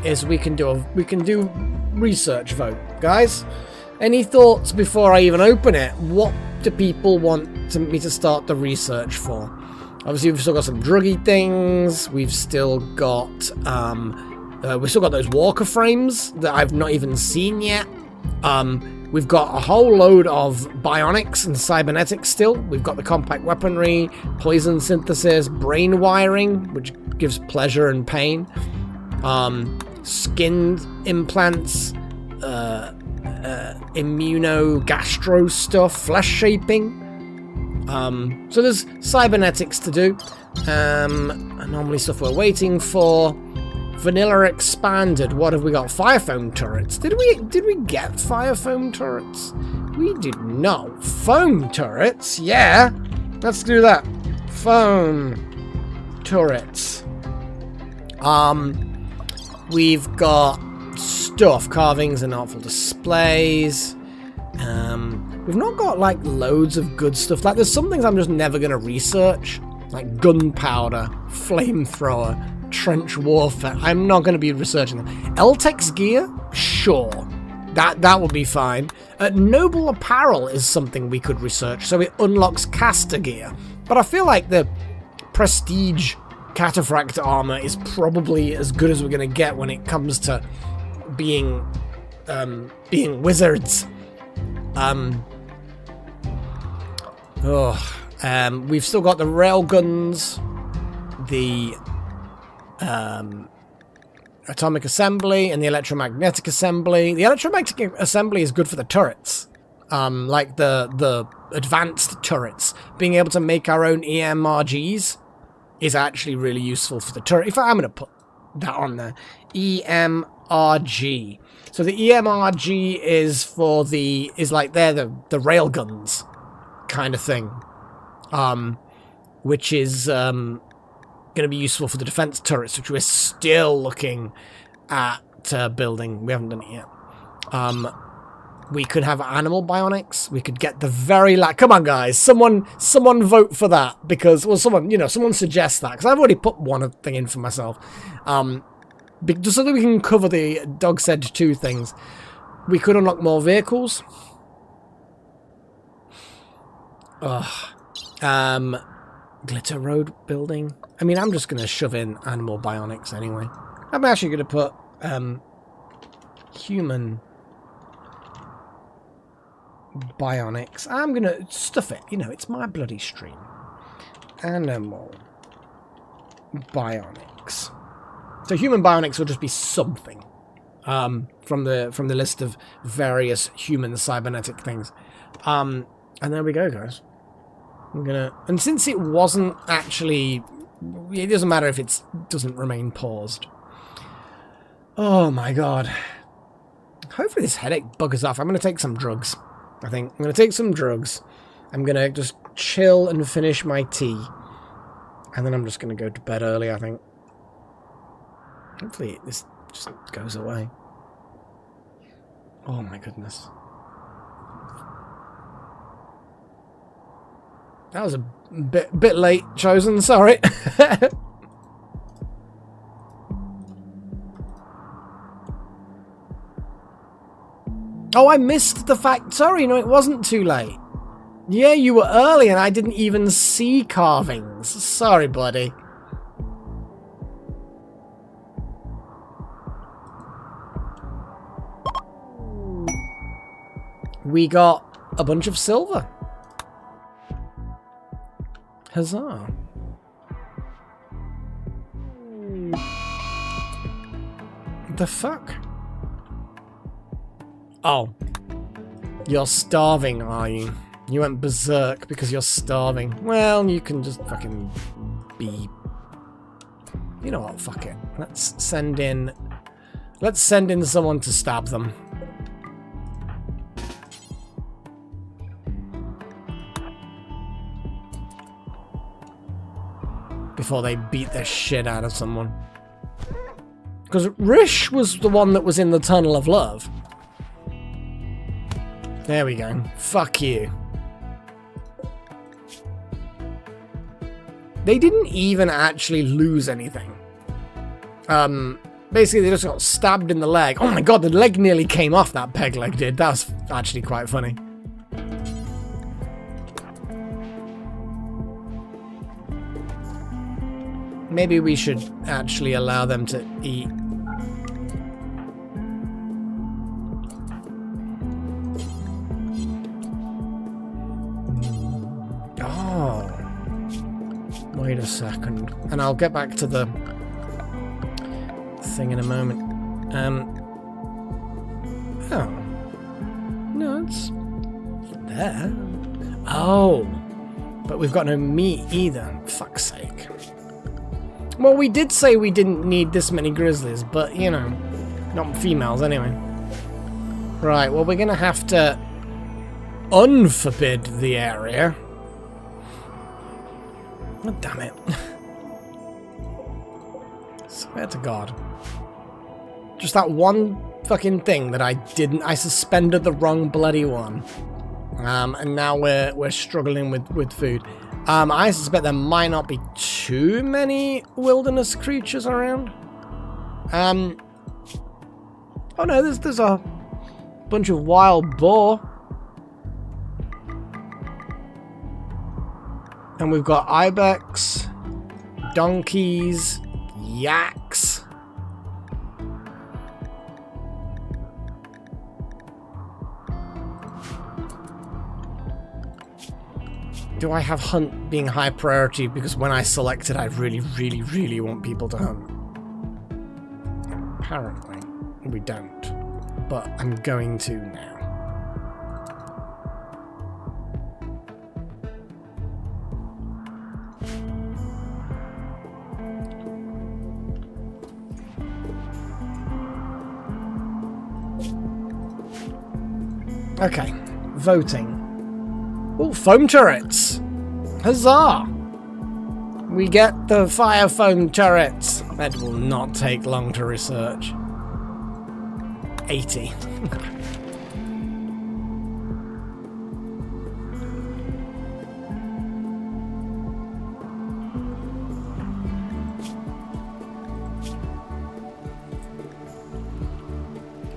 is we can do research vote, guys. Any thoughts before I even open it? What do people want me to start the research for? Obviously, we've still got some druggy things. We've still got those walker frames that I've not even seen yet. We've got a whole load of bionics and cybernetics still. We've got the compact weaponry, poison synthesis, brain wiring, which gives pleasure and pain, skin implants, immunogastro stuff, flesh shaping. So there's cybernetics to do. Anomaly stuff we're waiting for. Vanilla expanded. What have we got? Fire foam turrets. Did we get fire foam turrets? We did not. Foam turrets? Yeah. Let's do that. Foam turrets. We've got stuff, carvings and artful displays. We've not got like loads of good stuff. Like there's some things I'm just never gonna research, like gunpowder, flamethrower, trench warfare. I'm not going to be researching them. Eltex gear? Sure. That would be fine. Noble apparel is something we could research, so it unlocks caster gear. But I feel like the prestige cataphract armor is probably as good as we're going to get when it comes to being wizards. We've still got the railguns, the atomic assembly and the electromagnetic assembly. The electromagnetic assembly is good for the turrets, like the advanced turrets. Being able to make our own EMRGs is actually really useful for the turret. In fact, I'm going to put that on there. EMRG. So the EMRG is like they're the railguns kind of thing, which is going to be useful for the defense turrets, which we're still looking at building. We haven't done it yet. We could have animal bionics. We could get the very come on, guys! Someone vote for that, because someone suggest that, because I've already put one thing in for myself. Just so that we can cover the Dog Said 2 things. We could unlock more vehicles. Glitter road building. I mean, I'm just going to shove in animal bionics anyway. I'm actually going to put human bionics. I'm going to stuff it. It's my bloody stream. Animal bionics. So human bionics will just be something from the list of various human cybernetic things. And there we go, guys. And since it wasn't actually, it doesn't matter if it doesn't remain paused. Oh my god. Hopefully this headache buggers off. I'm going to take some drugs. I think I'm going to take some drugs. I'm going to just chill and finish my tea. And then I'm just going to go to bed early, I think. Hopefully this just goes away. Oh my goodness. That was a bit late chosen, sorry. Oh, I missed the fact. Sorry, no, it wasn't too late. Yeah, you were early and I didn't even see carvings. Sorry, buddy. We got a bunch of silver. Huzzah. The fuck? Oh. You're starving, are you? You went berserk because you're starving. Well, you can just fucking be... You know what? Fuck it. Let's send in someone to stab them. Before they beat the shit out of someone. Because Rish was the one that was in the Tunnel of Love. There we go. Fuck you. They didn't even actually lose anything. Basically, they just got stabbed in the leg. Oh my god, the leg nearly came off, that peg leg did. That was actually quite funny. Maybe we should actually allow them to eat. Oh. Wait a second. And I'll get back to the thing in a moment. Oh. No, it's there. Oh. But we've got no meat either. Fuck's sake. Well, we did say we didn't need this many grizzlies, but, you know, not females anyway. Right, well, we're going to have to unforbid the area. Oh, damn it. Swear to God. Just that one fucking thing that I didn't... I suspended the wrong bloody one. And now we're struggling with food. I suspect there might not be too many wilderness creatures around. Oh no, there's a bunch of wild boar. And we've got ibex, donkeys, yaks. Do I have hunt being high priority because when I select it, I really, really, really want people to hunt? Apparently, we don't. But I'm going to now. Okay, voting. Oh, foam turrets! Huzzah! We get the fire foam turrets. That will not take long to research. 80.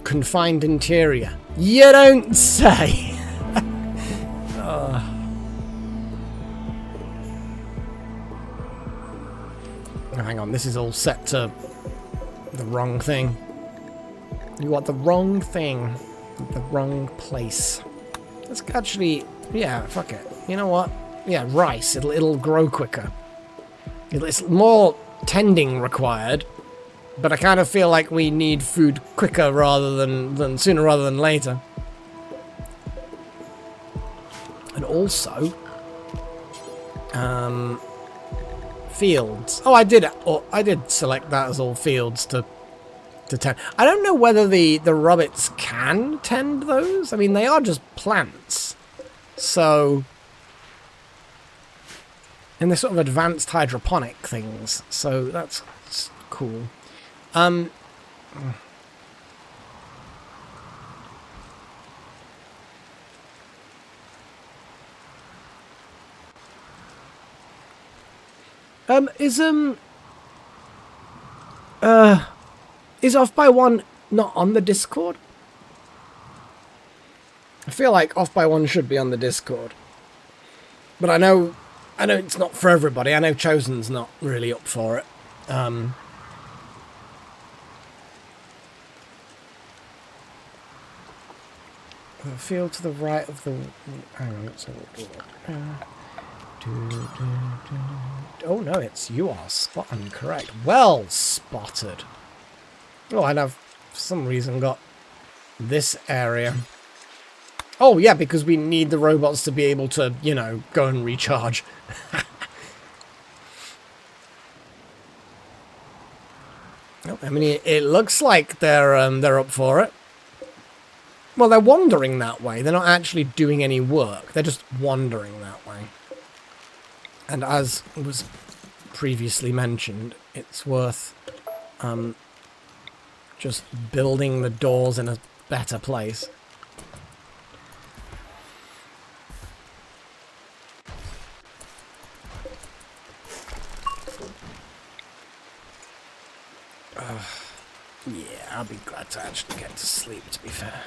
Confined interior. You don't say! Hang on, this is all set to the wrong thing. You want the wrong thing, the wrong place. Let's actually, yeah, fuck it. You know what? Yeah, rice. It'll grow quicker. It's more tending required, but I kind of feel like we need food quicker rather than sooner rather than later. And also, fields. Oh, I did select that as all fields to tend. I don't know whether the rabbits can tend those. I mean, they are just plants. So, and they're sort of advanced hydroponic things. So that's cool. Is Off by One not on the Discord? I feel like Off by One should be on the Discord. But I know it's not for everybody. I know Chosen's not really up for it. The field to the right of the... Hang on, let's have a look. Oh no, you are spot on correct. Well spotted. Oh, and I've for some reason got this area. Oh yeah, because we need the robots to be able to, you know, go and recharge. Oh, I mean, it looks like they're up for it. Well, they're wandering that way. They're not actually doing any work. They're just wandering that way. And as was previously mentioned, it's worth just building the doors in a better place. Yeah, I'll be glad to actually get to sleep, to be fair.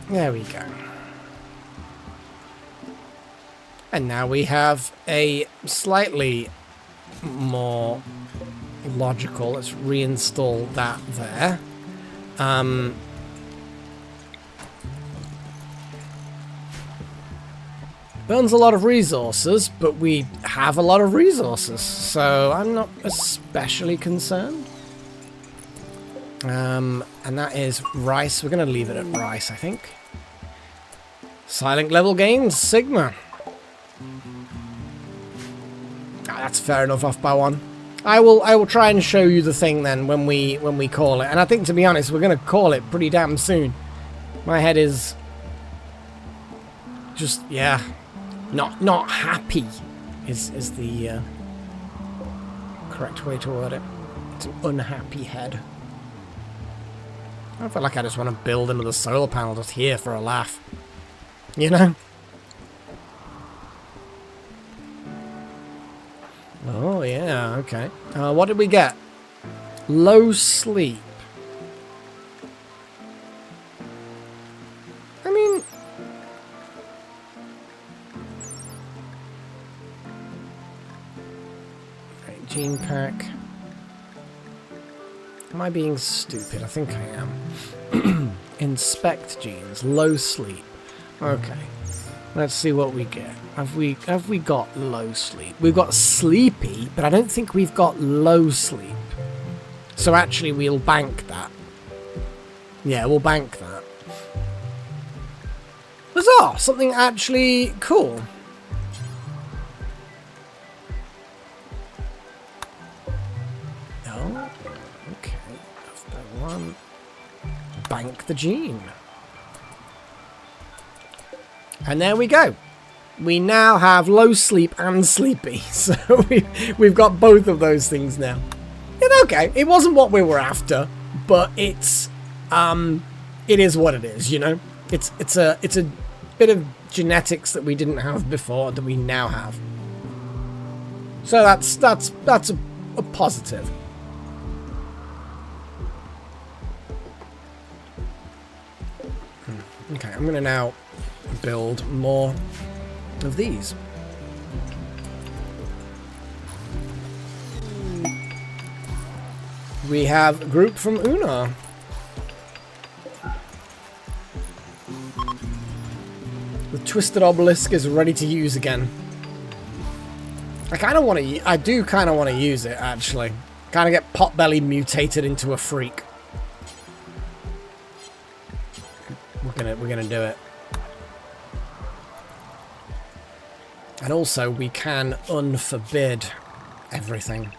There we go. And now we have a slightly more logical. Let's reinstall that there. Burns a lot of resources, but we have a lot of resources, so I'm not especially concerned. And that is rice. We're going to leave it at rice, I think. Silent level gains, Sigma. That's fair enough, off by one. I will try and show you the thing then when we call it. And I think, to be honest, we're going to call it pretty damn soon. My head is just, yeah, not happy is the correct way to word it. It's an unhappy head. I feel like I just want to build another solar panel just here for a laugh. You know? Oh, yeah, okay. What did we get? Low sleep. I mean... Right, gene pack. Am I being stupid? I think I am. Inspect genes. Low sleep. Okay. Let's see what we get. Have we got low sleep? We've got sleepy, but I don't think we've got low sleep. So actually we'll bank that. Yeah, we'll bank that. Huzzah! Something actually cool. Oh, okay. After one. Bank the gene. And there we go. We now have low sleep and sleepy. So we've got both of those things now. And okay, it wasn't what we were after, but it is what it is, you know? It's a bit of genetics that we didn't have before that we now have. So that's a positive. Okay, I'm gonna now build more of these. We have a group from Una. The twisted obelisk is ready to use again. I do kind of want to use it, actually. Kind of get Potbelly mutated into a freak. We're gonna do it. And also, we can unforbid everything.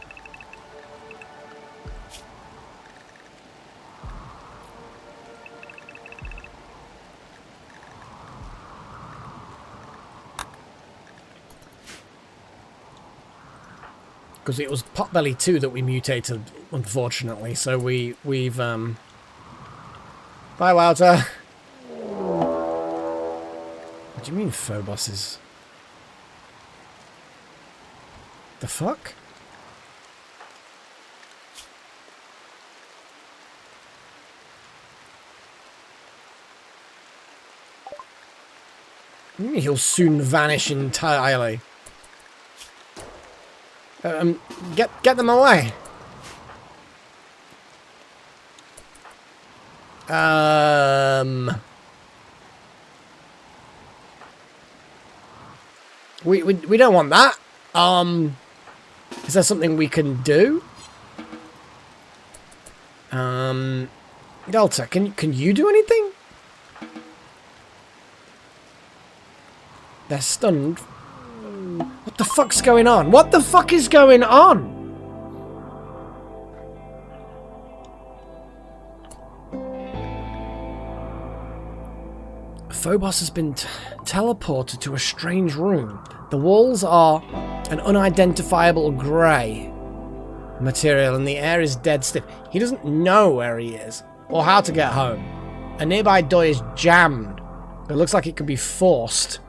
Because it was Potbelly 2 that we mutated, unfortunately. So we've Bye, Wouter. What do you mean Phobos is... The fuck? He'll soon vanish entirely. Get them away. We don't want that. Is there something we can do? Delta, can you do anything? They're stunned. What the fuck's going on? What the fuck is going on? Phobos has been teleported to a strange room. The walls are an unidentifiable grey material and the air is dead stiff. He doesn't know where he is or how to get home. A nearby door is jammed. It looks like it could be forced.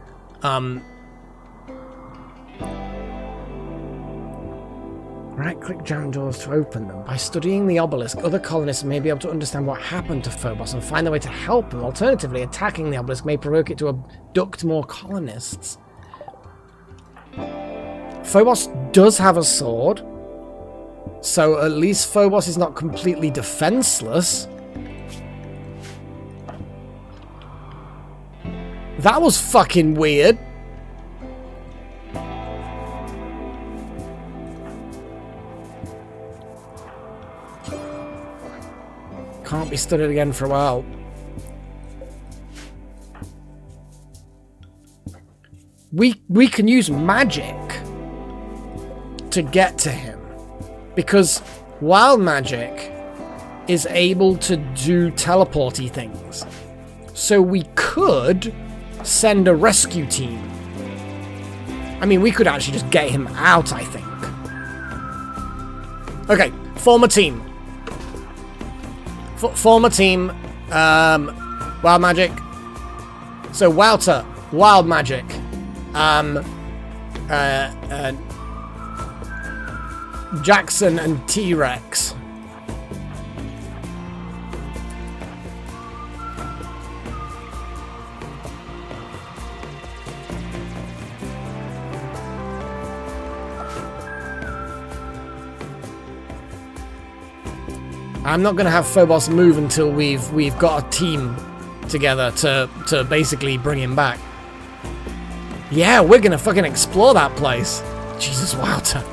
Right-click jam doors to open them. By studying the obelisk, other colonists may be able to understand what happened to Phobos and find a way to help him. Alternatively, attacking the obelisk may provoke it to abduct more colonists. Phobos does have a sword, so at least Phobos is not completely defenseless. That was fucking weird. Can't be studied again for a while. We can use magic to get to him, because wild magic is able to do teleporty things. So we could send a rescue team. I mean, we could actually just get him out, I think. Okay, form a team. Form a team. Wild magic. So Wouter, wild magic. Jackson and T-Rex. I'm not going to have Phobos move until we've got a team together to basically bring him back. Yeah, we're going to fucking explore that place. Jesus, Wouter.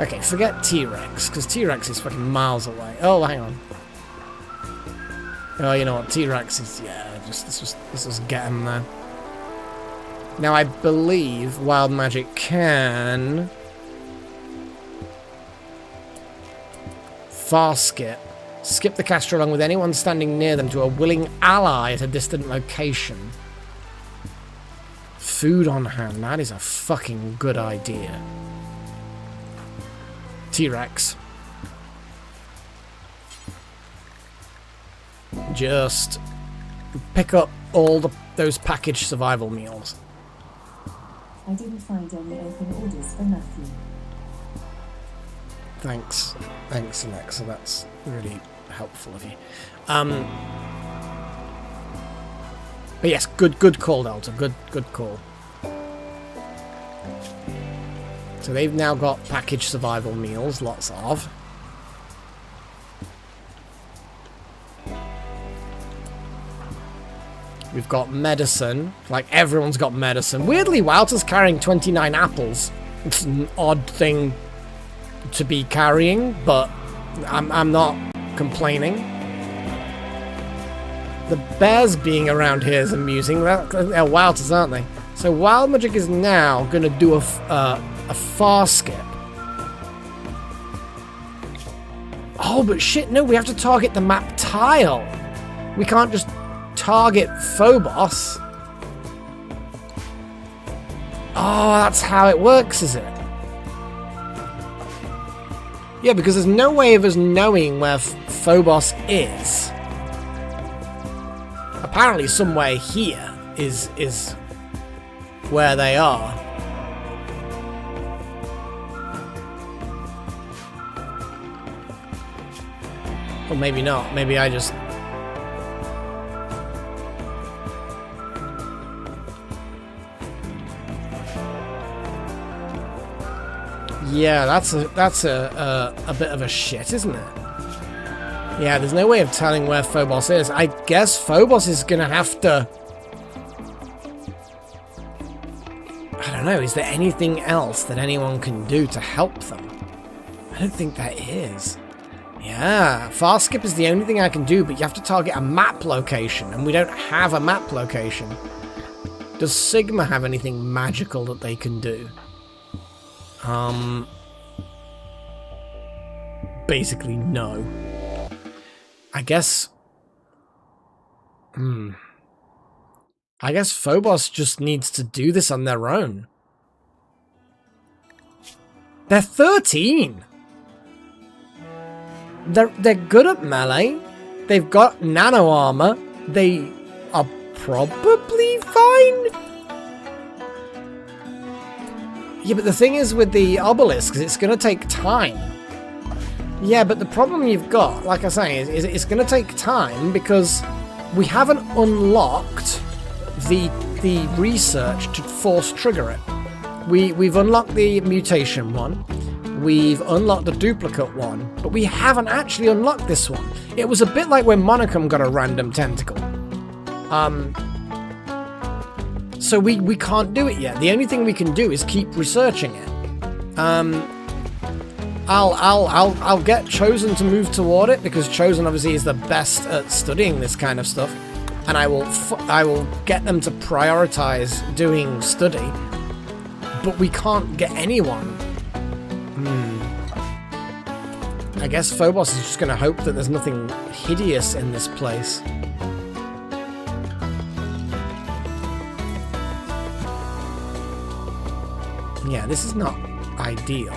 Okay, forget T-Rex, because T-Rex is fucking miles away. Oh, hang on. Oh, you know what? T-Rex is... Yeah, just let's just get him there. Now, I believe wild magic can... far skip. Skip the caster along with anyone standing near them to a willing ally at a distant location. Food on hand. That is a fucking good idea. T-Rex. Just pick up all those packaged survival meals. I didn't find any open orders for Matthew. Thanks, Alexa. That's really helpful of you. But yes, good call, Delta. Good call. So they've now got packaged survival meals, lots of. We've got medicine. Like, everyone's got medicine. Weirdly, Wouter's carrying 29 apples. It's an odd thing to be carrying, but I'm not complaining. The bears being around here is amusing. They're Wouter's, aren't they? So wild magic is now going to do a far skip. Oh, but shit, no, we have to target the map tile. We can't just target Phobos. Oh, that's how it works, is it? Yeah, because there's no way of us knowing where Phobos is. Apparently somewhere here is where they are. Or maybe not. Maybe I just... Yeah, that's a bit of a shit, isn't it? Yeah, there's no way of telling where Phobos is. I guess Phobos is gonna have to... I don't know, is there anything else that anyone can do to help them? I don't think there is. Yeah, far skip is the only thing I can do, but you have to target a map location, and we don't have a map location. Does Sigma have anything magical that they can do? Basically, no. I guess... I guess Phobos just needs to do this on their own. They're 13! They're good at melee. They've got nano armor. They are probably fine. Yeah, but the thing is with the obelisks, it's going to take time. Yeah, but the problem you've got, like I say, is it's going to take time because we haven't unlocked the research to force trigger it. We've unlocked the mutation one. We've unlocked the duplicate one, but we haven't actually unlocked this one. It was a bit like when Monocum got a random tentacle. So we can't do it yet. The only thing we can do is keep researching it. I'll get Chosen to move toward it because Chosen obviously is the best at studying this kind of stuff, and I will get them to prioritize doing study. But we can't get anyone. I guess Phobos is just going to hope that there's nothing hideous in this place. Yeah, this is not ideal.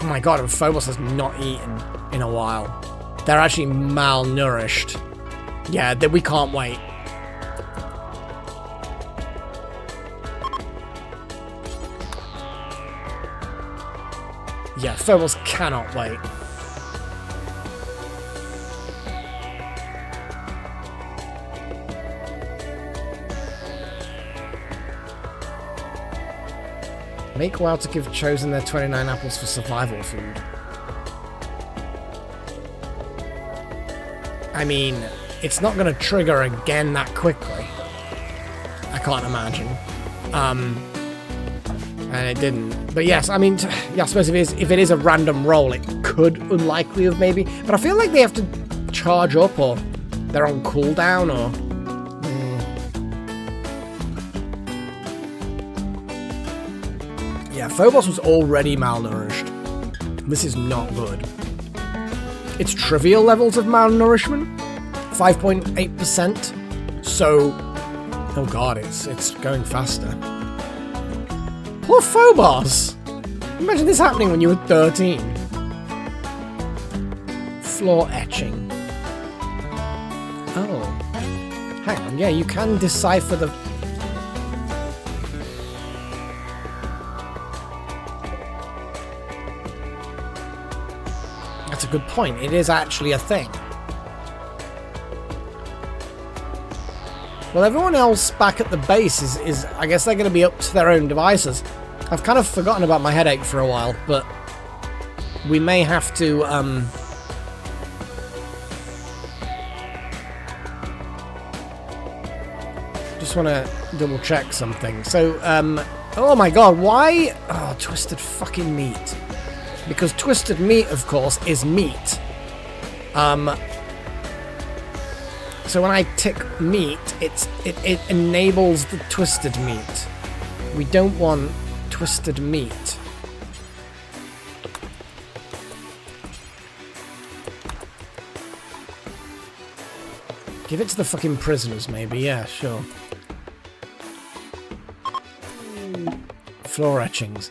Oh my god, and Phobos has not eaten in a while. They're actually malnourished. Yeah, we can't wait. Yeah, Phobos cannot wait. Make well to give Chosen their 29 apples for survival food. I mean, it's not going to trigger again that quickly. I can't imagine. And it didn't. But yes, I mean, yeah, I suppose if it is a random roll, it could unlikely have maybe. But I feel like they have to charge up or they're on cooldown or... Yeah, Phobos was already malnourished. This is not good. It's trivial levels of malnourishment. 5.8%. So... Oh god, it's going faster. Poor Phobos! Imagine this happening when you were 13. Floor etching. Oh. Hang on, yeah, you can decipher the... That's a good point. It is actually a thing. Well, everyone else back at the base is I guess they're going to be up to their own devices. I've kind of forgotten about my headache for a while, but we may have to, just want to double check something. So, oh my god, why? Oh, twisted fucking meat. Because twisted meat, of course, is meat. So when I tick meat, it enables the twisted meat. We don't want twisted meat. Give it to the fucking prisoners, maybe. Yeah, sure. Floor etchings.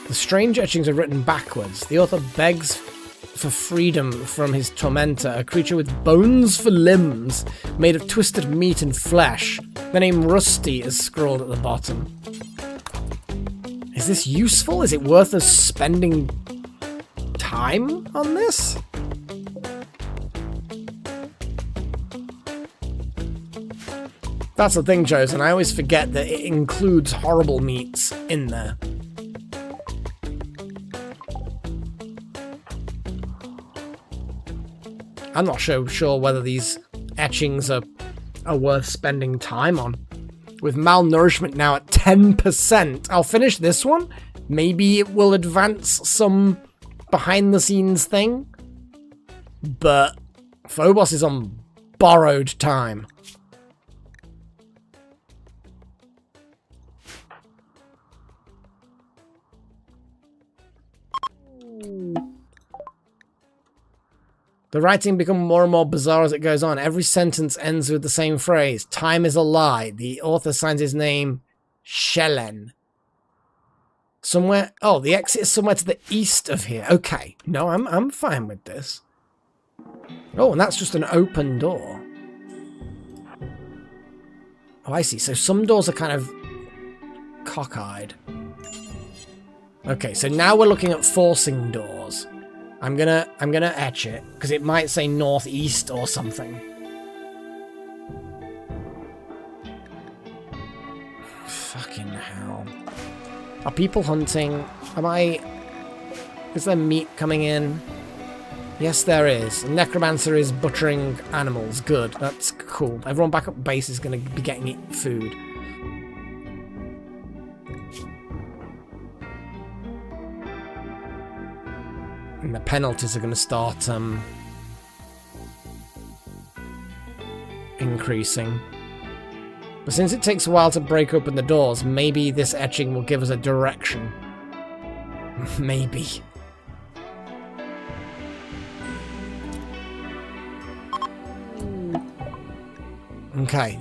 The strange etchings are written backwards. The author begs for freedom from his tormentor, a creature with bones for limbs, made of twisted meat and flesh. The name Rusty is scrawled at the bottom. Is this useful? Is it worth us spending time on this? That's the thing, Chosen. I always forget that it includes horrible meats in there. I'm not sure whether these etchings are worth spending time on. With malnourishment now at 10%, I'll finish this one. Maybe it will advance some behind-the-scenes thing. But Phobos is on borrowed time. The writing becomes more and more bizarre as it goes on. Every sentence ends with the same phrase. Time is a lie. The author signs his name, Shellen. Somewhere... Oh, the exit is somewhere to the east of here. Okay. No, I'm fine with this. Oh, and that's just an open door. Oh, I see. So some doors are kind of cockeyed. Okay, so now we're looking at forcing doors. I'm gonna etch it, because it might say northeast or something. Fucking hell. Are people hunting? Is there meat coming in? Yes, there is. A necromancer is butchering animals. Good. That's cool. Everyone back up base is going to be getting food. And the penalties are going to start increasing. But since it takes a while to break open the doors, maybe this etching will give us a direction. Maybe. Okay.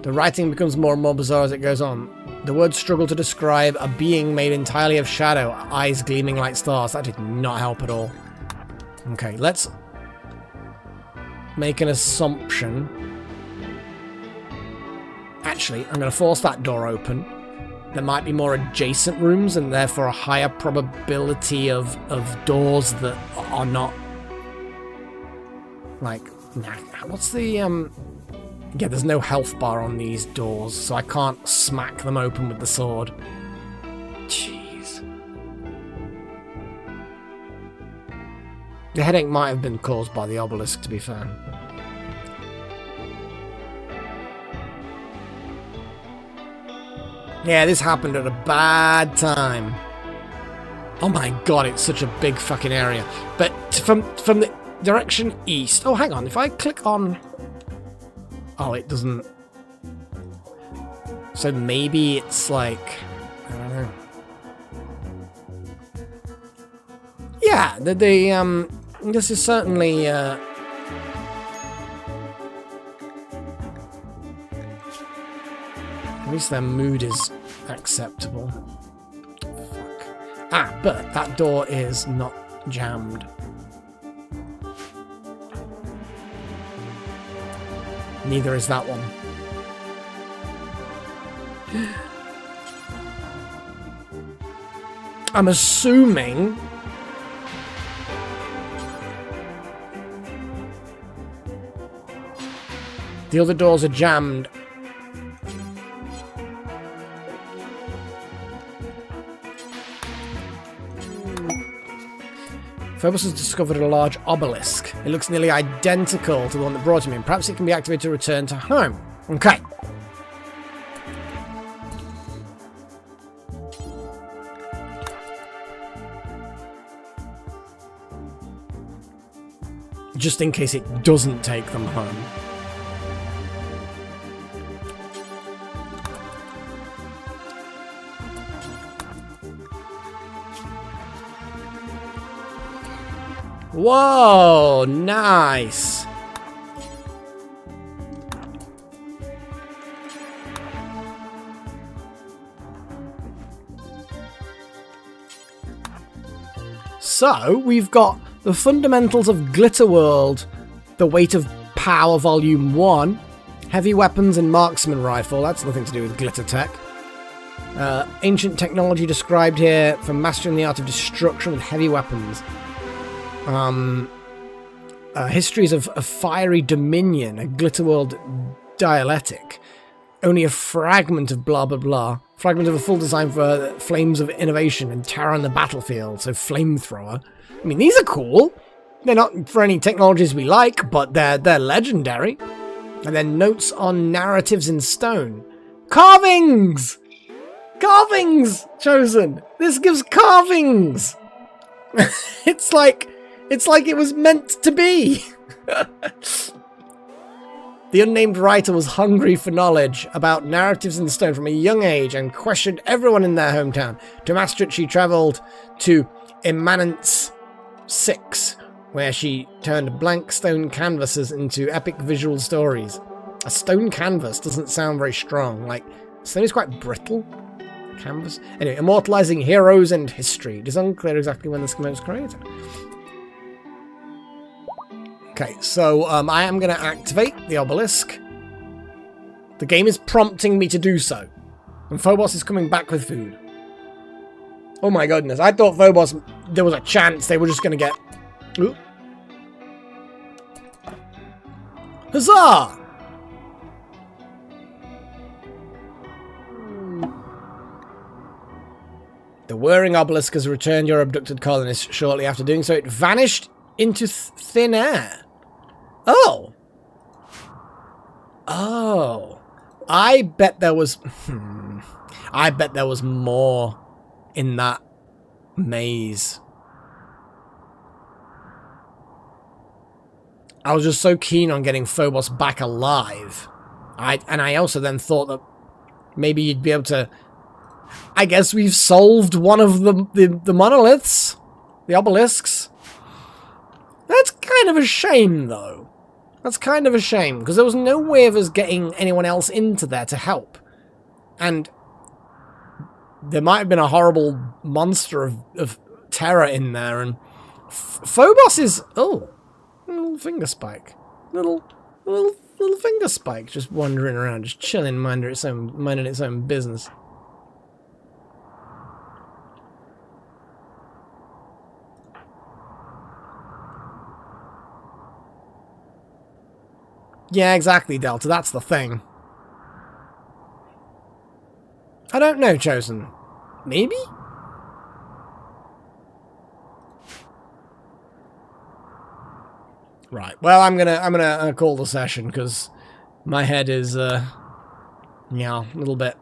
The writing becomes more and more bizarre as it goes on. The words struggle to describe a being made entirely of shadow, eyes gleaming like stars. That did not help at all. Okay, let's make an assumption. Actually, I'm going to force that door open. There might be more adjacent rooms and therefore a higher probability of doors that are not... Like, nah, what's the... Yeah, there's no health bar on these doors, so I can't smack them open with the sword. Jeez. The headache might have been caused by the obelisk, to be fair. Yeah, this happened at a bad time. Oh my god, it's such a big fucking area. But from the direction east... Oh, hang on, if I click on... Oh, it doesn't... So maybe it's like... I don't know. Yeah, this is certainly... At least their mood is acceptable. Fuck. Ah, but that door is not jammed. Neither is that one. I'm assuming... the other doors are jammed. Phobos has discovered a large obelisk. It looks nearly identical to the one that brought him in. Perhaps it can be activated to return to home. Okay. Just in case it doesn't take them home. Whoa, nice. So, we've got the fundamentals of RimWorld, the weight of power volume 1, heavy weapons and marksman rifle, that's nothing to do with glitter tech. Ancient technology described here for mastering the art of destruction with heavy weapons. Histories of a fiery dominion, a RimWorld dialectic. Only a fragment of blah blah blah. Fragment of a full design for flames of innovation and terror on the battlefield, so flamethrower. I mean, these are cool. They're not for any technologies we like, but they're legendary. And then notes on narratives in stone. Carvings! Carvings! Chosen! This gives carvings! It's like it was meant to be. The unnamed writer was hungry for knowledge about narratives in stone from a young age and questioned everyone in their hometown. To master it, she travelled to Immanence 6, where she turned blank stone canvases into epic visual stories. A stone canvas doesn't sound very strong. Like, stone is quite brittle. Canvas. Anyway, immortalizing heroes and history. It is unclear exactly when this game was created. Okay, so I am going to activate the obelisk. The game is prompting me to do so. And Phobos is coming back with food. Oh my goodness, I thought Phobos, there was a chance they were just going to get... Ooh. Huzzah! The whirring obelisk has returned your abducted colonists. Shortly after doing so, it vanished into thin air. Oh. Oh. I bet there was... I bet there was more in that maze. I was just so keen on getting Phobos back alive. And I also then thought that maybe you'd be able to... I guess we've solved one of the monoliths. The obelisks. That's kind of a shame, though. That's kind of a shame, because there was no way of us getting anyone else into there to help. And there might have been a horrible monster of terror in there, and Phobos is... Oh, a little finger spike. Little finger spike just wandering around, just chilling, minding its own business. Yeah, exactly, Delta. That's the thing. I don't know, Chosen. Maybe? Right. Well, I'm gonna call the session because my head is yeah, a little bit.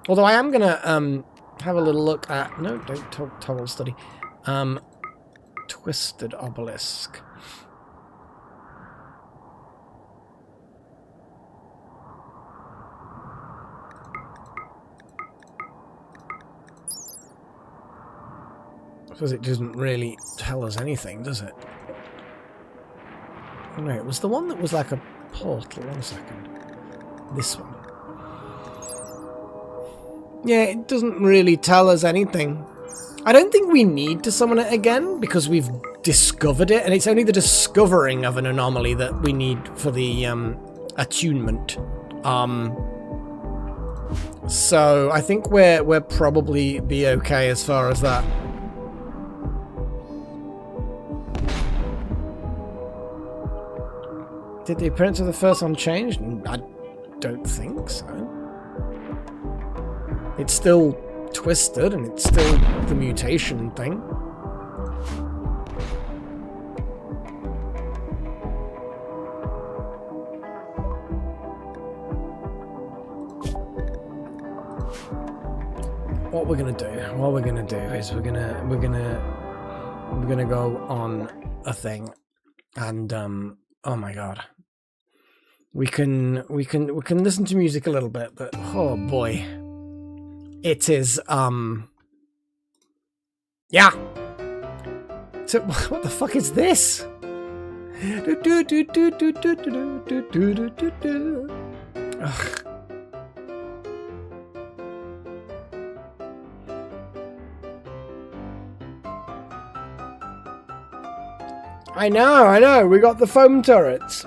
Although I am gonna have a little look at don't toggle study. Twisted obelisk. Because it doesn't really tell us anything, does it? Oh, no, it was the one that was like a portal. 1 second. This one. Yeah, it doesn't really tell us anything. I don't think we need to summon it again, because we've discovered it, and it's only the discovering of an anomaly that we need for the attunement. So I think we're probably be okay as far as that. Did the appearance of the first one change? I don't think so. It's still twisted, and it's still the mutation thing. What we're gonna do is we're gonna go on a thing, and oh my god. We can listen to music a little bit, but oh boy. It is yeah. So what the fuck is this? Ugh. I know, we got the foam turrets.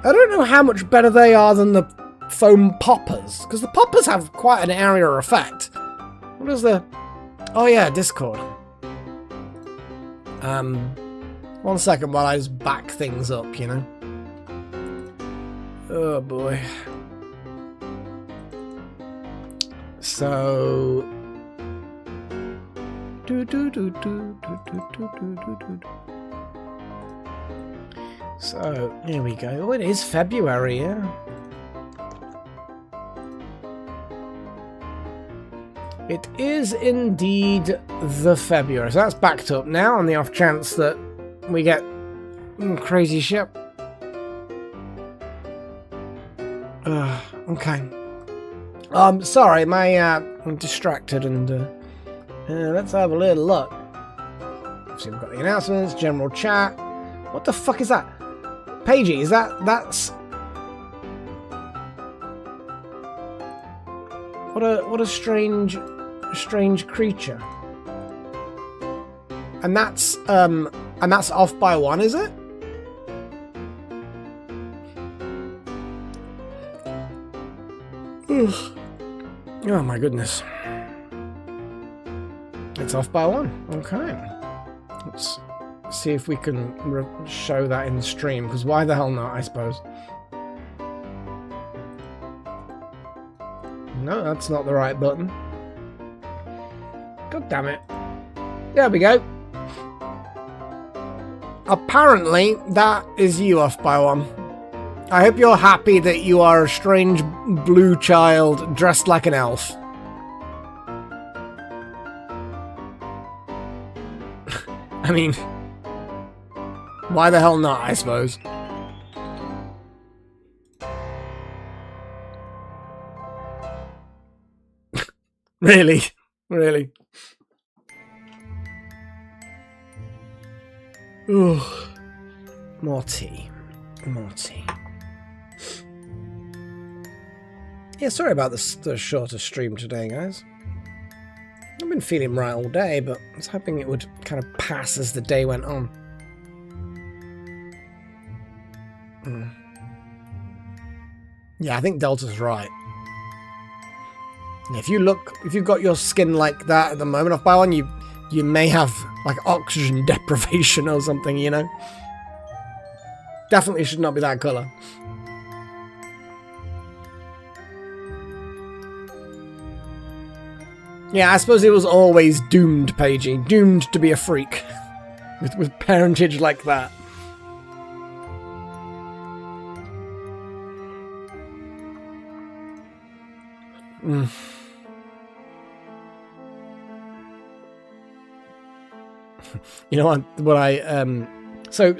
I don't know how much better they are than the foam poppers, because the poppers have quite an area effect. What is the... Oh yeah, Discord. 1 second while I just back things up, you know? Oh boy. So... So, here we go. Oh, it is February, yeah. It is indeed the February. So that's backed up now on the off chance that we get crazy shit. Okay. Sorry, I'm distracted and let's have a little look. obviously we've got the announcements, general chat. What the fuck is that? Pagey, is that's... What a strange creature. And that's off by 1, is it? Ugh. Oh my goodness. It's off by 1. Okay. Let's see if we can show that in the stream, because why the hell not, I suppose. No, that's not the right button. God damn it. There we go. Apparently, that is you off by 1. I hope you're happy that you are a strange blue child dressed like an elf. I mean, why the hell not, I suppose. Really? Really? Ooh. More tea. More tea. Yeah, sorry about the shorter stream today, guys. I've been feeling right all day, but I was hoping it would kind of pass as the day went on. Yeah, I think Delta's right. If you've got your skin like that at the moment off by 1, you may have like oxygen deprivation or something, you know? Definitely should not be that colour. Yeah, I suppose it was always doomed, Pagey. Doomed to be a freak. With parentage like that. You know what I so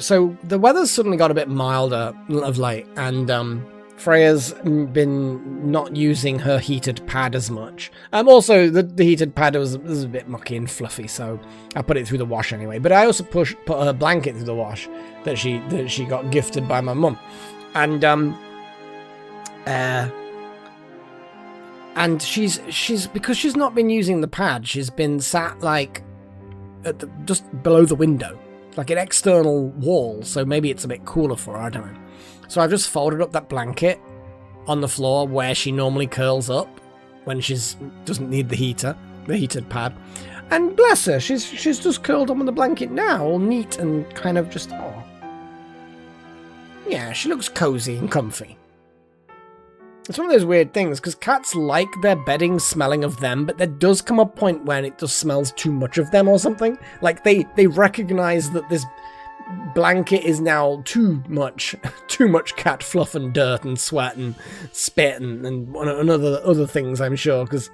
the weather's suddenly got a bit milder of late, and Freya's been not using her heated pad as much. Also the heated pad was a bit mucky and fluffy, so I put it through the wash anyway. But I also put her blanket through the wash that she got gifted by my mum, and she's because she's not been using the pad, she's been sat like at just below the window, like an external wall, so maybe it's a bit cooler for her, I don't know. So I've just folded up that blanket on the floor where she normally curls up when she's doesn't need the heated pad. And bless her, she's just curled up on the blanket now, all neat and kind of just, oh. Yeah, she looks cozy and comfy. It's one of those weird things, because cats like their bedding smelling of them, but there does come a point when it just smells too much of them or something. Like, they recognize that this blanket is now too much cat fluff and dirt and sweat and spit and other things, I'm sure, because,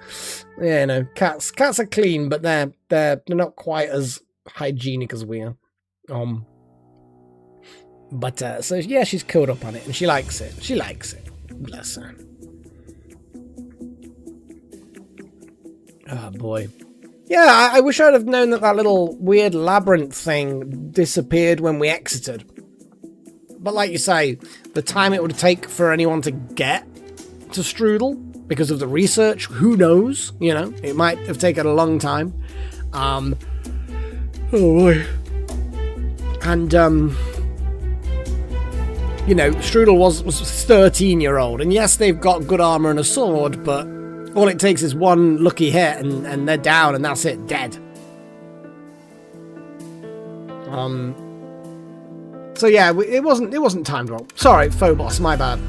yeah, you know, cats are clean, but they're not quite as hygienic as we are. So, yeah, she's curled up on it, and she likes it. She likes it. Bless her. Oh boy. Yeah, I wish I'd have known that little weird labyrinth thing disappeared when we exited. But like you say, the time it would take for anyone to get to Strudel, because of the research, who knows? You know, it might have taken a long time. Oh boy. And, you know, Strudel was 13-year-old, and yes, they've got good armor and a sword, but all it takes is one lucky hit, and they're down, and that's it, dead. So yeah, it wasn't timed well. Sorry, Phobos, my bad.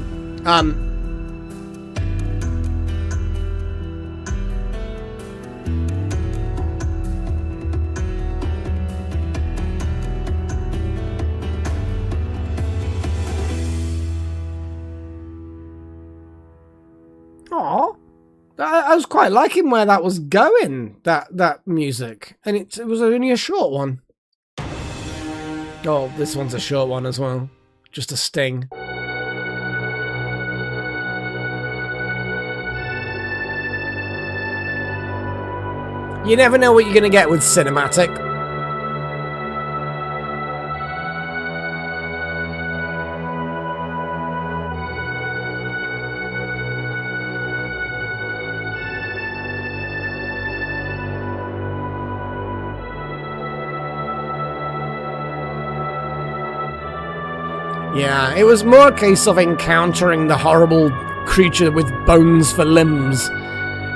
I was quite liking where that was going, that music, and it was only a short one. Oh, this one's a short one as well. Just a sting. You never know what you're going to get with cinematic. Yeah, it was more a case of encountering the horrible creature with bones for limbs.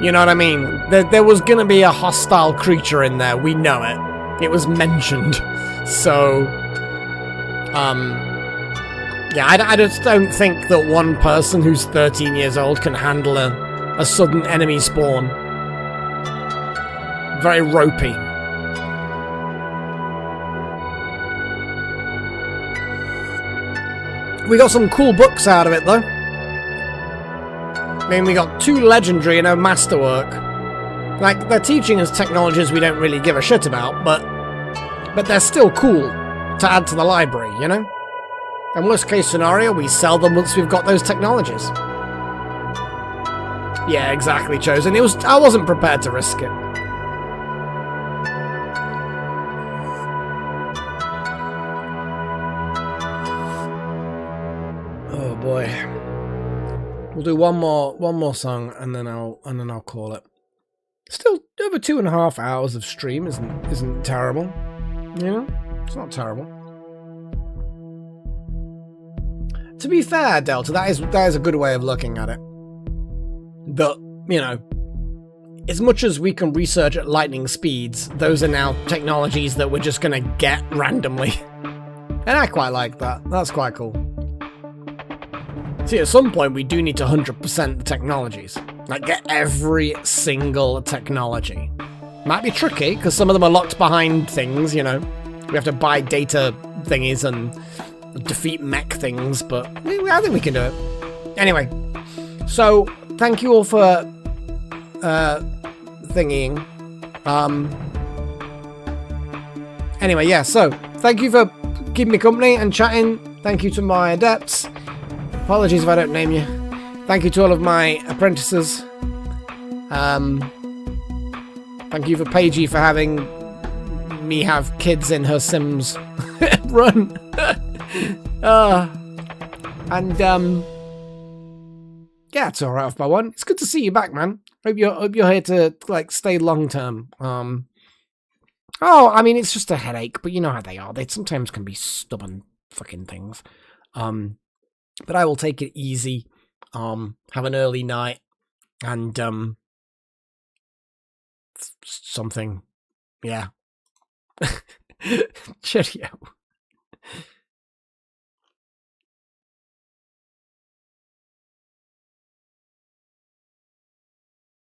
You know what I mean? There was going to be a hostile creature in there. We know it. It was mentioned. So, yeah, I just don't think that one person who's 13 years old can handle a sudden enemy spawn. Very ropey. We got some cool books out of it, though. I mean, we got 2 legendary and a masterwork. Like, they're teaching us technologies we don't really give a shit about, but they're still cool to add to the library, you know? And worst case scenario, we sell them once we've got those technologies. Yeah, exactly, Chosen. I wasn't prepared to risk it. Oh boy. We'll do one more song and then I'll call it. Still over 2.5 hours of stream isn't terrible. You know? It's not terrible. To be fair, Delta, that is a good way of looking at it. But, you know, as much as we can research at lightning speeds, those are now technologies that we're just gonna get randomly. And I quite like that. That's quite cool. See, at some point we do need to 100% the technologies. Like, get every single technology. Might be tricky, because some of them are locked behind things, you know. We have to buy data thingies and defeat mech things, but I think we can do it. Anyway, so thank you all for thingying. Anyway, yeah, so thank you for keeping me company and chatting. Thank you to my adepts. Apologies if I don't name you. Thank you to all of my apprentices. Thank you for Paigey for having me have kids in her Sims run. Yeah, it's alright off by one. It's good to see you back, man. Hope you're here to like stay long term. Oh, I mean, it's just a headache, but you know how they are. They sometimes can be stubborn fucking things. But I will take it easy. Have an early night and something. Yeah. Cheerio.